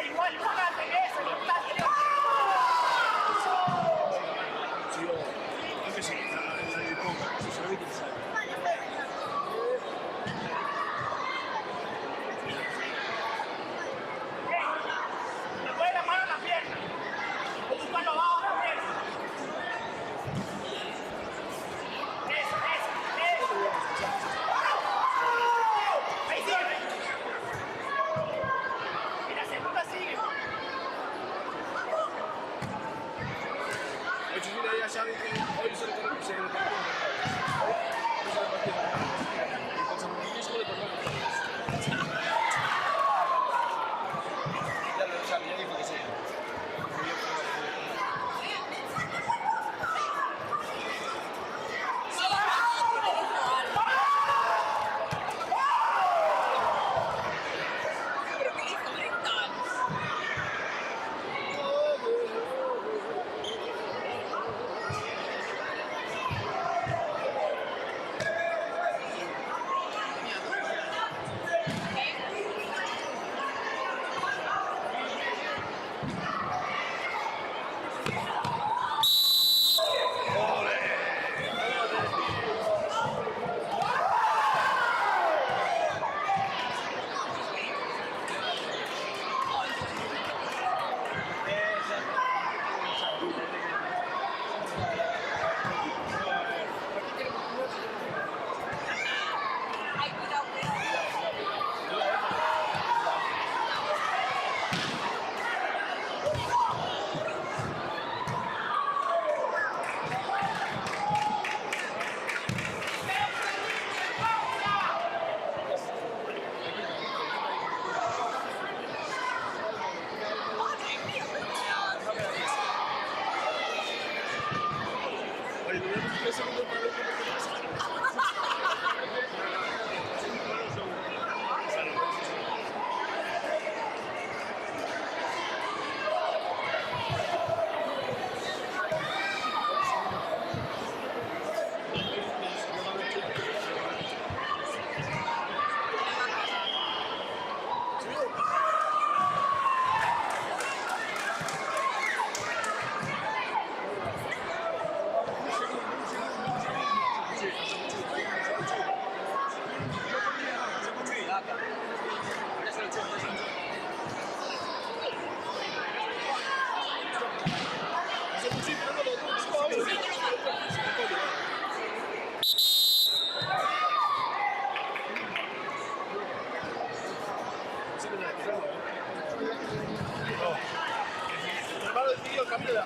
Igual,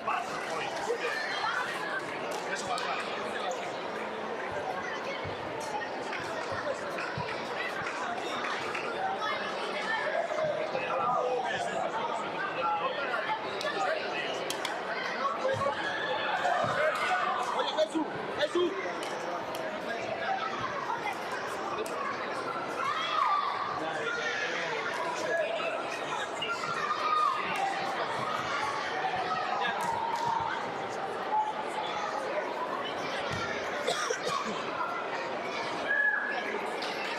paz hoy. Muy bien. Eso va a estar. Oye, Jesús, Jesús.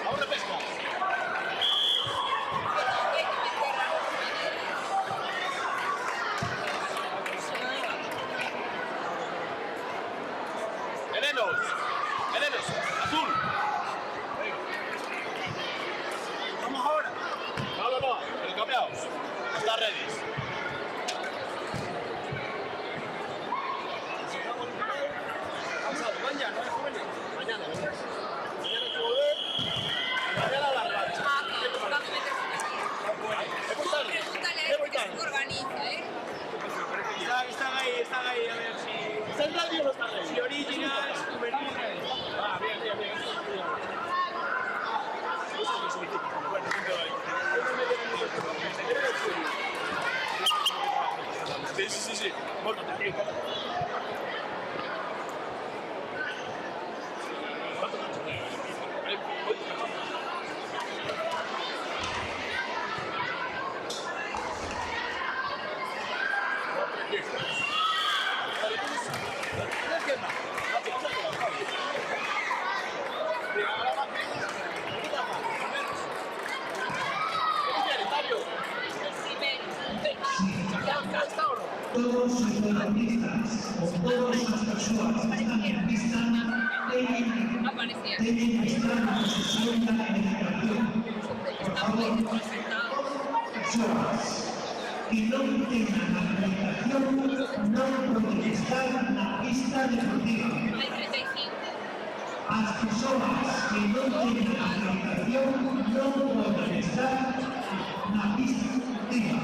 Ahora pesca. Elenos, azul. Vamos ahora. No, pero cambiaos. Está ready. Mañana, mañana joder. Mañana la racha. Están ahí, a ver si... ¿Está en radio o no está en radio? Si originals, ah, bien. Bueno, sí. Bueno, todos los protagonistas o todas las personas que están en pista tienen que estar en posesión de la medicación. Por favor, personas que no tengan acreditación no pueden estar en la pista deportiva. Las personas que no tengan acreditación no pueden estar en la pista deportiva.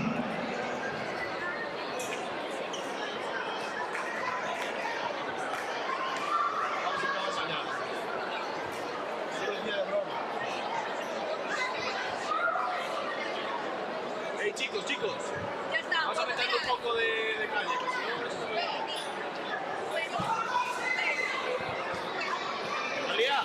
Chicos, vamos a meterle un poco de calle, que si no, eso se María.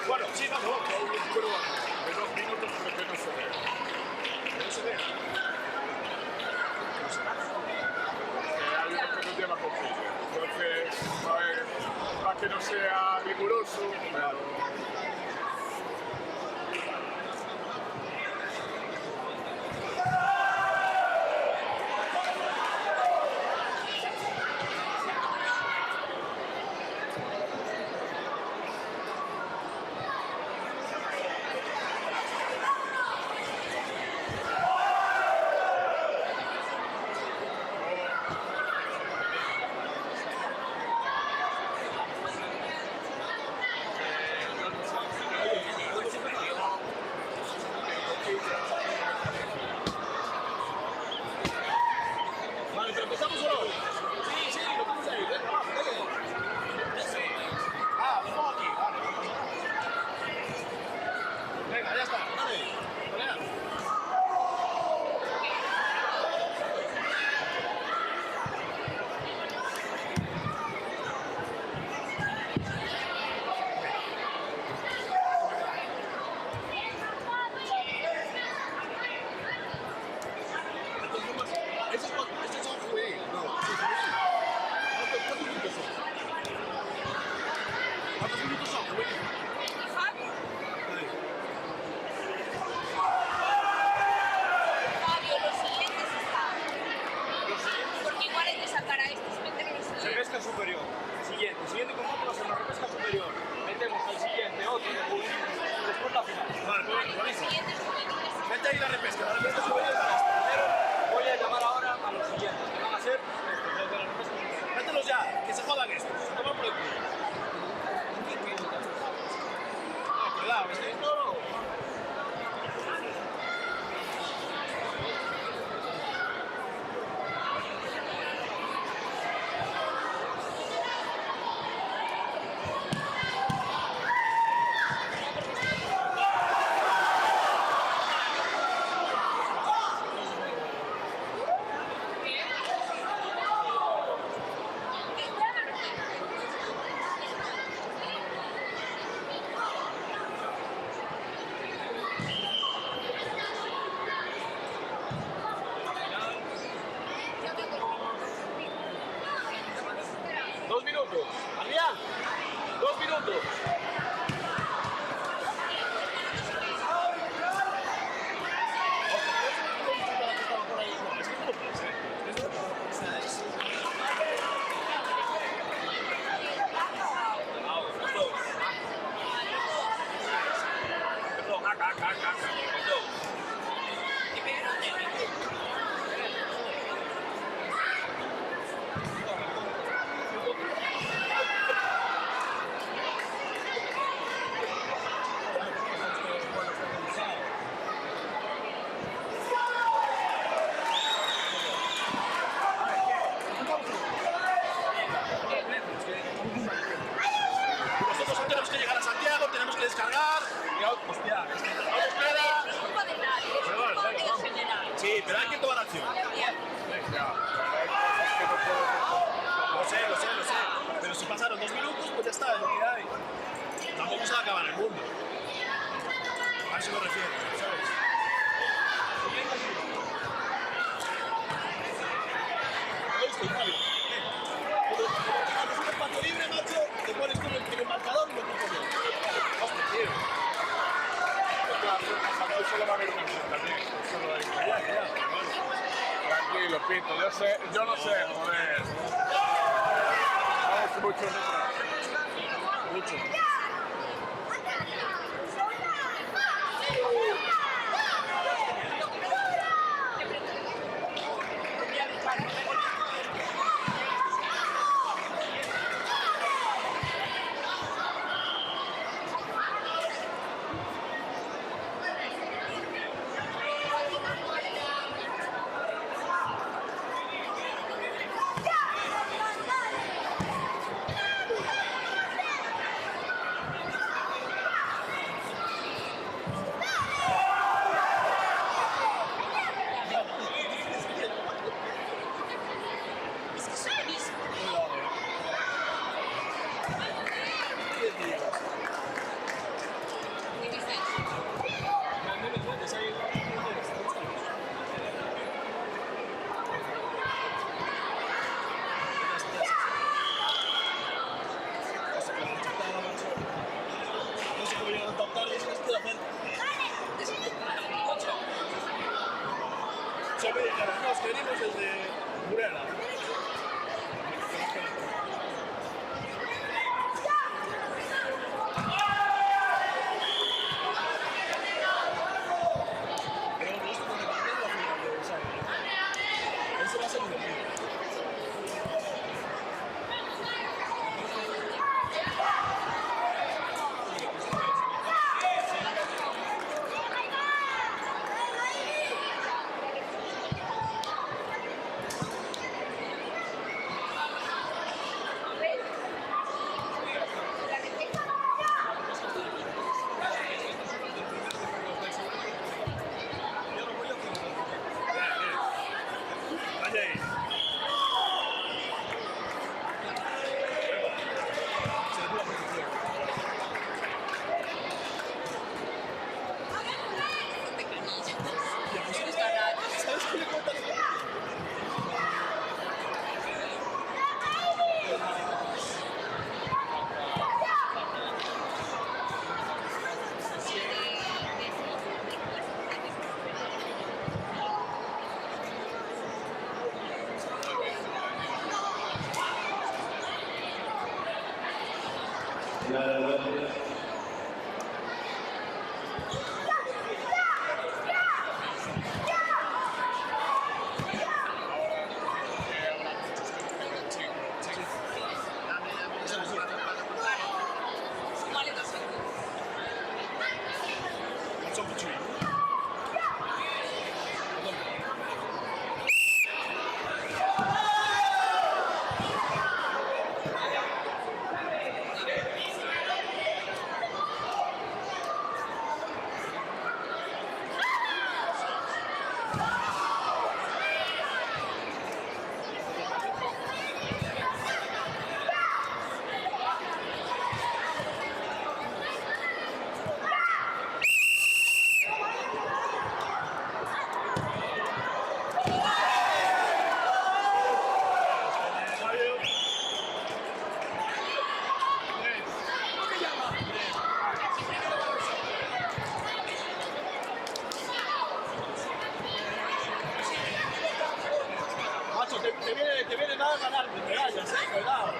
Bueno, sí, vamos, pero en 2 minutos porque no se ve. No se ve. Hay uno que no lleva confianza. Entonces, para que no sea riguroso, pero... Vale, pero empezamos solo. Sí, sí, lo vamos a ir. Venga, vamos, venga. Sí. Ah, lo pongo aquí, vale. Venga, ya está, dale. Vale. Estos son juvenil, no, sí, juvenil. ¿Cuántos minutos son? ¿Cuántos minutos son, juvenil? Fabio, los siguientes están. Porque igual hay que sacar a estos, meter los siguientes. Se pesca superior. Siguiente combate va a ser una repesca superior. Metemos al siguiente, otro de juvenil, después la final. Vale, buenísimo. Mete ahí la repesca superior. Primero voy a llamar ahora a los siguientes, que van a ser estos, los de la repesca. Mételos ya, que se jodan estos. Se toman por el culo. No, cuidado, es que no. Adrián, 2 minutos. Nosotros tenemos que llegar a Santiago, tenemos que descargar. Y hostia, sí, pero hay que tomar acción. Lo sé. Pero si pasaron 2 minutos, pues ya está, es lo que hay. Tampoco se va a acabar el mundo. A eso me refiero, ¿sabes? ¿Oíste, Fabio? Cuando es un espacio libre, macho, te pones con el marcador y lo pongo yo. Hostia, tío. Solo va a haber una también. Solo hay que tranquilo, Pito. Yo no sé, joder. Vamos mucho. media cara. No, es que venimos desde Burela. Ese va a ser divertido. Vaya ahí. ¿Sabes qué le cuentas? Macho, te viene nada a ganar medallas, cuidado.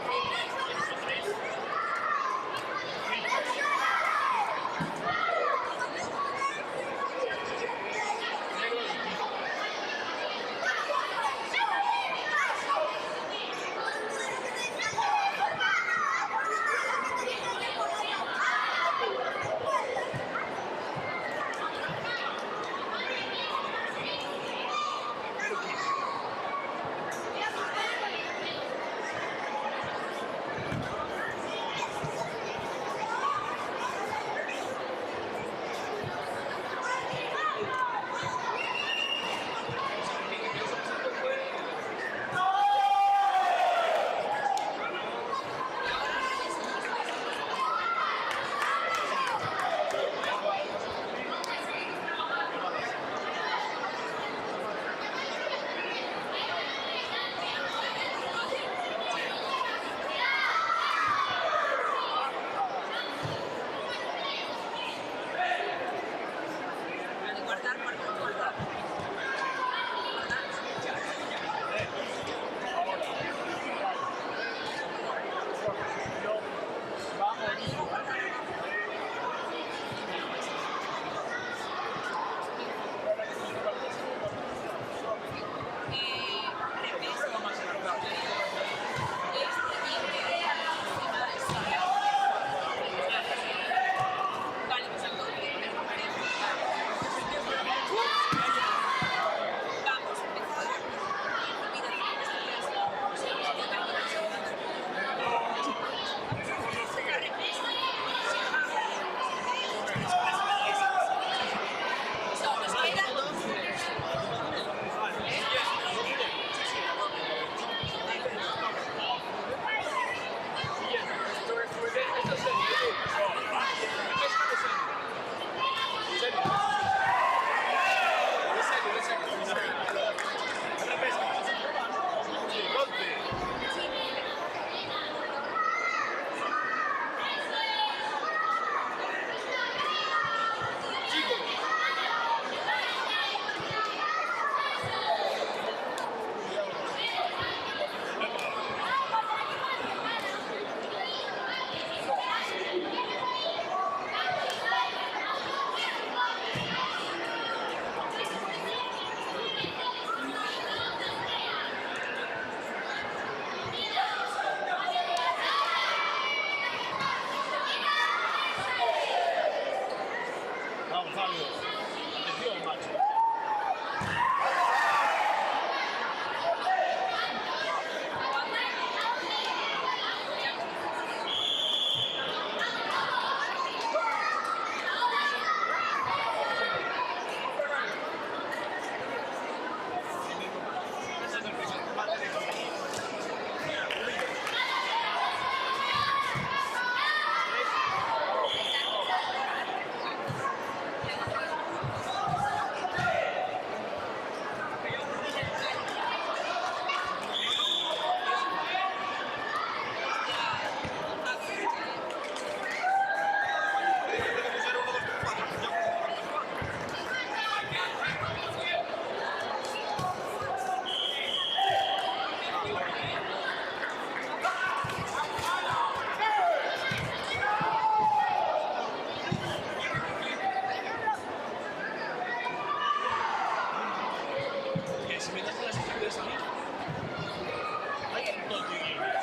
Gonzalo. Atención, macho. Si me das las actividades a mí, hay un montón de guiones.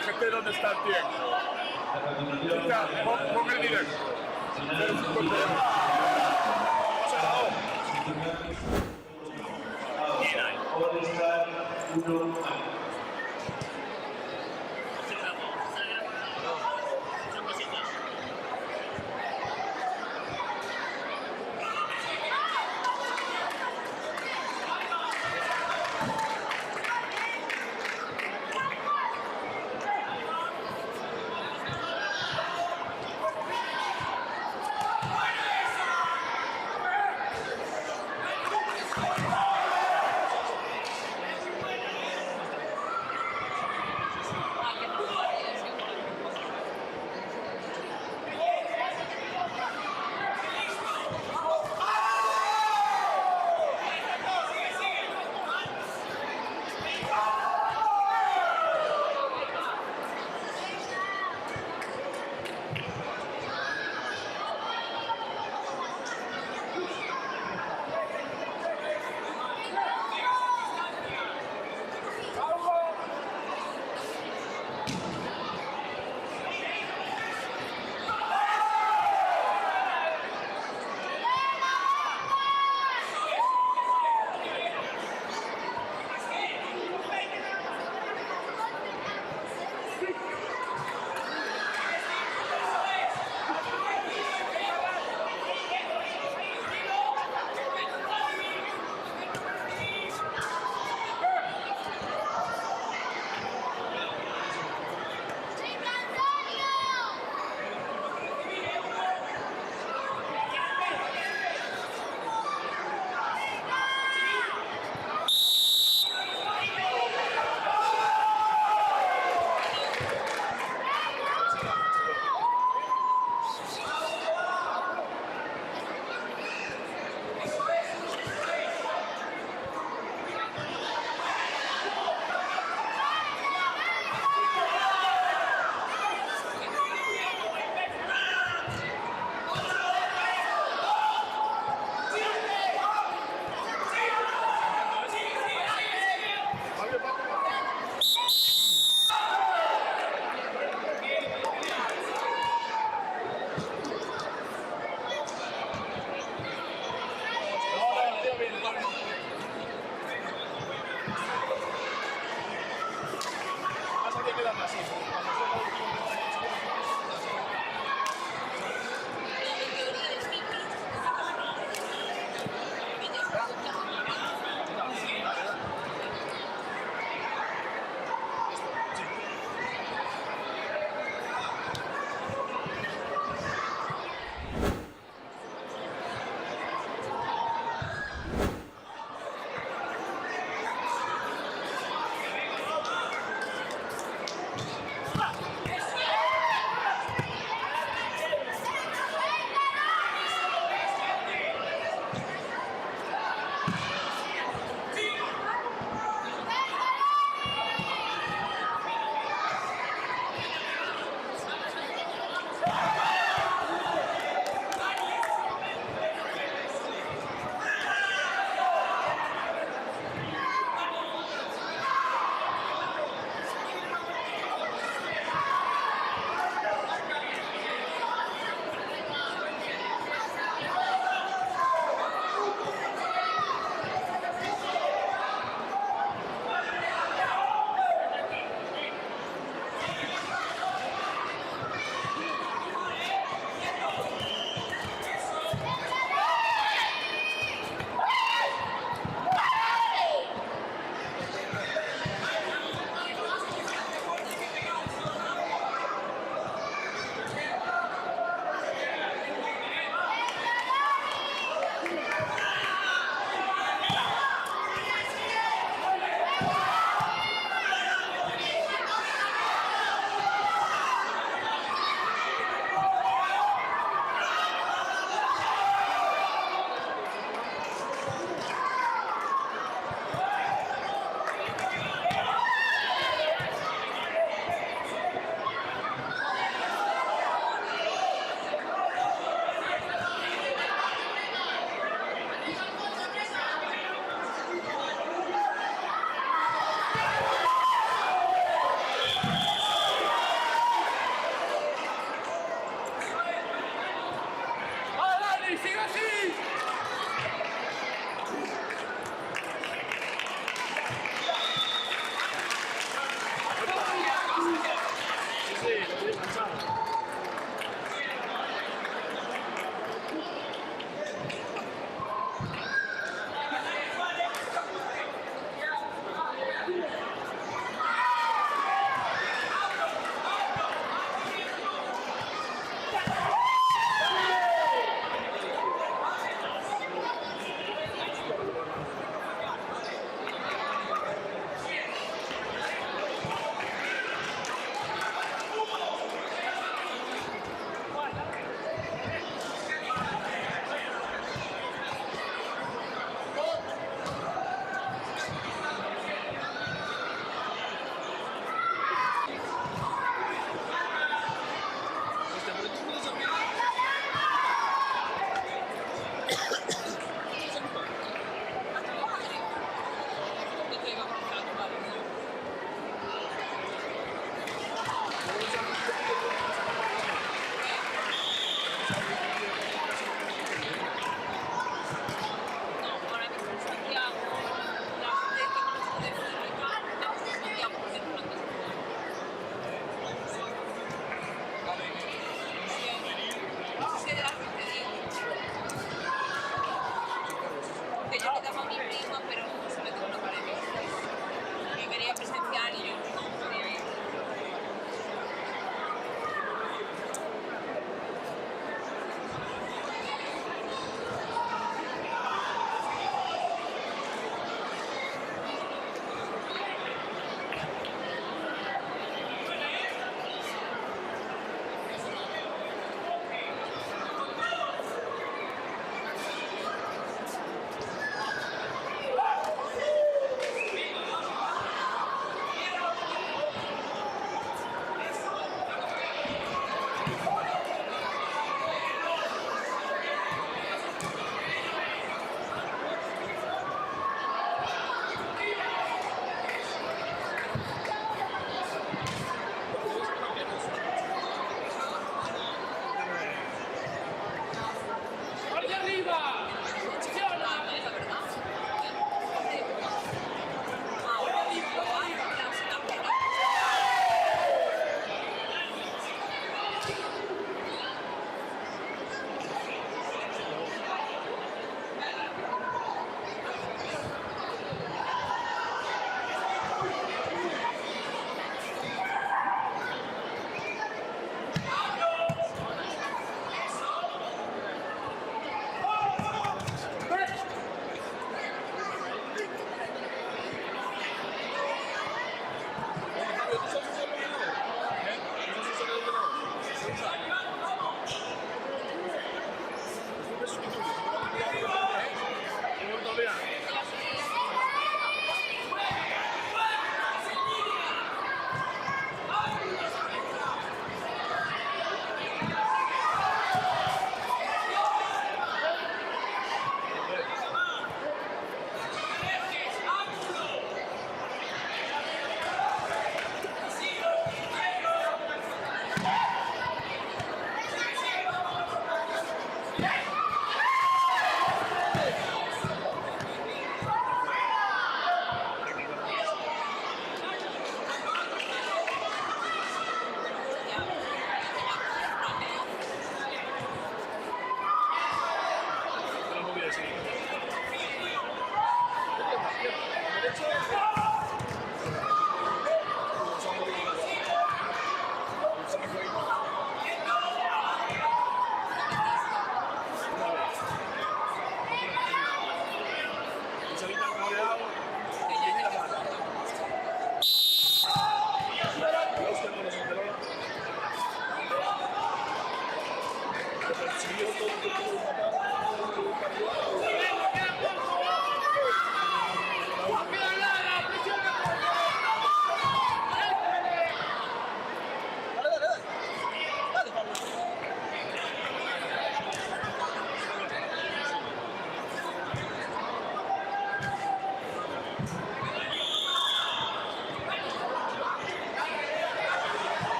fíjate dónde está el tiempo. Quita, pon el directo. 0,51. Bien ahí. Son cositas.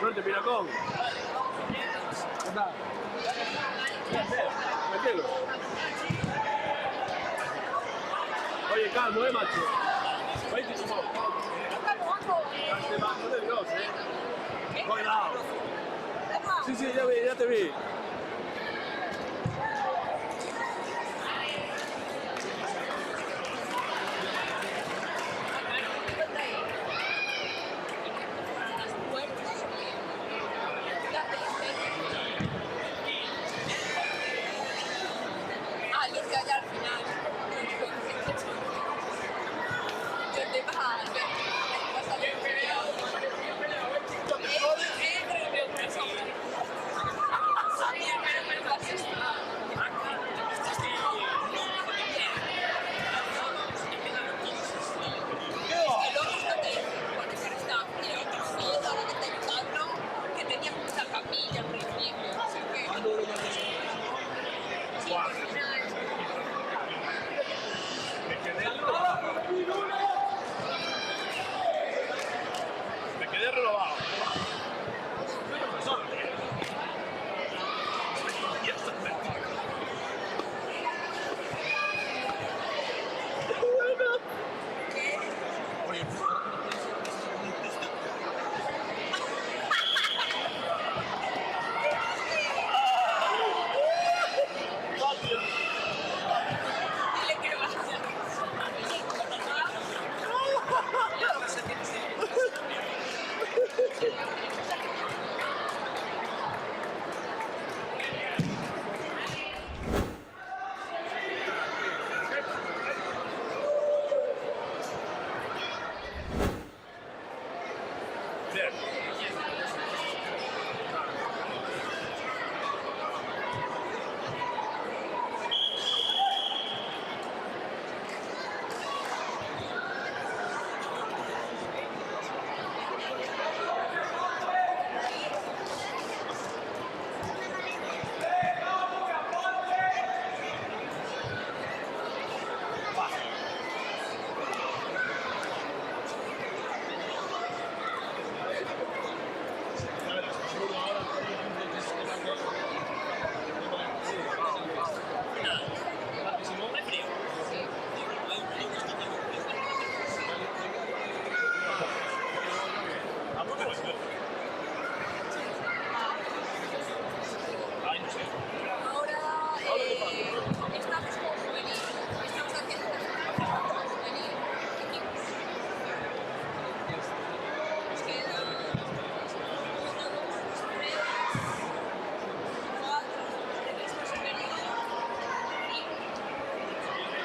Suerte, Piracón. Anda. Tranquilo. Oye, calmo, macho. Oye, Simón. Te vas a poner Dios, Cuidado. Sí, sí, ya te vi. Me quedé renovado.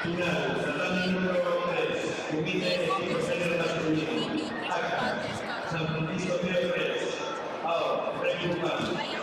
Final, tatami número 3, Comité Equipo Senior Masculino. Acta, San Francisco 03. AO, Premio Humano.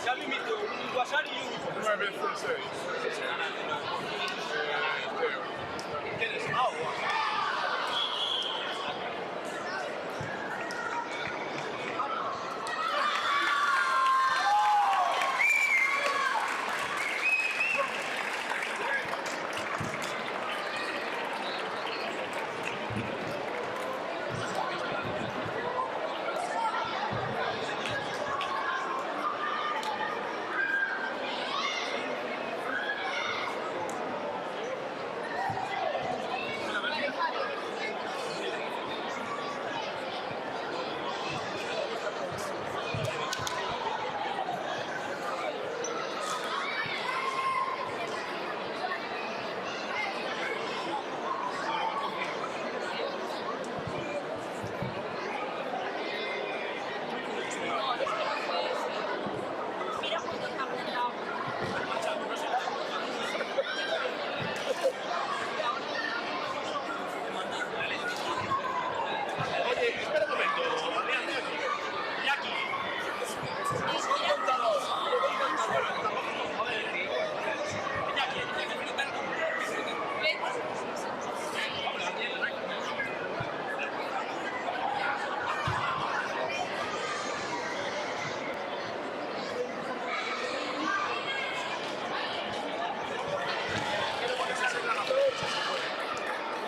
Ya vi un guasari y un 9 veces 6. ¿Tienes agua?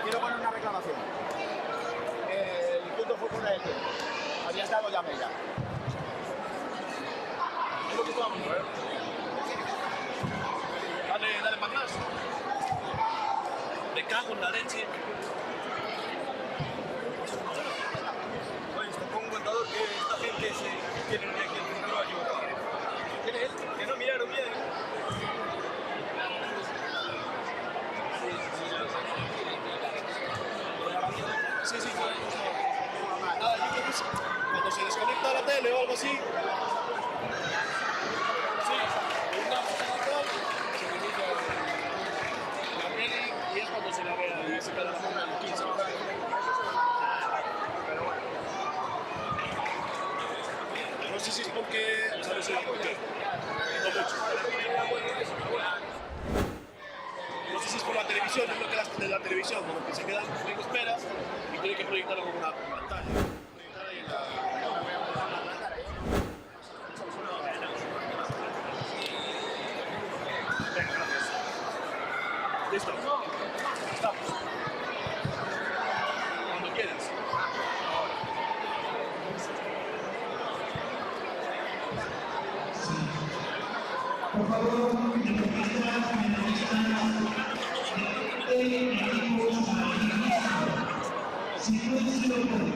Quiero poner una reclamación. El punto fue por el que había estado ya Mella. Es lo que estábamos, ¿eh? Dale para atrás. Me cago en la leche. Oye, esto con un contador que esta gente se tiene aquí el centro equivocado. ¿Quién es? Que no miraron bien. Sí, sí, nada, yo creo que cuando se desconecta la tele o algo así, sí, preguntamos a la cual, se inicia la tele y es cuando se la ve y se queda la forma en 15. Pero bueno. No sé si es porque, ¿sabes por qué? No mucho. No sé si es por la televisión, es lo que las de la televisión, como que se quedan en espera y tienen que proyectarlo como una pantalla. Proyectar ahí en la... Venga, gracias. Listo. Estamos. Cuando quieras. Por favor, si puede ser lo puede.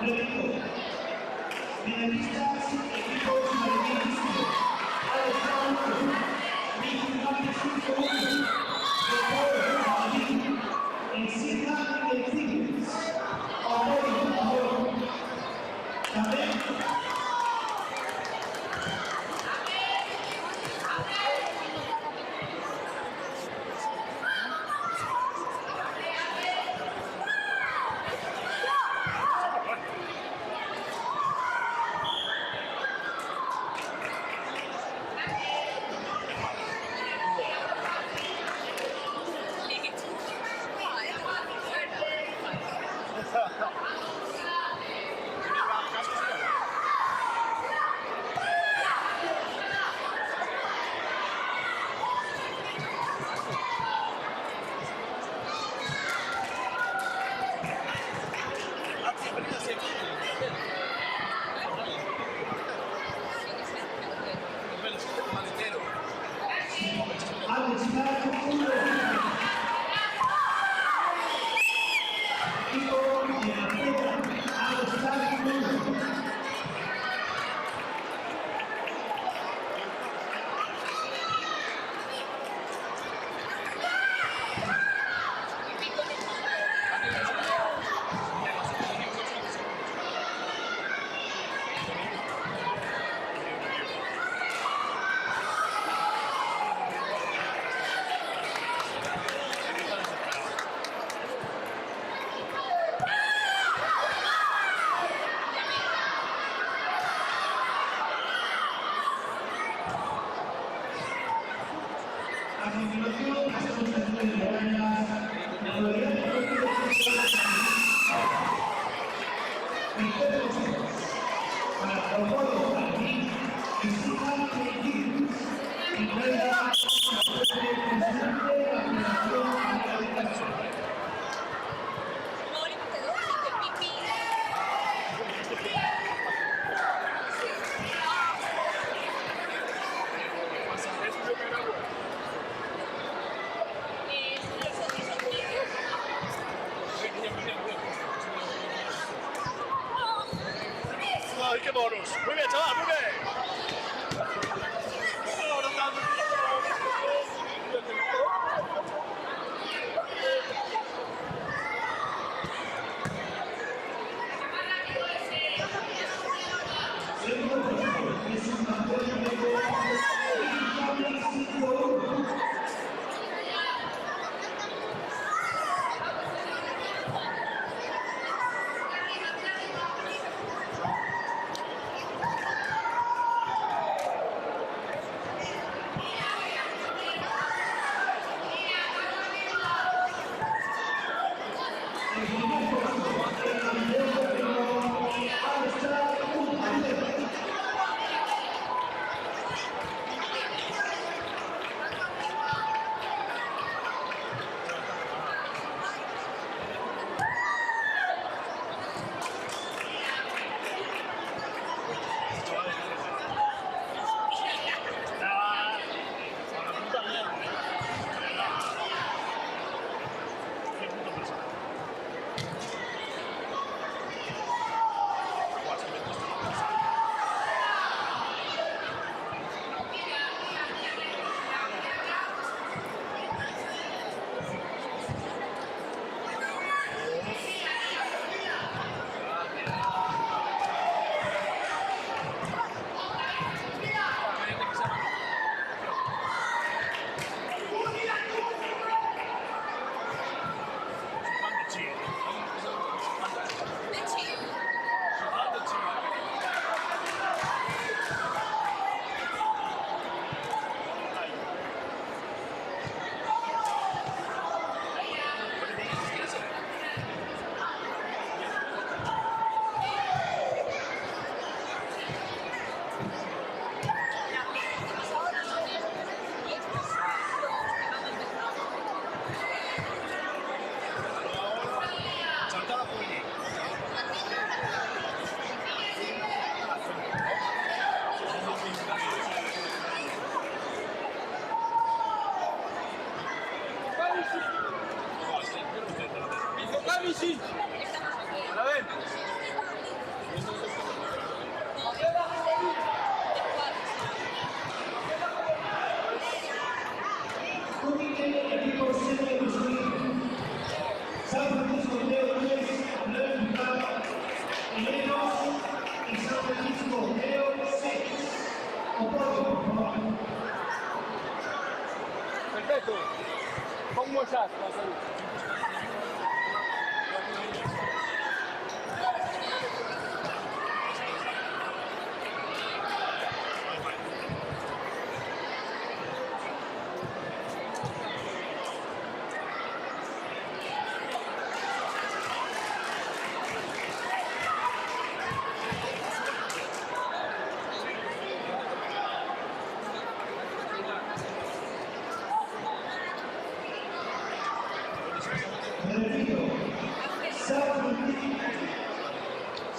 Repito, medallistas, equipos madrileños, Alejandro, 25-1, Recuerdo Madrid, Encina de Tigres, Amor, también. ¡Ay, qué monos! Muy bien, chaval, muy bien.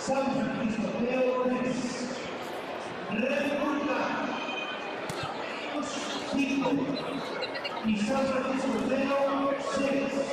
San Francisco Teo 3, Red Bull 5 y San Francisco Teo 6.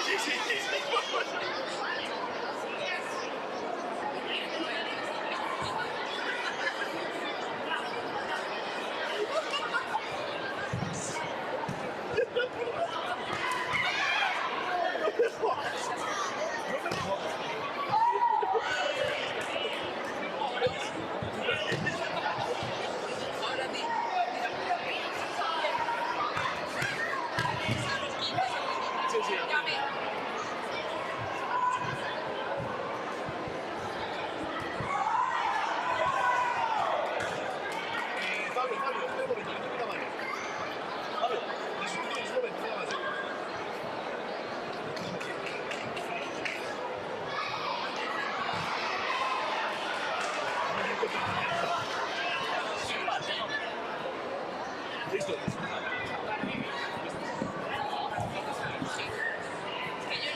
Sí, sí. Es que yo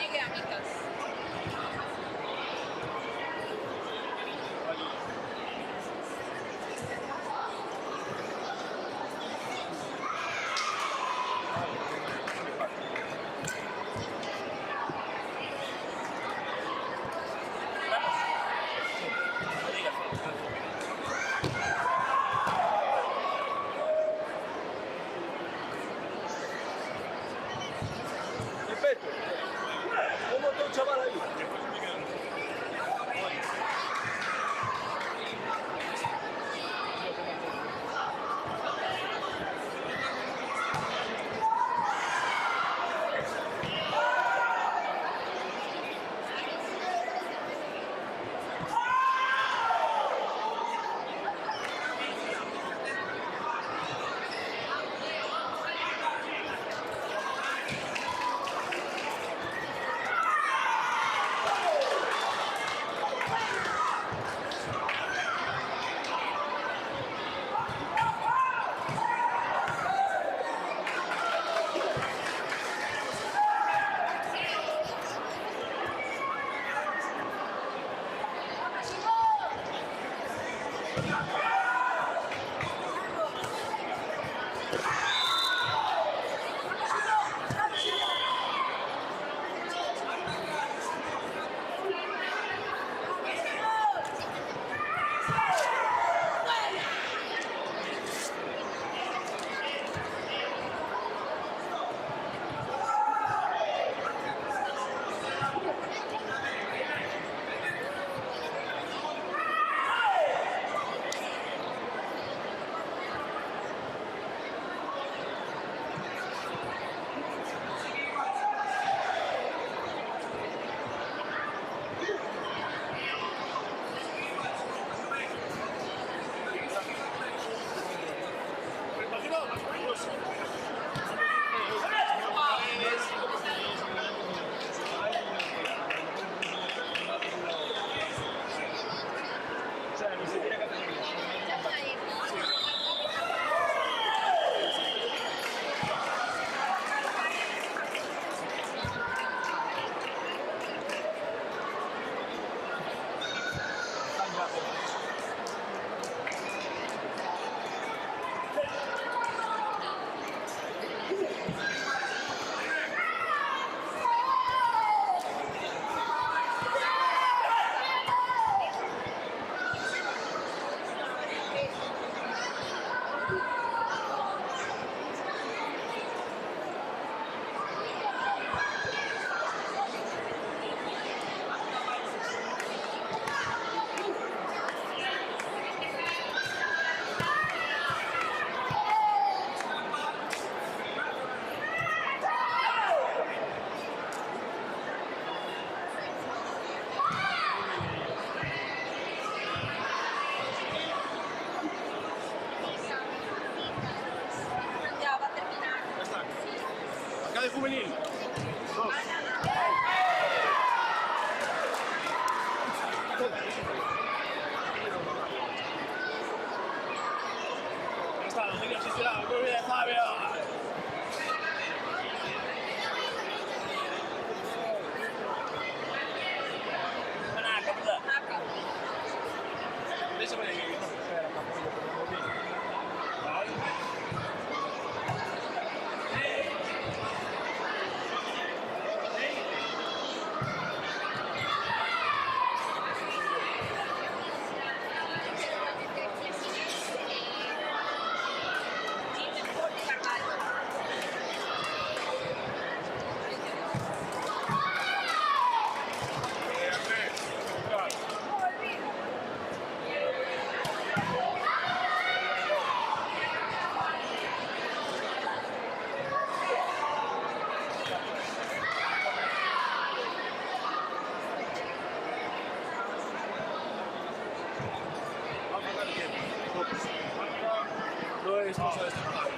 vamos a destapar.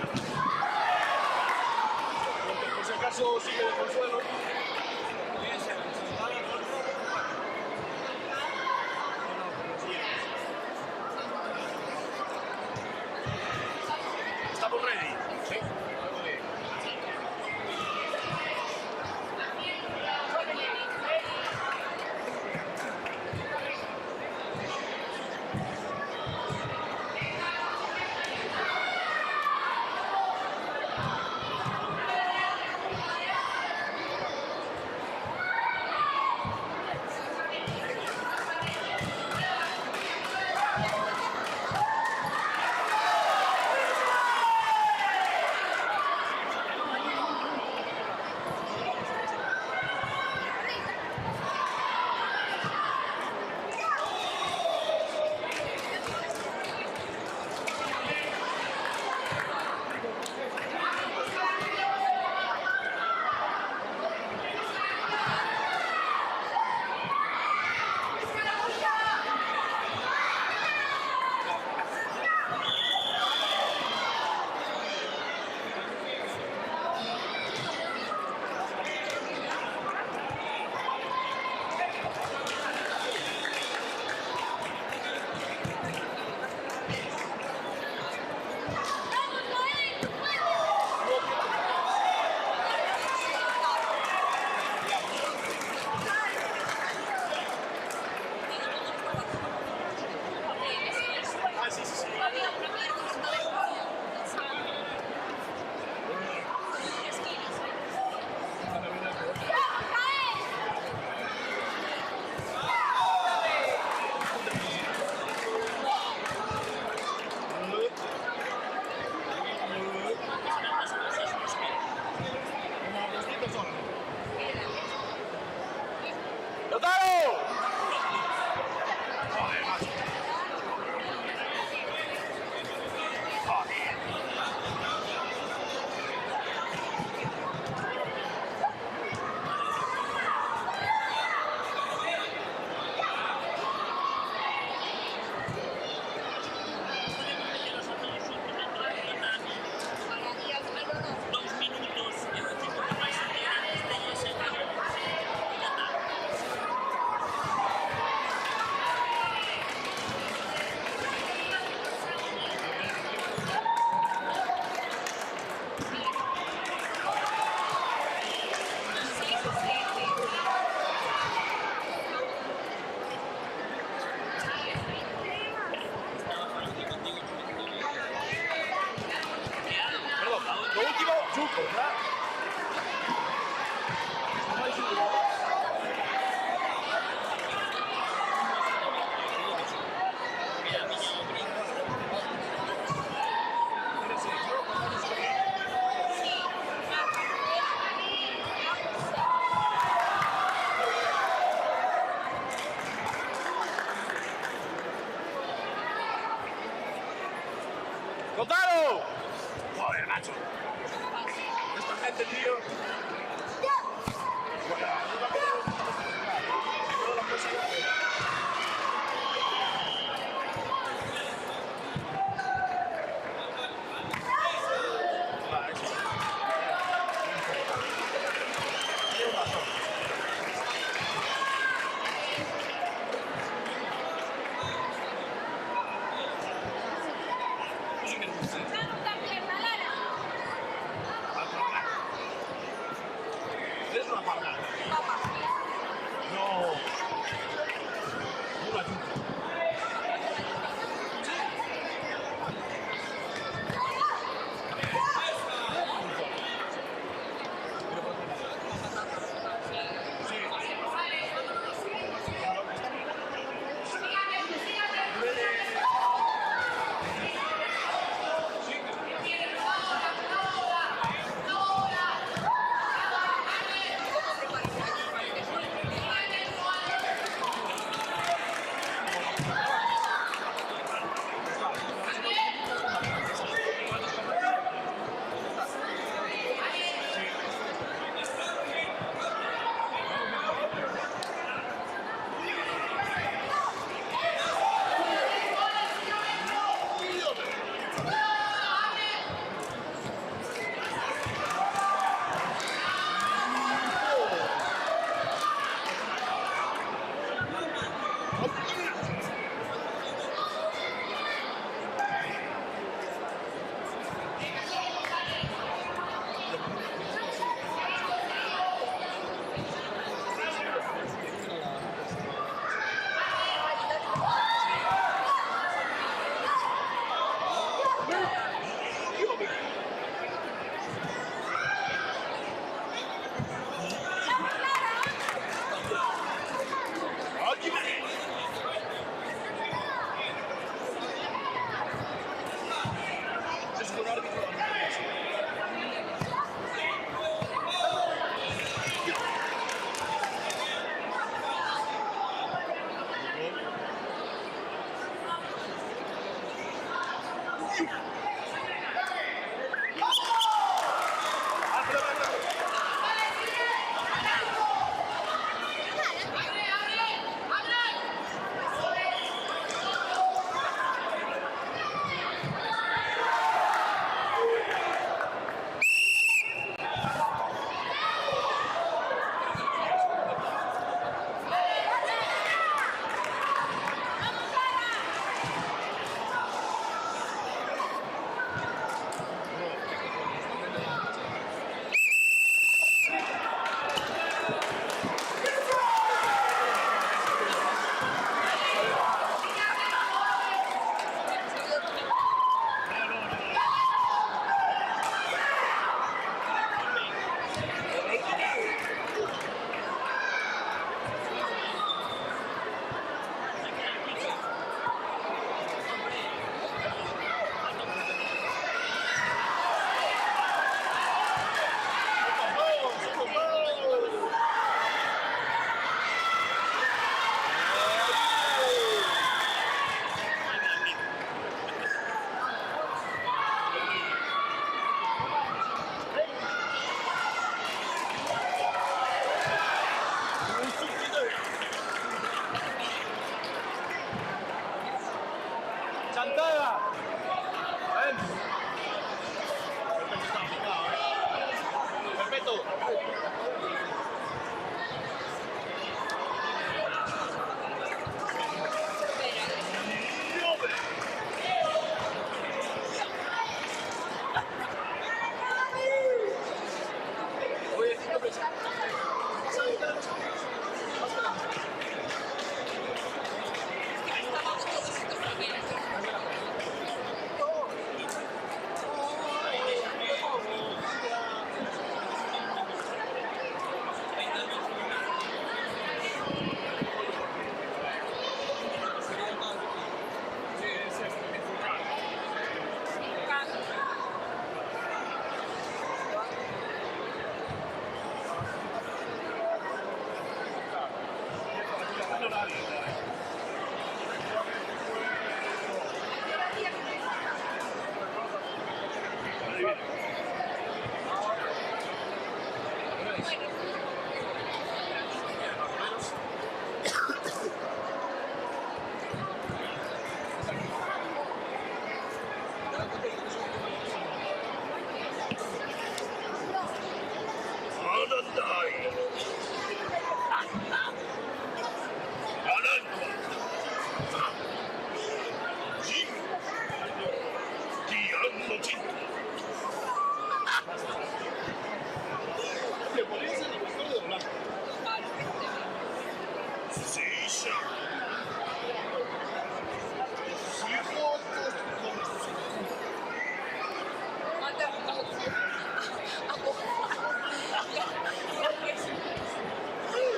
Porque por si acaso sigue de consuelo. ¿Estamos ready? Sí. ¡Lautaro! Joder, macho. Esta gente, tío. ¿Es una parada? No. Una yuca.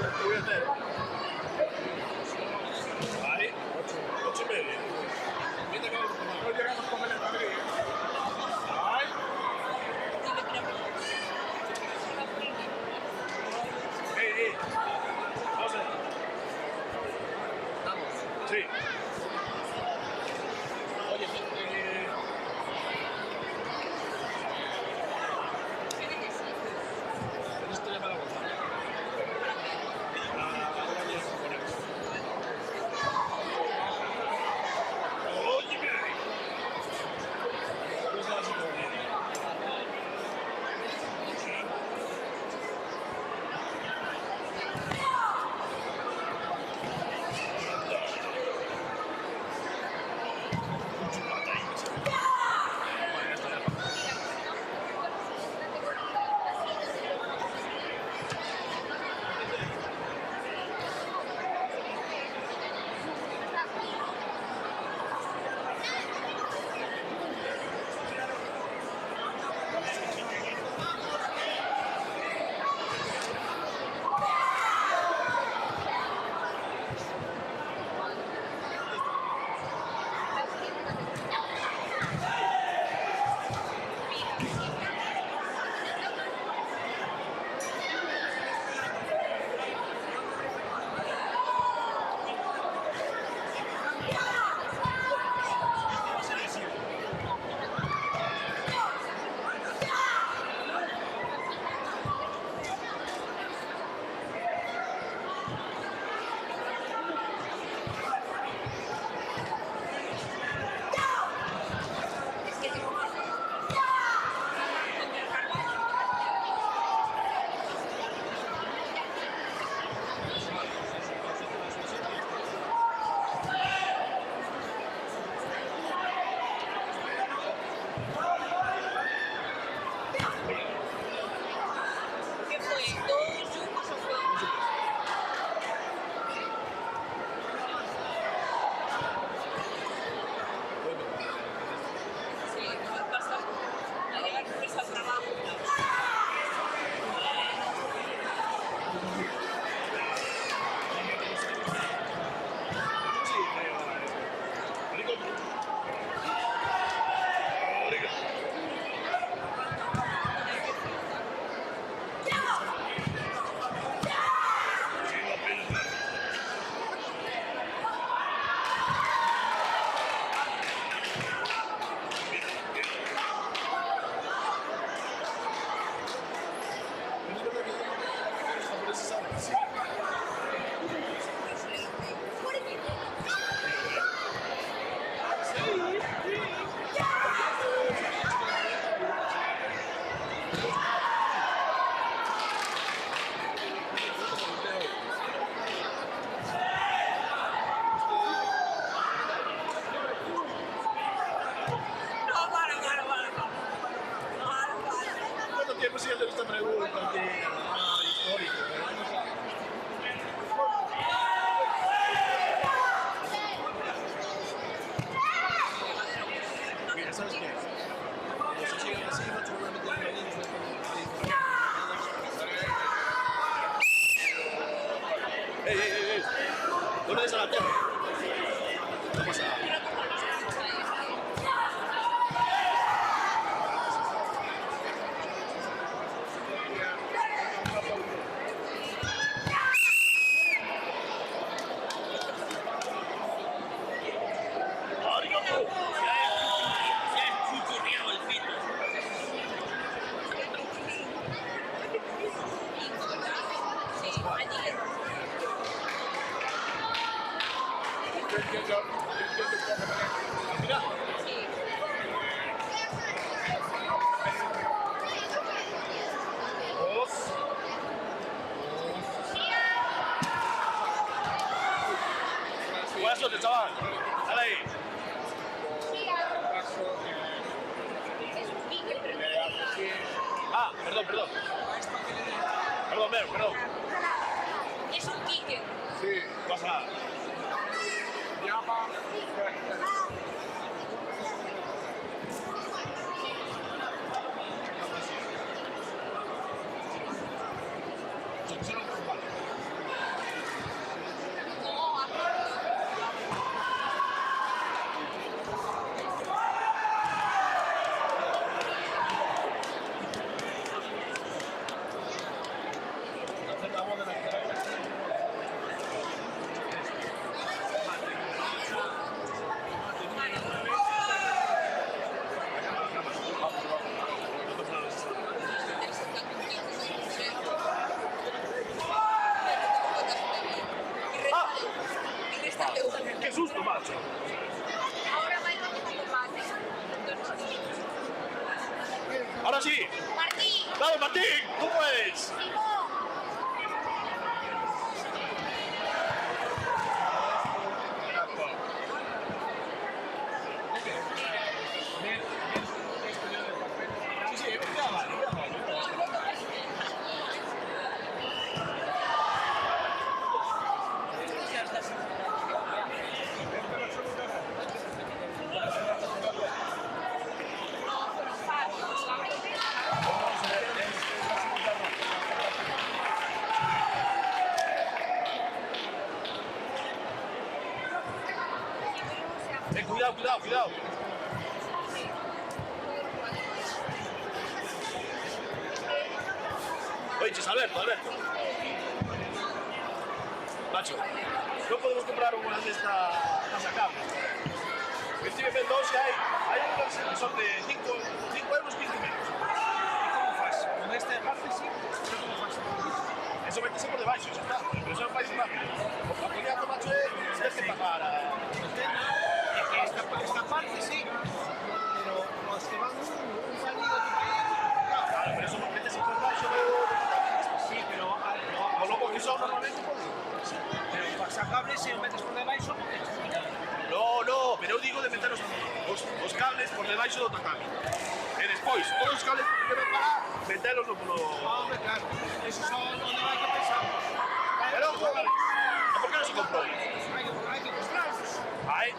Te voy a hacer. Ahí, 8:30. Mira que no llegamos a comer en Madrid. Ay. Vamos a ver. Sí. Oye, esto ya me la voy a No me des a la tierra. No pasa nada. Buena suerte, chaval. Dale ahí. Ah, perdón. Perdón, perdón. Es un Quique. Sí, no pasa nada. Llama. qué susto, macho. Ahora va a ir a combate. Ahora sí. Martín. Vamos, Martín, tú puedes. Cuidado. Oye, Alberto. Macho, no podemos comprar una de estas pasacables. Estoy viendo dos que hay unas que son de 5 euros 15 menos. ¿Y cómo fas? Con esta parte sí, pero como fas? Eso métese por debaixo, xa está. Pero eso é un país rápido. O coñazo, macho, tens que pagar a... É que esta parte sí, pero os que van un salido de Claro, pero eso non métese por debaixo do... Sí, pero... O logo que son normalmente, pero o pasacable se o metes por debaixo, non te No, pero eu digo de meter os cables por debaixo do tacami. E despois, todos os cables que van para metelos no... Hombre, claro, eso son onde vai que pensamos. Pero, joder, por que non se comprou? Hai que comprarlos. Hai.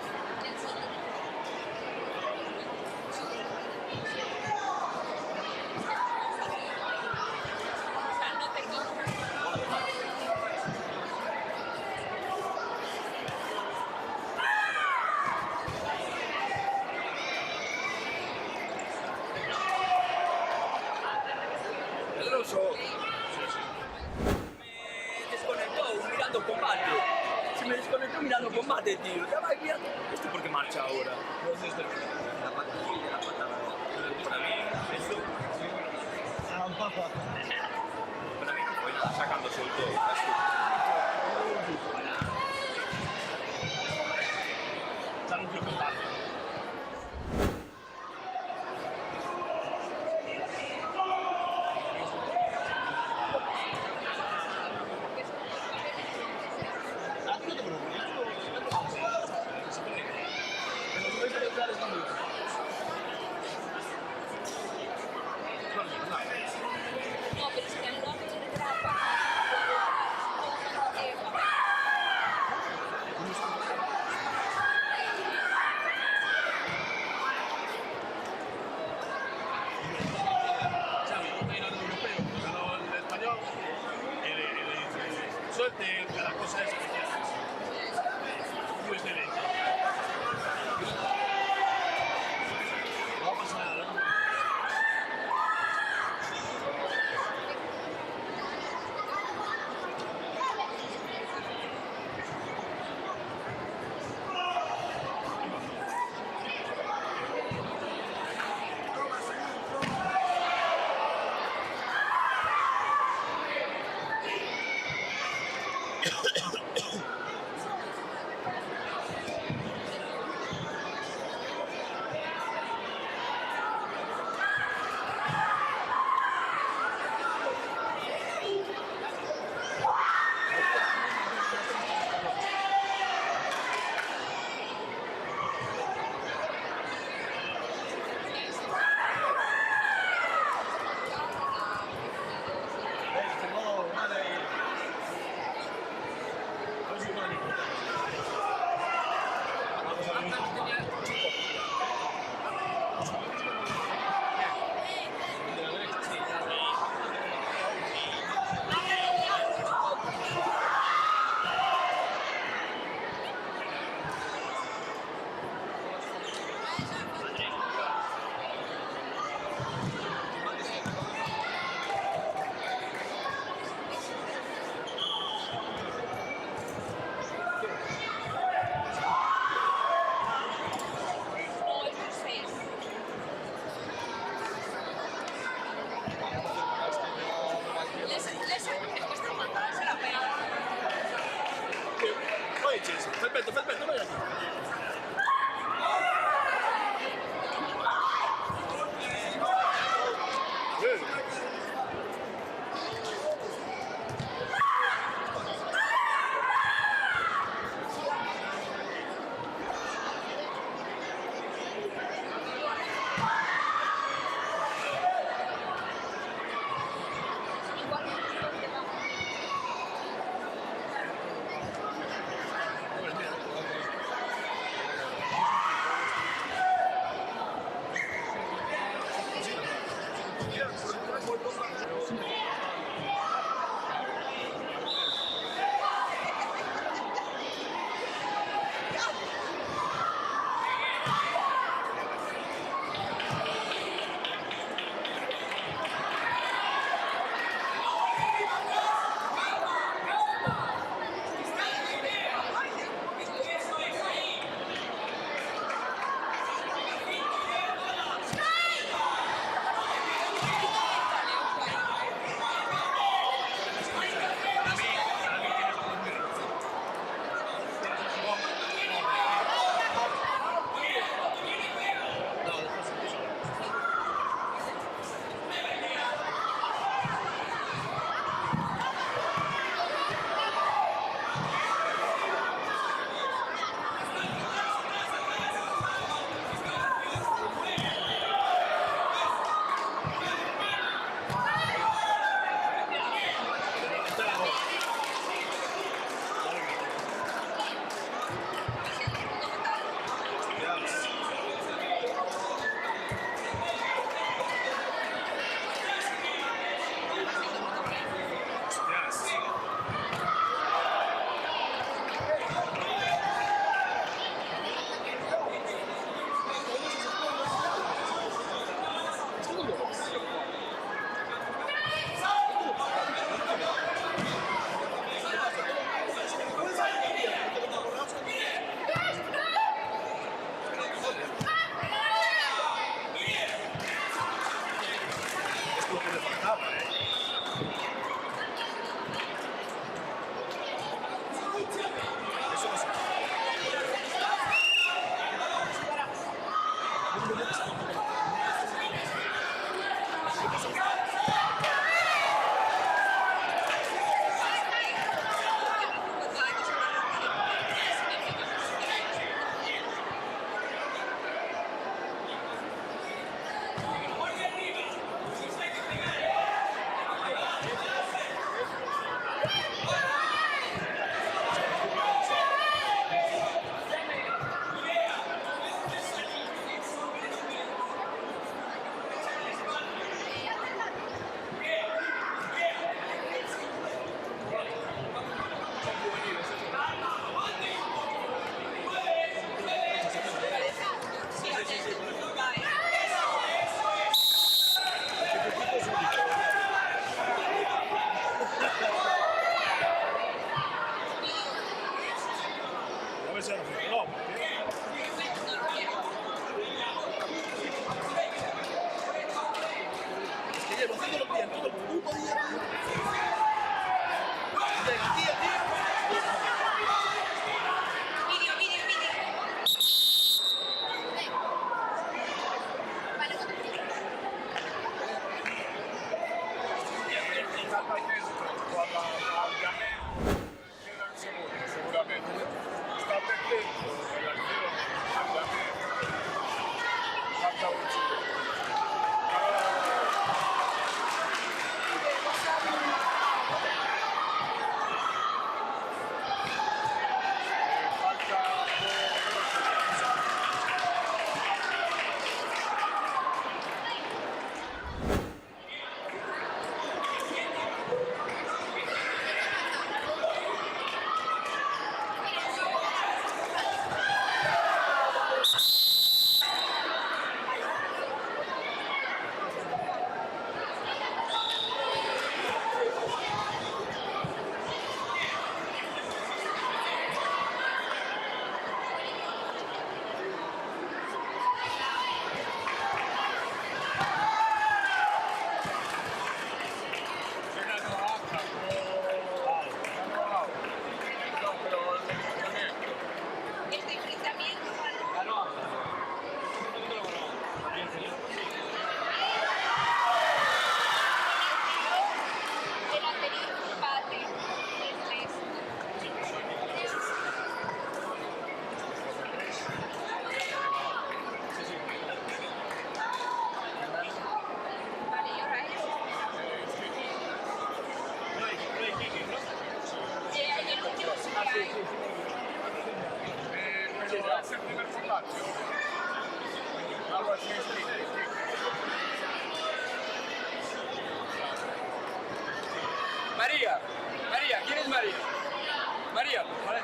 Me desconectó mirando combate, tío. Ya va mirando. ¿Esto por qué marcha ahora? La patilla, la patada. Para mí, eso. Para mí, pues nada, sacándose el todo. Sale un tío combate. Suerte, cada cosa es especial. USB. No pasa nada, ¿no? dices? Perfecto, perfecto, ven aquí. Pero es el primer combate. Algo así es. María, ¿quién es María? María, ¿vale?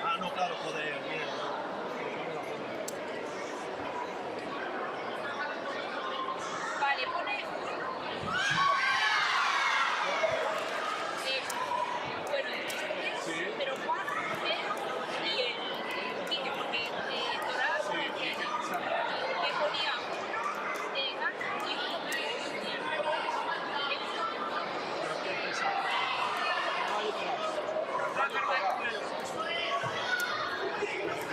Ah, no, claro, joder, bien. Vale, pone... bueno, pero Juan, Pedro y el Quique, porque Torás que ponía Gana y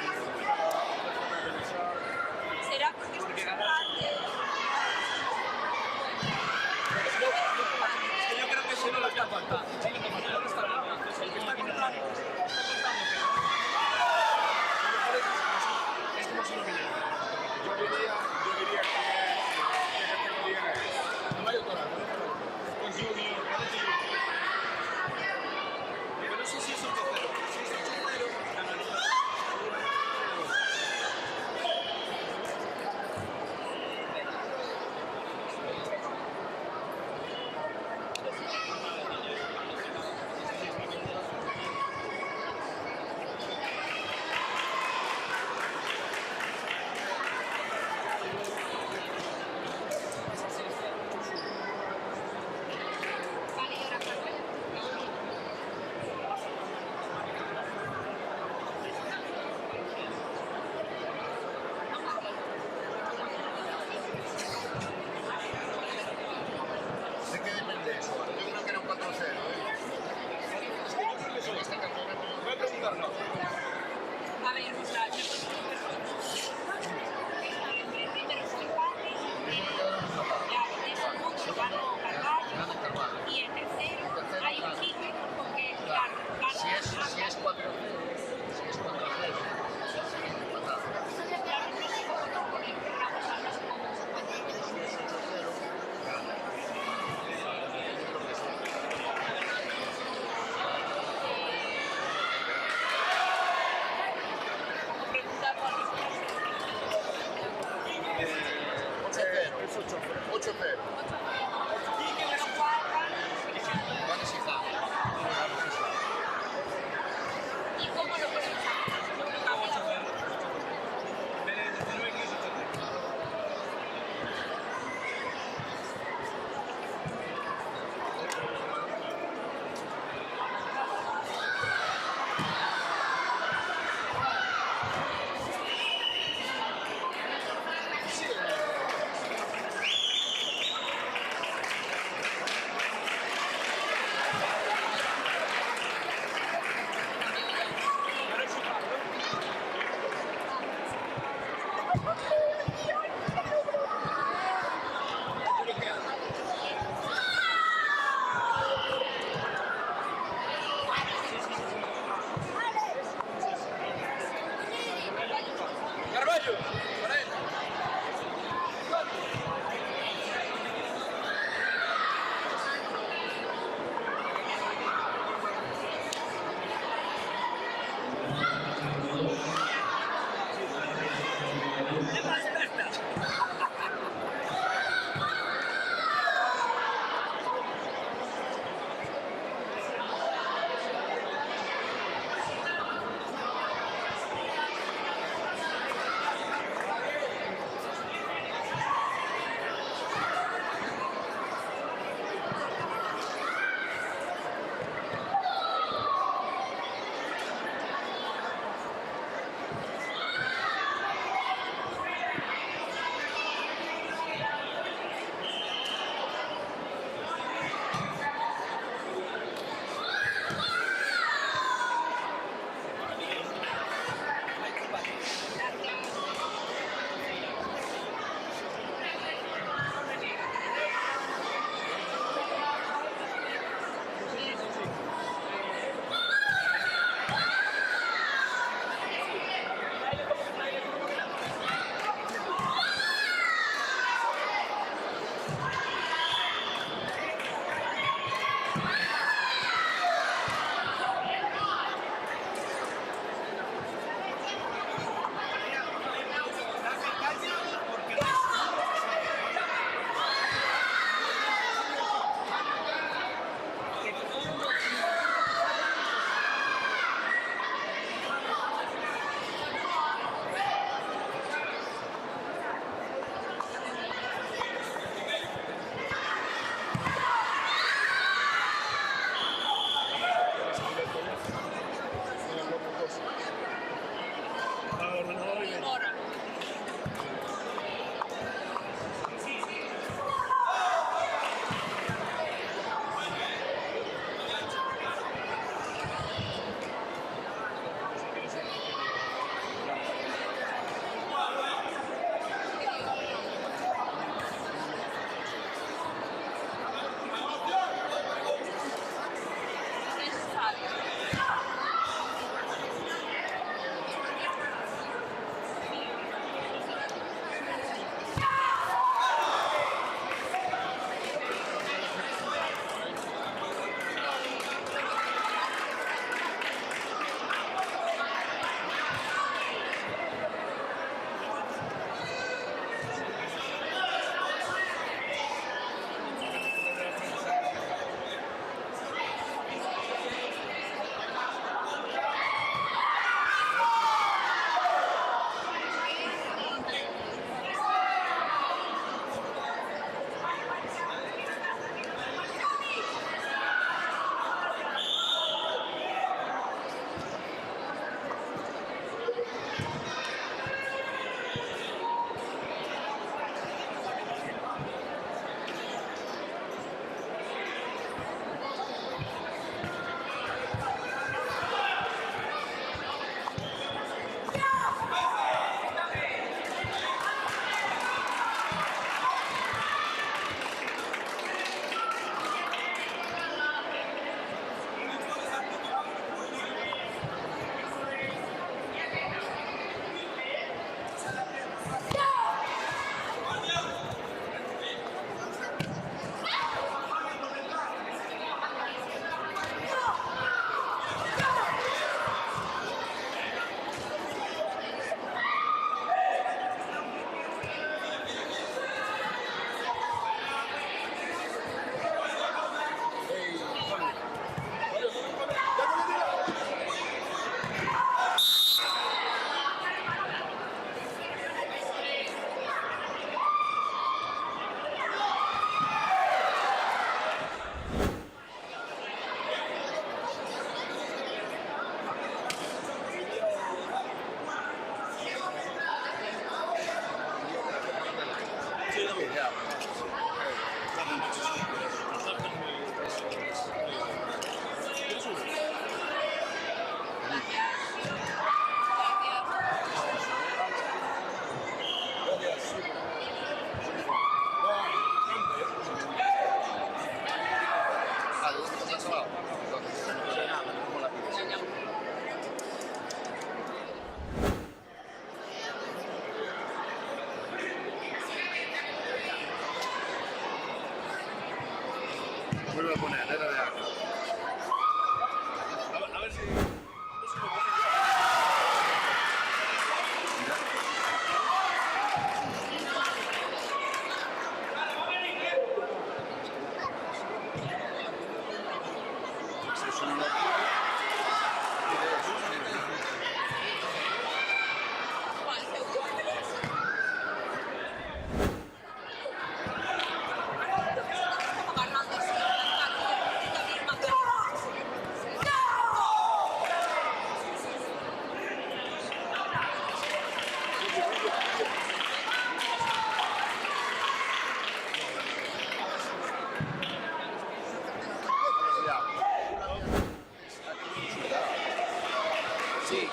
Sí.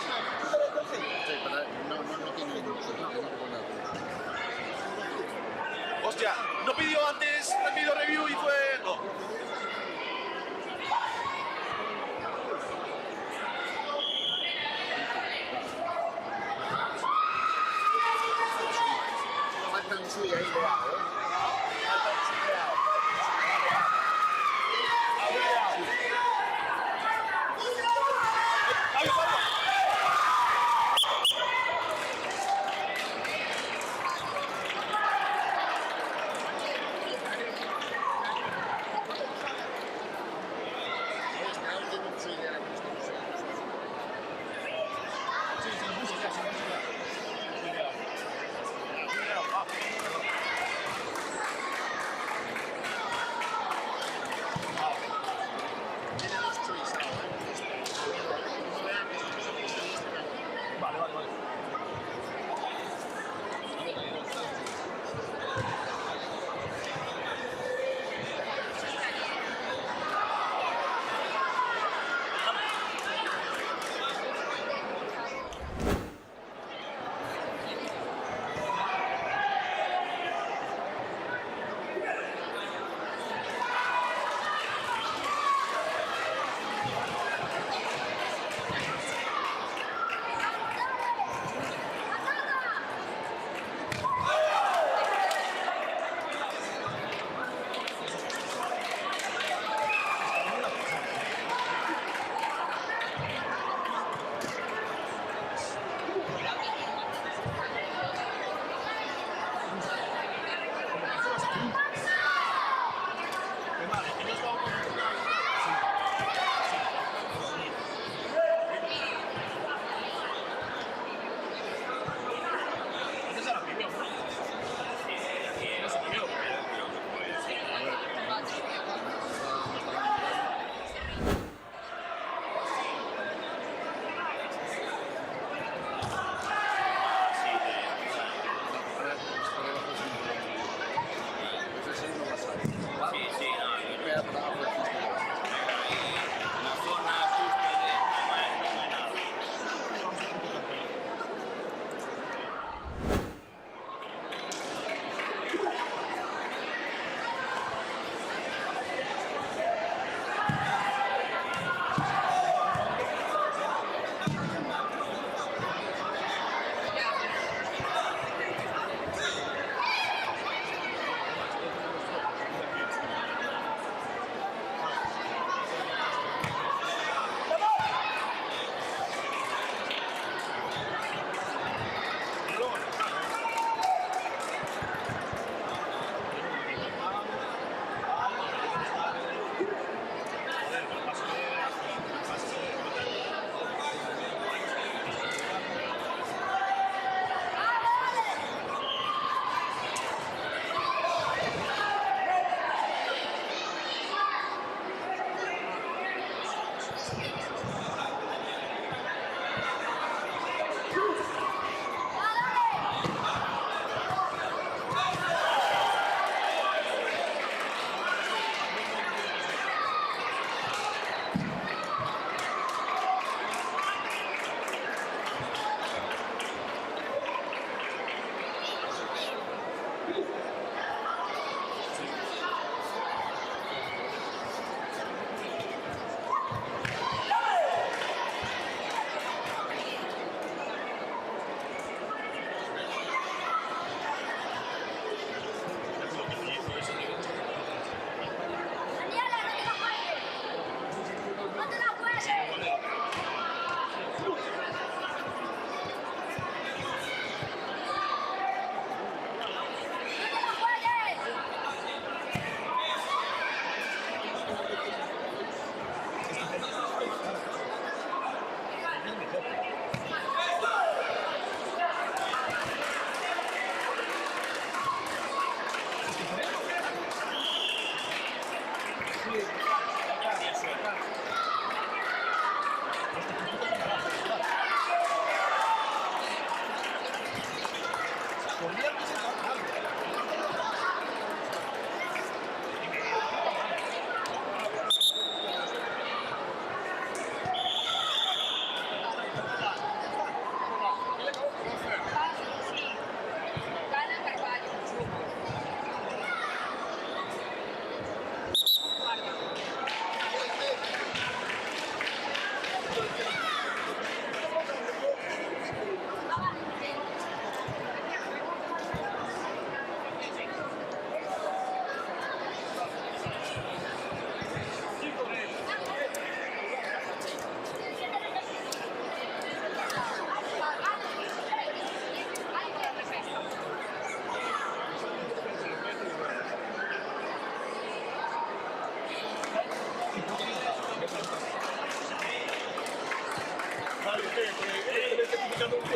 Hostia, no pidió antes el video review y fue... No.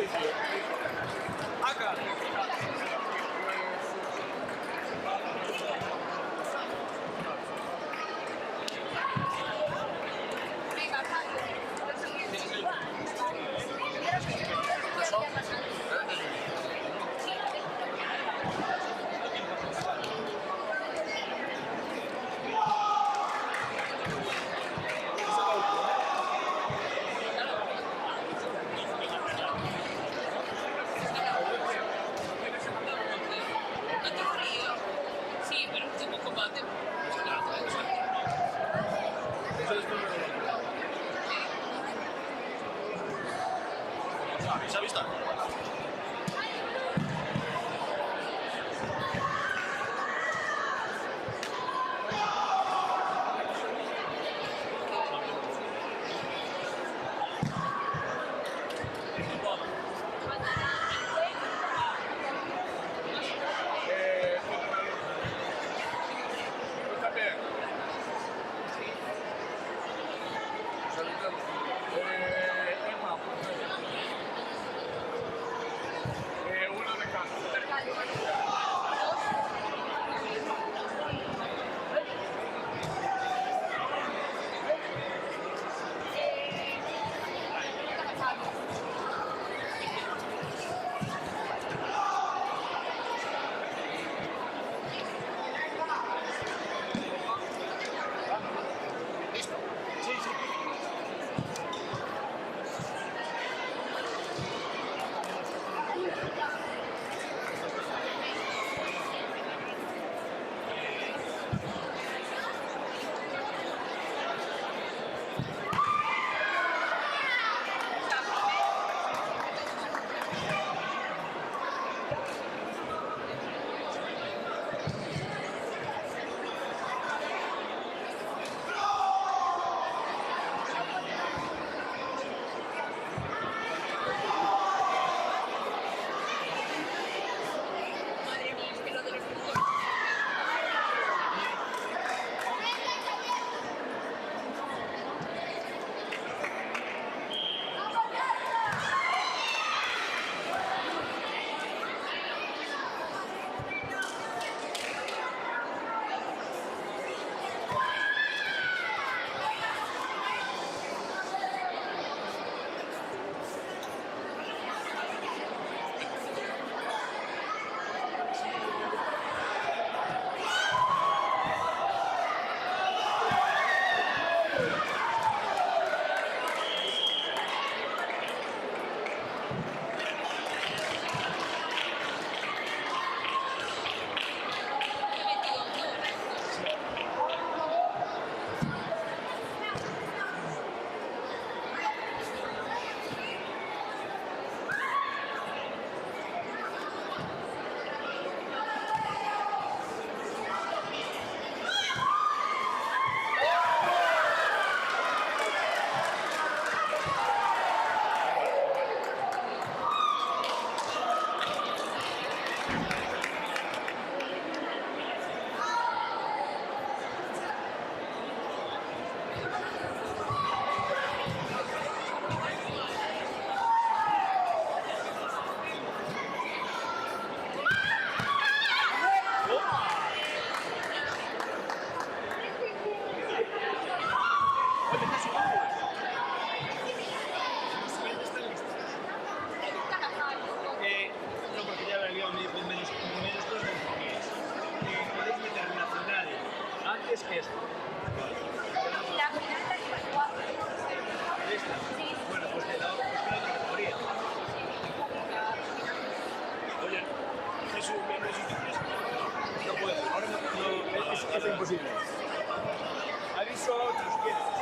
Acá. Sí, pero último combate. ¿Se ha visto? es esta. ¿Esta? Bueno, pues de la otra categoría. Oye, Jesús, no puedo, ahora no, es imposible. Aviso a otros, ¿quieres?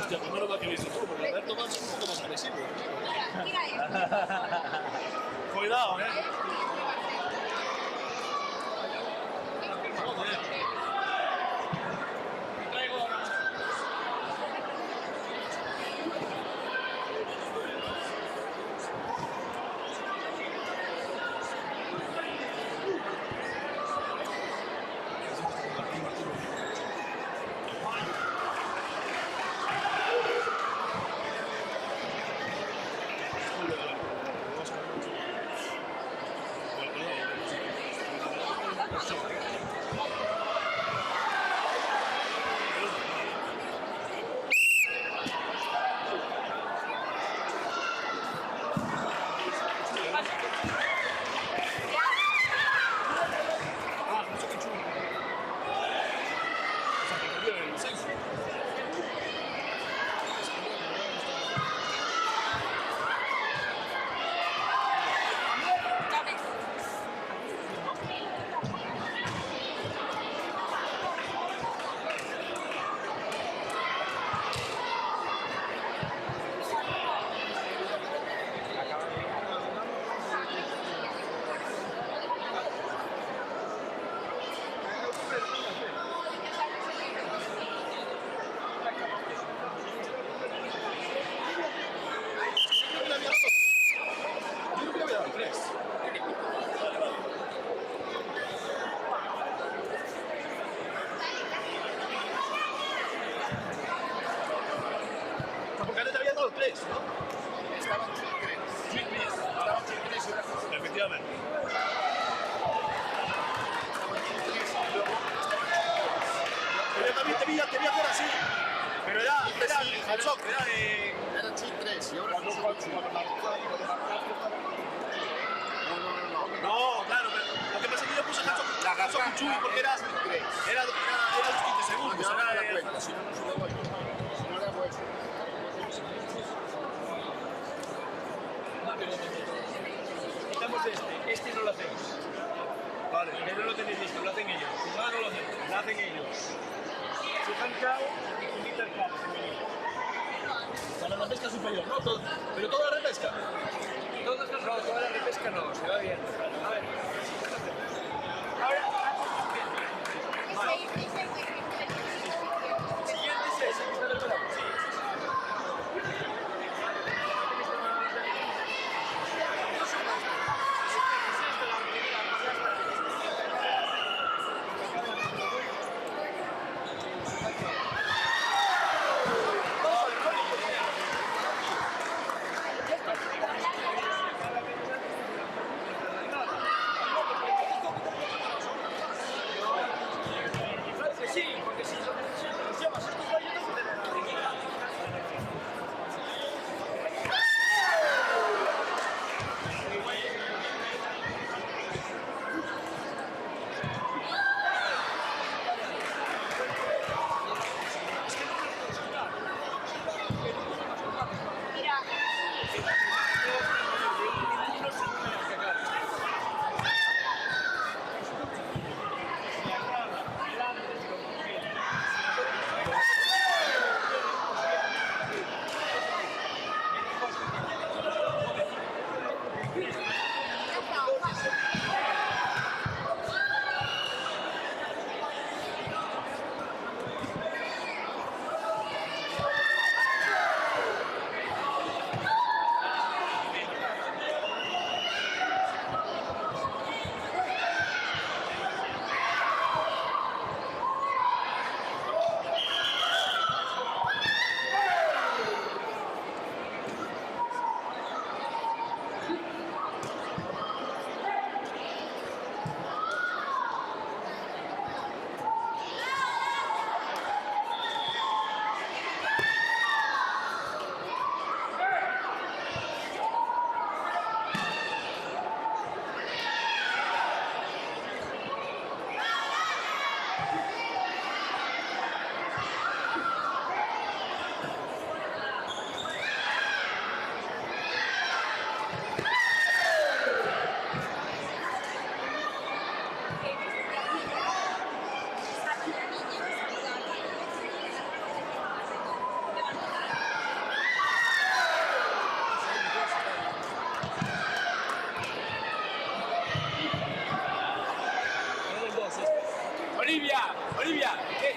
Hostia, primero lo que he visto tú, porque Alberto va un poco más agresivo. Cuidado, Porque antes te había dado 3, ¿no? Estaban 3. Efectivamente. Pero yo también te vi hacer así. Pero era el shock, era 3 y ahora no. No, claro, pero lo que pasa es que yo puse Hancho Kuchui porque era los 15 segundos. Si no, no se lo doy. Si no le hago eso. Quitamos este no lo hacemos. Vale, que no lo tenéis listo, lo hacen ellos. Si no, no lo hacemos, lo hacen ellos. Si han cao, quita el cabo. Para la pesca superior, ¿no? Pero toda la repesca. Toda la repesca no, se va bien. A ver. Ahora. Vale. Siguiente es ese, que está preparado. Sí. Olivia, ¿qué?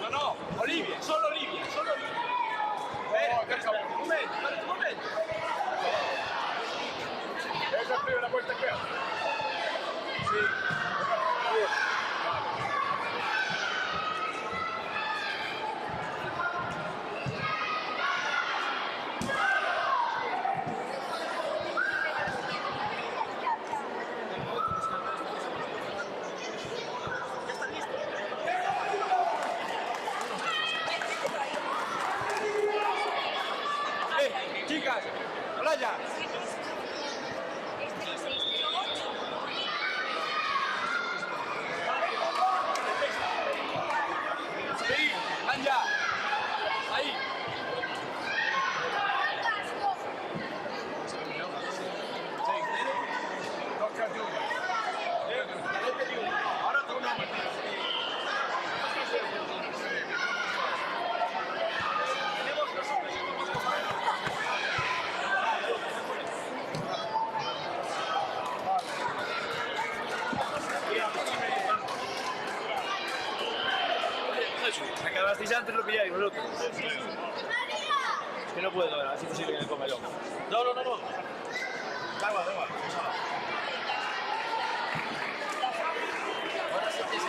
No, Olivia, solo Olivia, solo Olivia. Un momento, un momento. Esa es la puerta que Sí. Chicas, playa. Sí, van ya. Ahí. Ahora tú no. Acabasteis antes lo pilláis vosotros. Es que no puedo ahora, es imposible que me coma yo. No. Da igual. Ahora sí que sí.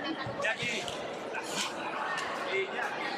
De aquí. Y ya.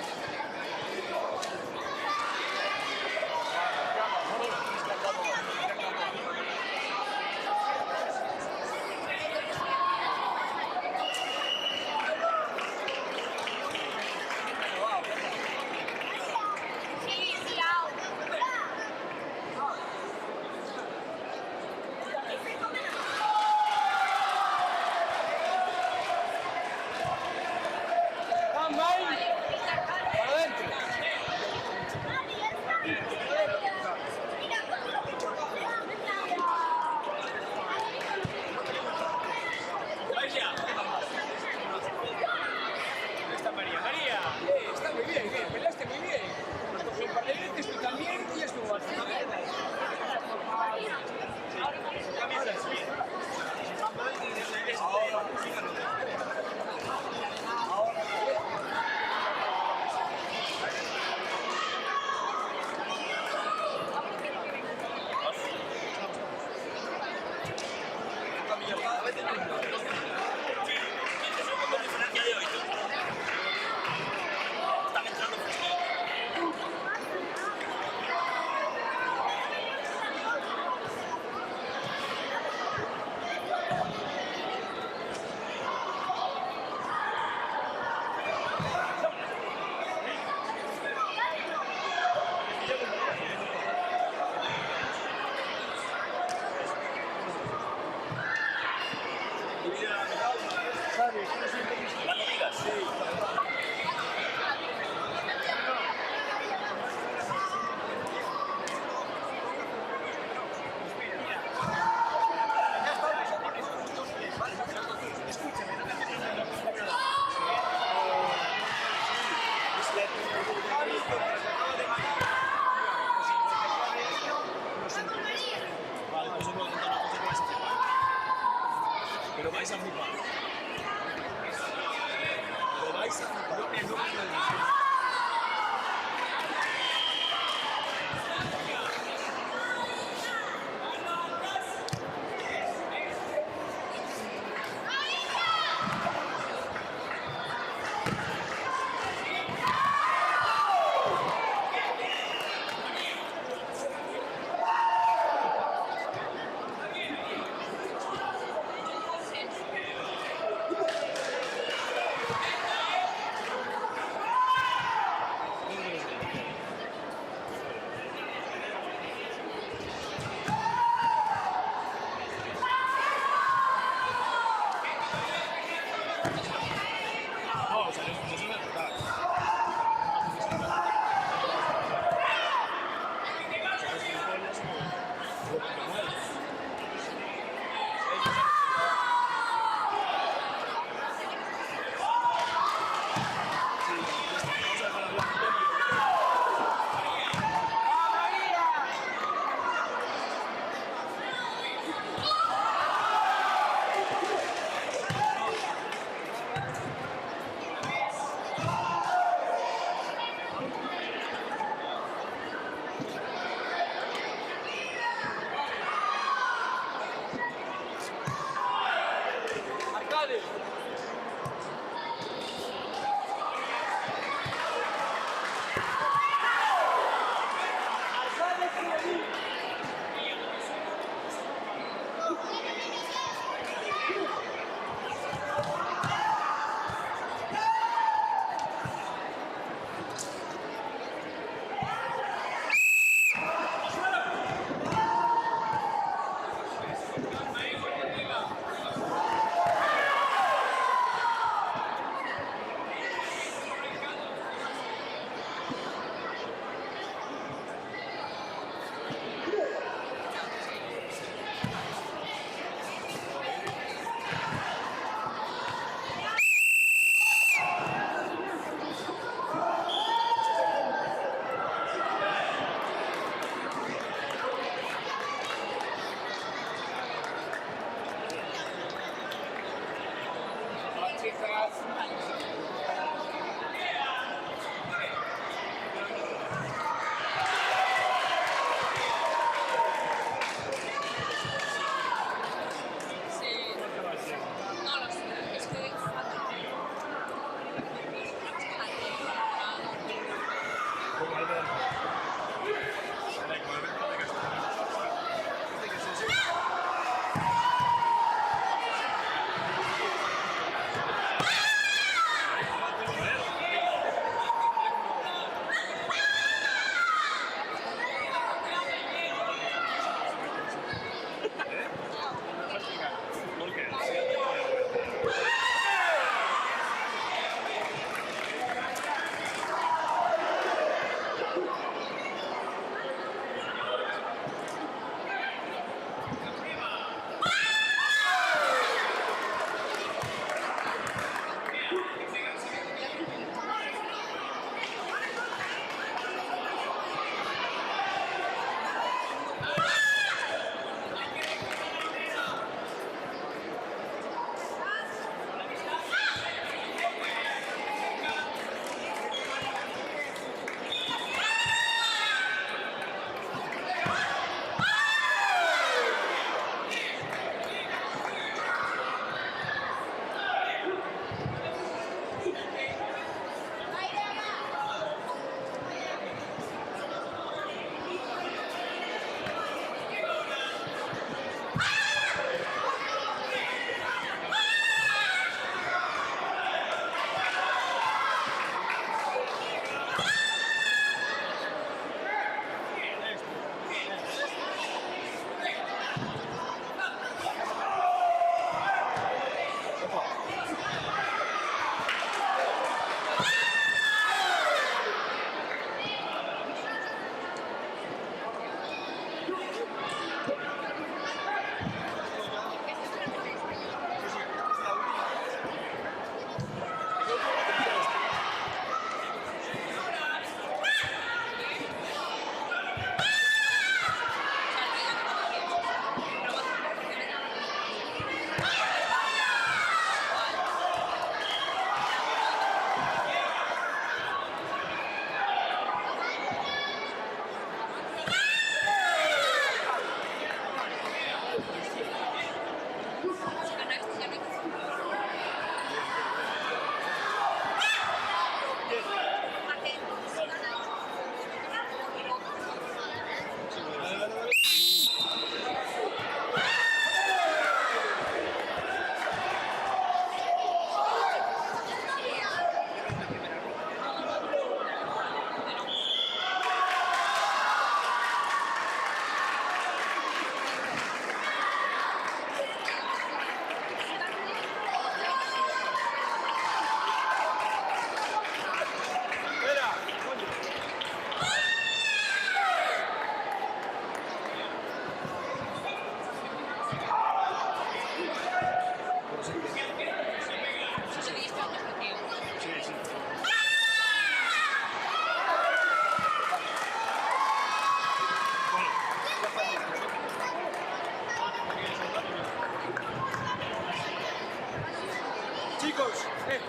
Pero vais a flipar. Pero vais a flipar.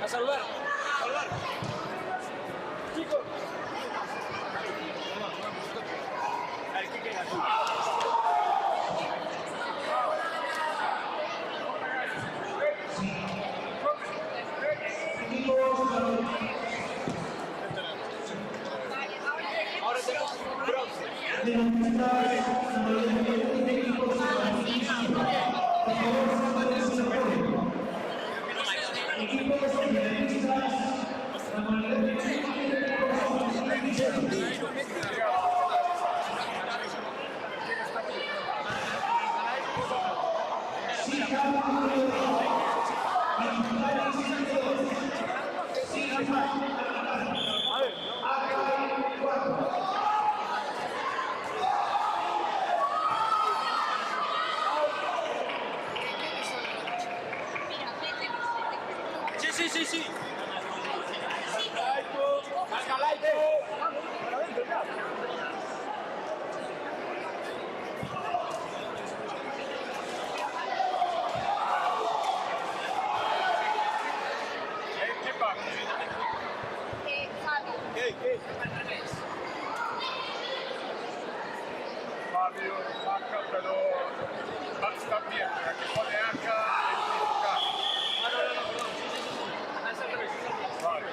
A saludar. Saludar. Chicos. Aquí queda tú. Ahora tenemos bronce. Sí. Fabio, H, pero está bien, aquí pone H en el local. No, perdón. Es al revés. Vale.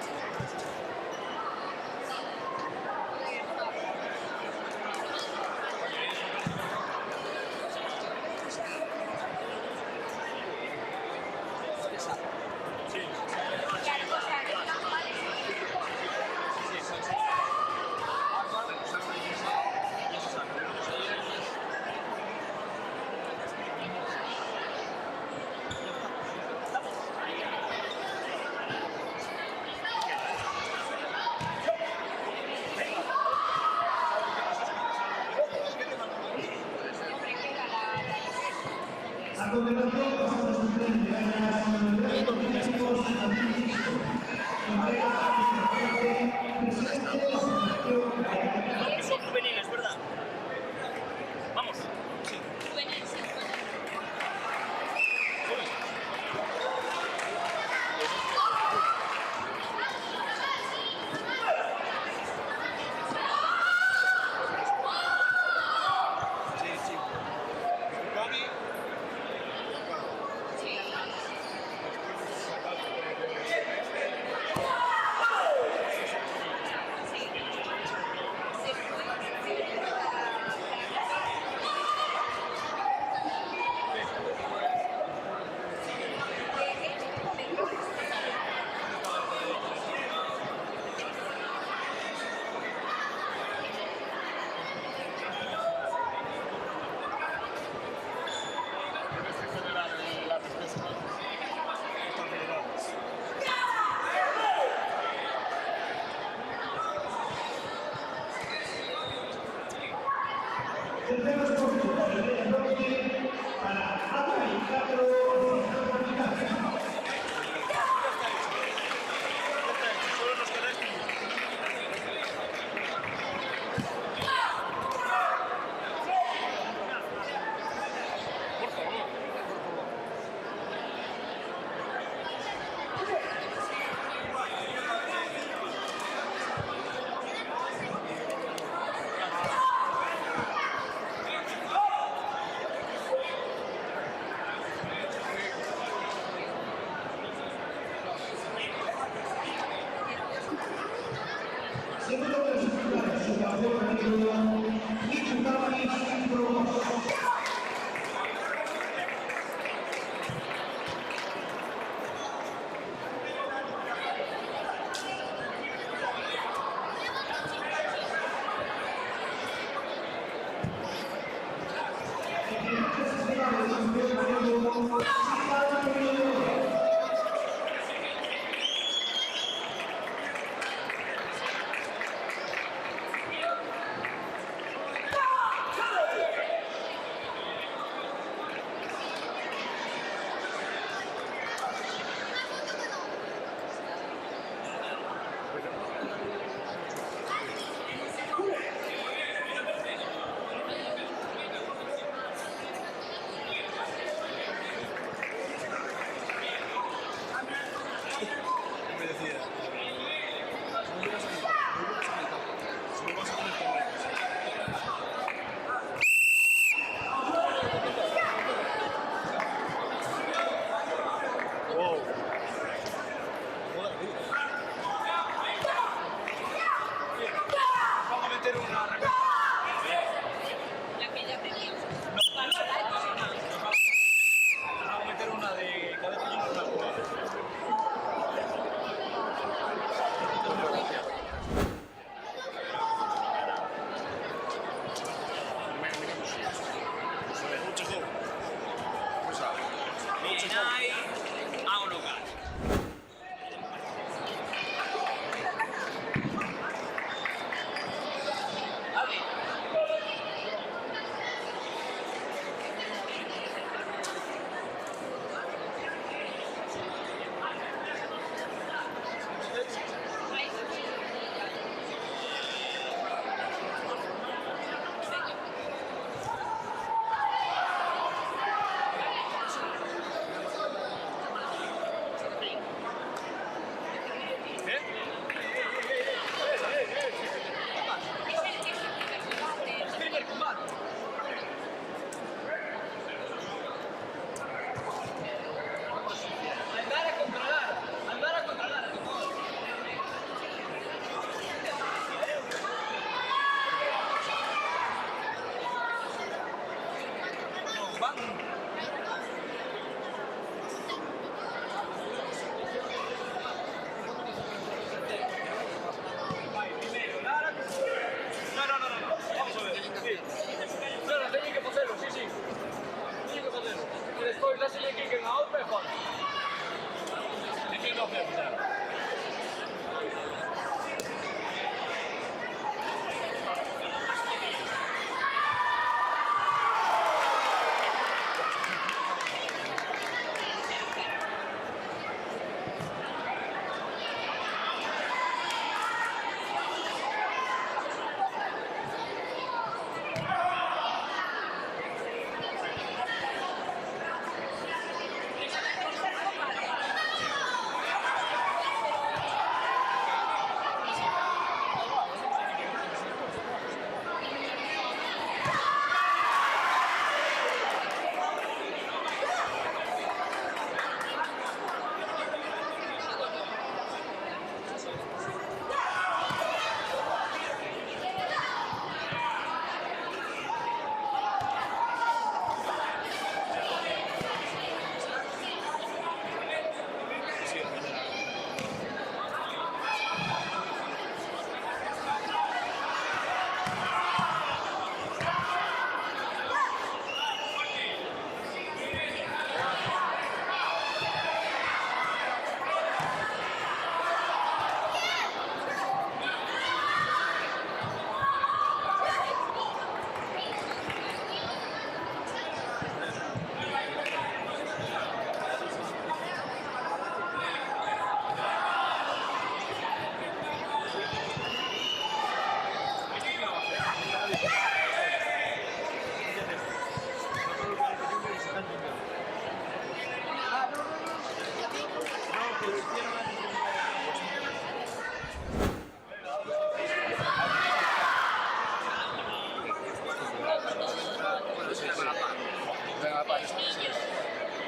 lo hacemos ya.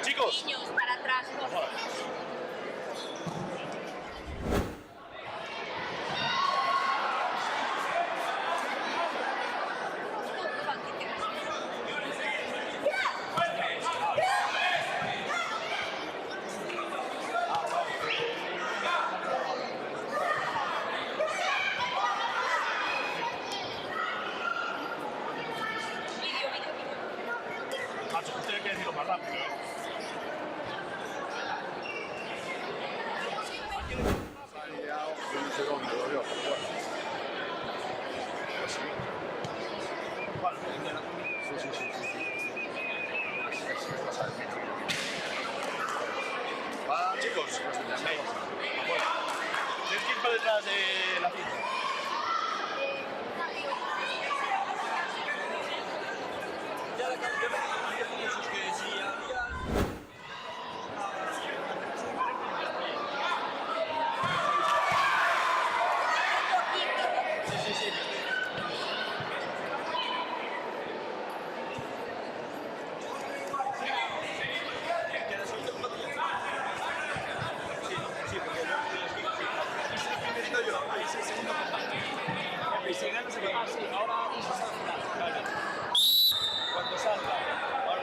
Chicos. Niños, para atrás. Macho, usted hay que decirlo más rápido. Yo no sé dónde lo veo, pero bueno. Pues sí. ¿Cuál? Va, chicos, afuera. Tienes que ir para detrás de la cinta. Ya la cambié, esos que sí había. Cuando salga, ahora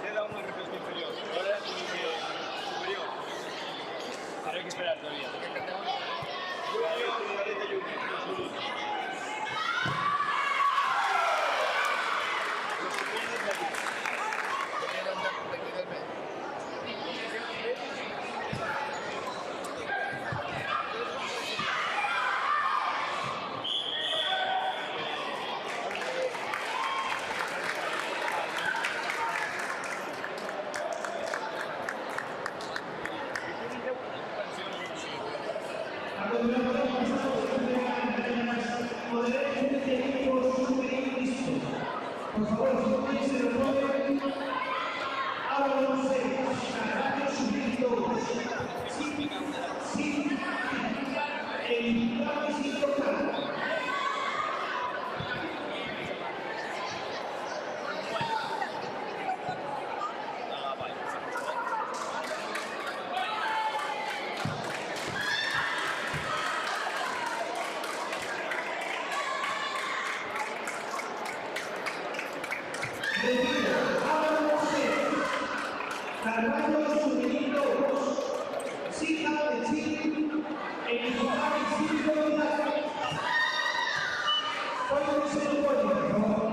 queda una refresco inferior. Ahora superior. Ahora hay que esperar todavía. Por favor, si no se lo ponen, háganos Carvalho Subido. Sí, el invitado es importante. Carvalho Subido, Sija de Chile, el invitado es importante. Pónganse el podio, por favor.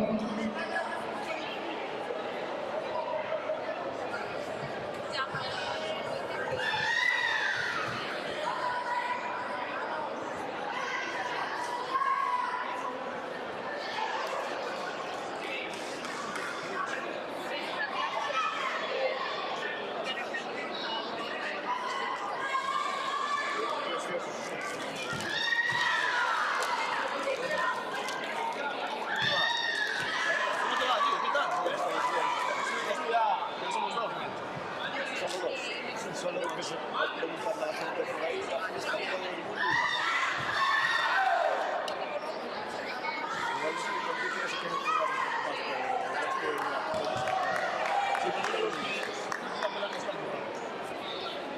Solo que se va a preguntar la gente por ahí.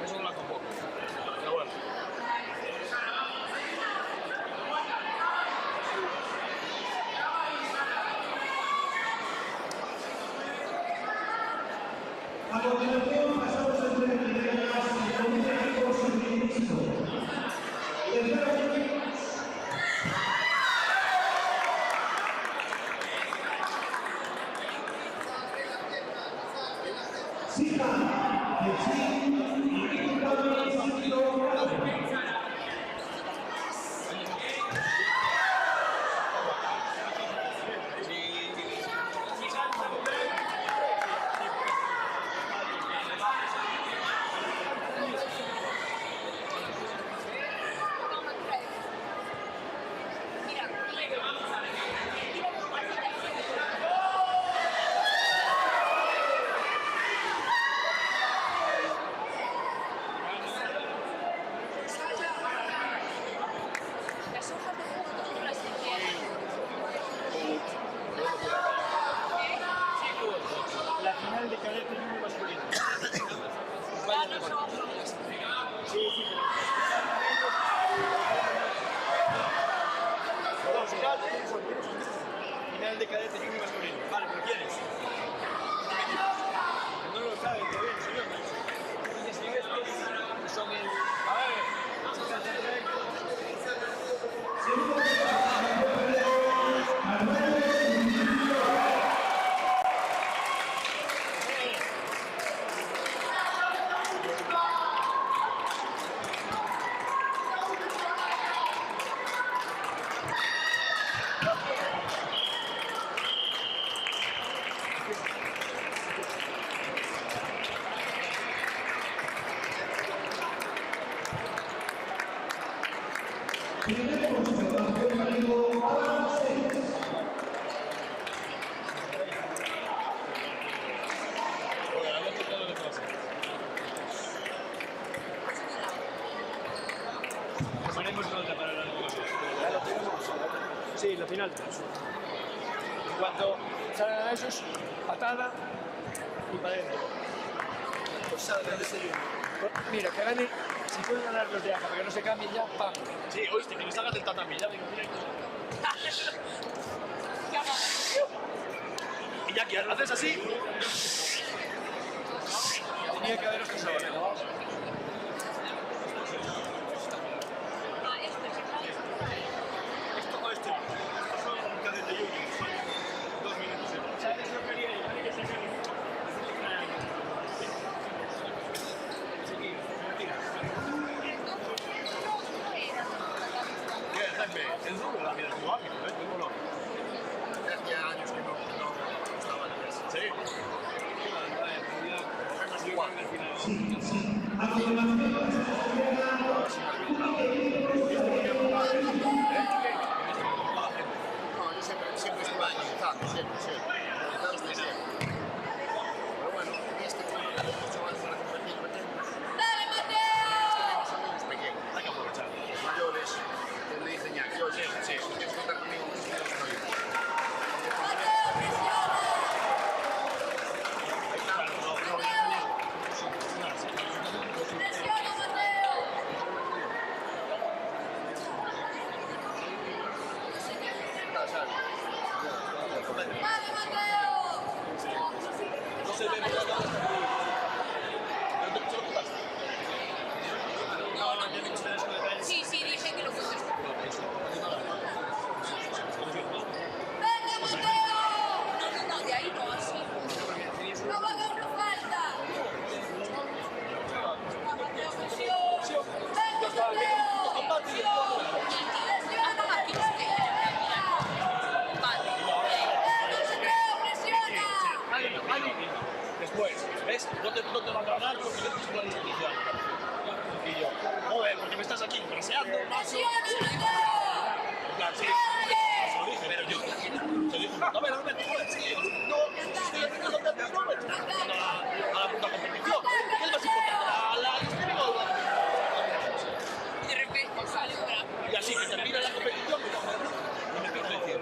Eso no la convoco. Pero bueno. A continuación pasamos a entregar el comité equipo suministro. Sija de Chile y invitado al sitio. La final de cadete junior masculino. Sí, sí, final de cadete junior masculino. Vale, ¿pero quieres? No lo sabes, está bien, señor. Son el... A ver. Ponemos nota para la sí, la final. En cuanto salgan a esos, patada y para adentro. Pues salgan de serio. Mira, que ganen, si pueden ganar los de AJA, para que no se cambien ya, ¡pam! Sí, oíste, que me salgas del tatami, ya vengo directo. Y ya que haces así. Tenía que haberos casado, ¿no? Esto o este. Estos son cadete junior. 2 minutos. ¿Sabes lo que quería? Vale, que se quede. Es duro la vida de tu ámbito, ¿eh? Tengo lo. Hace años que no estaba en eso. ¿Sí? Sí, sí. A continuación, No, no. Sí, sí, dije que lo fuiste. ¡Venga, Mateo! No, de ahí no, así. ¡No va a haber una falta! ¡Mateo, presión! ¡Venga, Mateo! Después, ¿ves? No te va a ganar porque no tienes una inicial. Y yo, joder, porque me estás aquí fraseando, macho. En plan, sí, se lo dije, pero yo se lo dije, no me joder, sí, no, estoy haciendo lo que a ti no me estoy jugando a la puta competición. ¿Qué es más importante, la streaming o la? Y de repente sale una. Y así que termina la competición, y me empiezo a decir.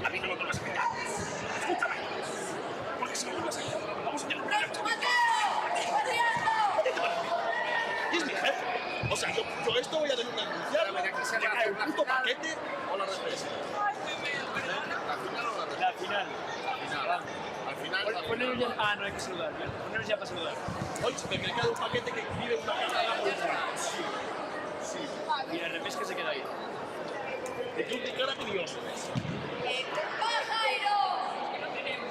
A mí no me vas a quitar. Escúchame. Porque si no me vas a quitar, vamos a tener un proyecto. Y es mi jefe. O sea, yo esto voy a tener una denunciar. Me cae un puto paquete o la represa. La final. Al final. Poneros ya. Ah, no hay que saludar. Poneros ya para saludar. Hoy me cae un paquete que vive en una casa de la policía. Sí. Y el repesca se queda ahí. De tu cara que Dios. ¡Va, Jairo! Ahora mismo.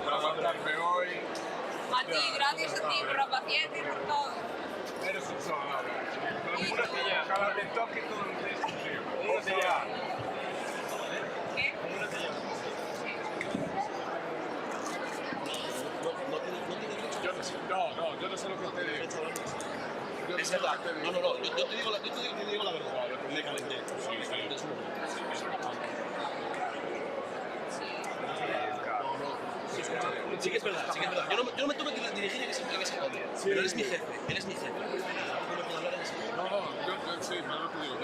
Por aguantarme hoy. A ti, gracias a ti por la paciencia y por todo. Eres un soldado. Cada te toque todo lo que es contigo. O sea, ¿Qué? yo no sé lo que te digo. Es verdad. No, yo te digo la verdad. Me calenté. Me calenté su momento. Sí que es verdad. Yo no me tuve que dirigir en ese código. Pero él es mi jefe. No me puedo hablar en ese código. No, yo sí, pero no te digo.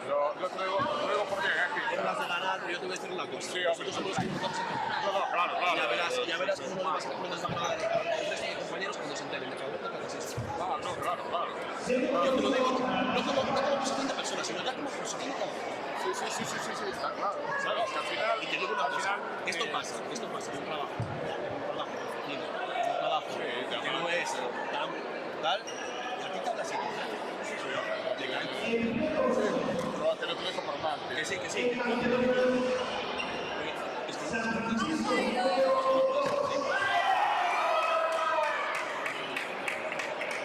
Yo te digo por qué, Él no hace ganar, pero yo te voy a decir una cosa. Sí, nosotros somos los que importamos en el club. claro. Ya verás cómo no le vas a poner esa palabra al resto de compañeros cuando se enteren de que Alberto no existe. Claro. Yo te lo digo, no como posición de persona, sino ya como posición de cada uno. Sí, está claro. ¿Sabes? Que al final, y te digo una cosa, esto pasa en un trabajo, que no es tan tal, y aquí te hablas así. No, te lo digo normal. Que sí.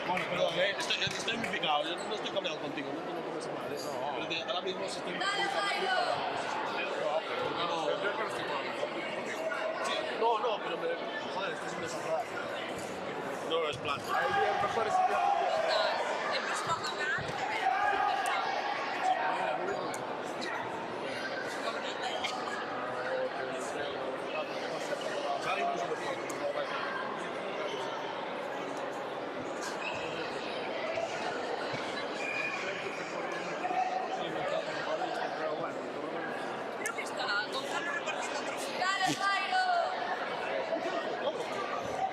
Bueno, perdón, estoy muy picado, yo no estoy cambiado contigo, no tengo que pensar mal, pero ahora mismo estoy muy picado. No, pero joder, estoy sin desafiar. No, es plan. Hay días mejores y días El próximo campeonato. Creo que está Gonzalo repartiendo otros. ¡Dale, Jairo!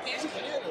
¿Qué? Es ingeniero.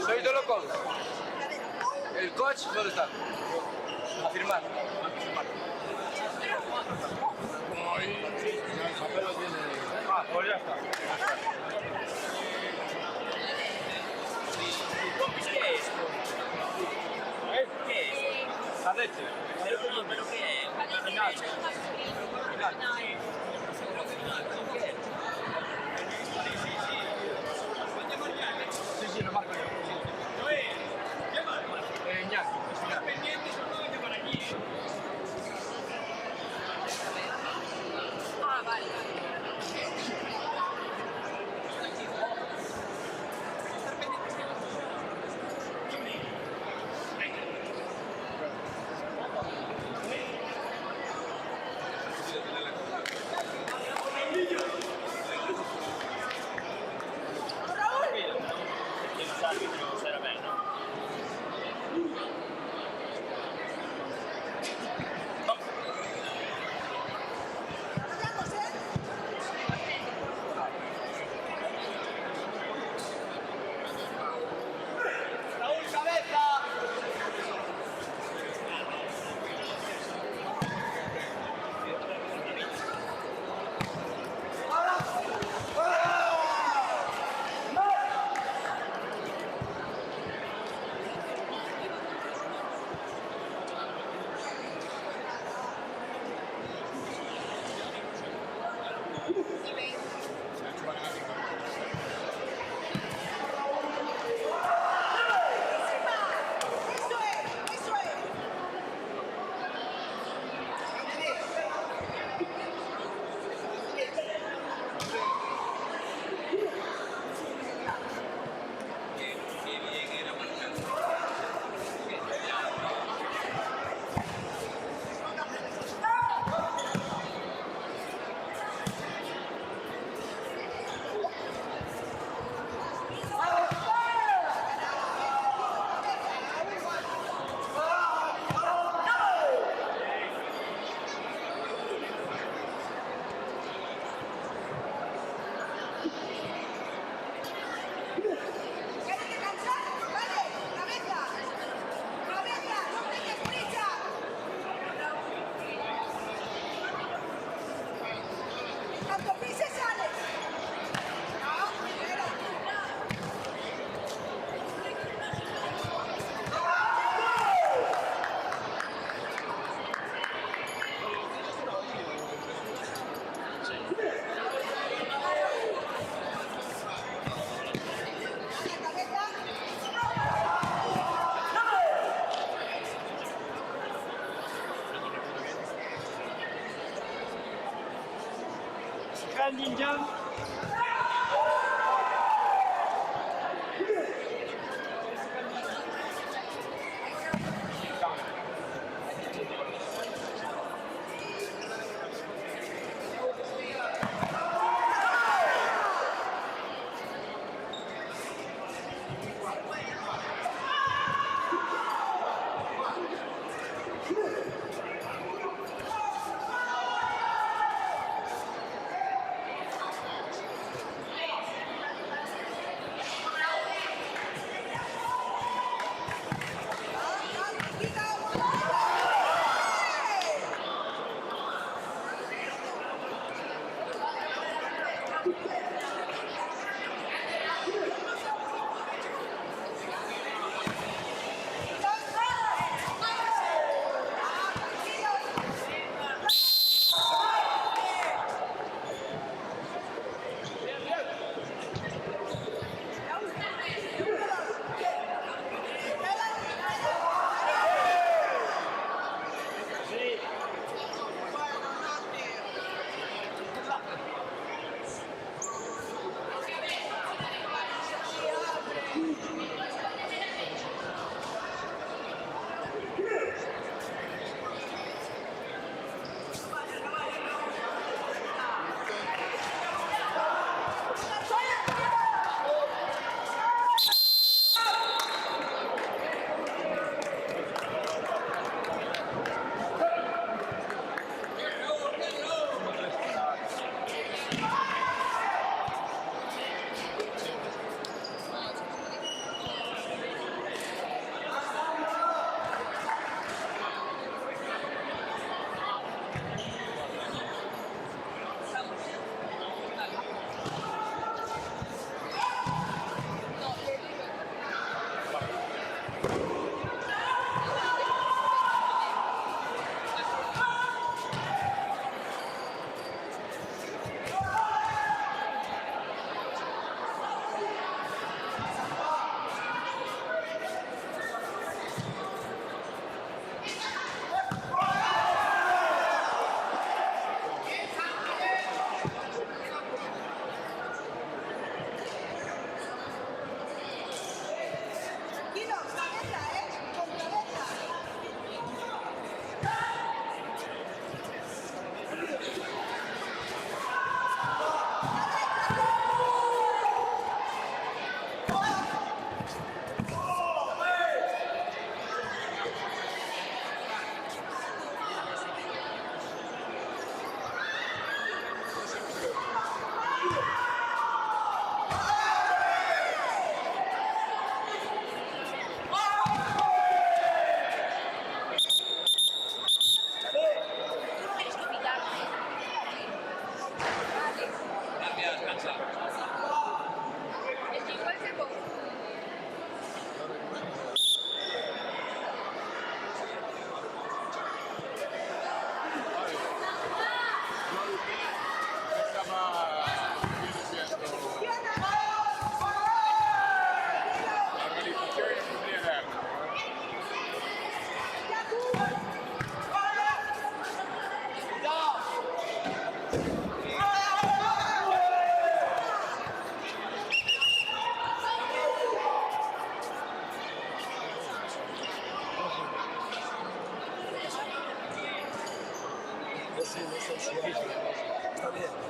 Soy de locos. ¿El coach dónde está? A firmar. Ah, pues ya está. ¿Qué es esto? ¿Eh? ¿Qué es? La leche. ¿Pero qué es? Final. Sí, lo marco yo. Ah, vale. Niños. Está bien.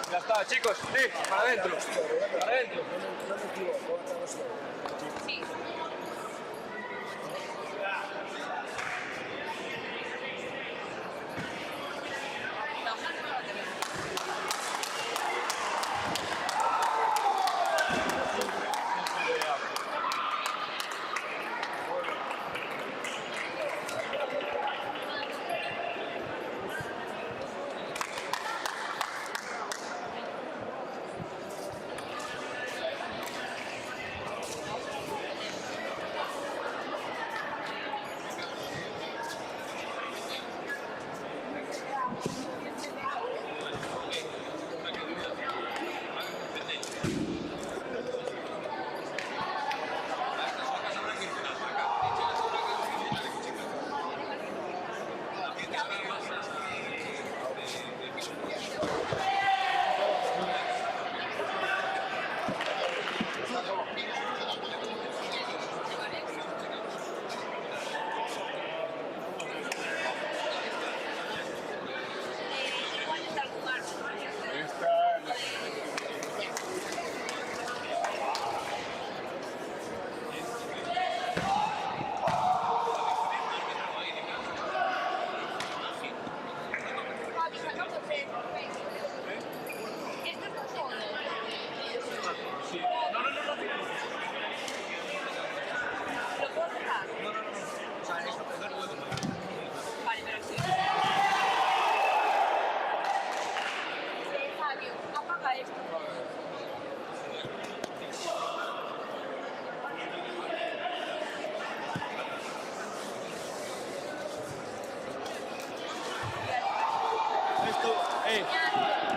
Ya está, chicos, sí, para adentro. Para adentro. No me equivoco, estamos Sí.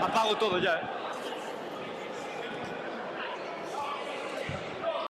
apago todo ya,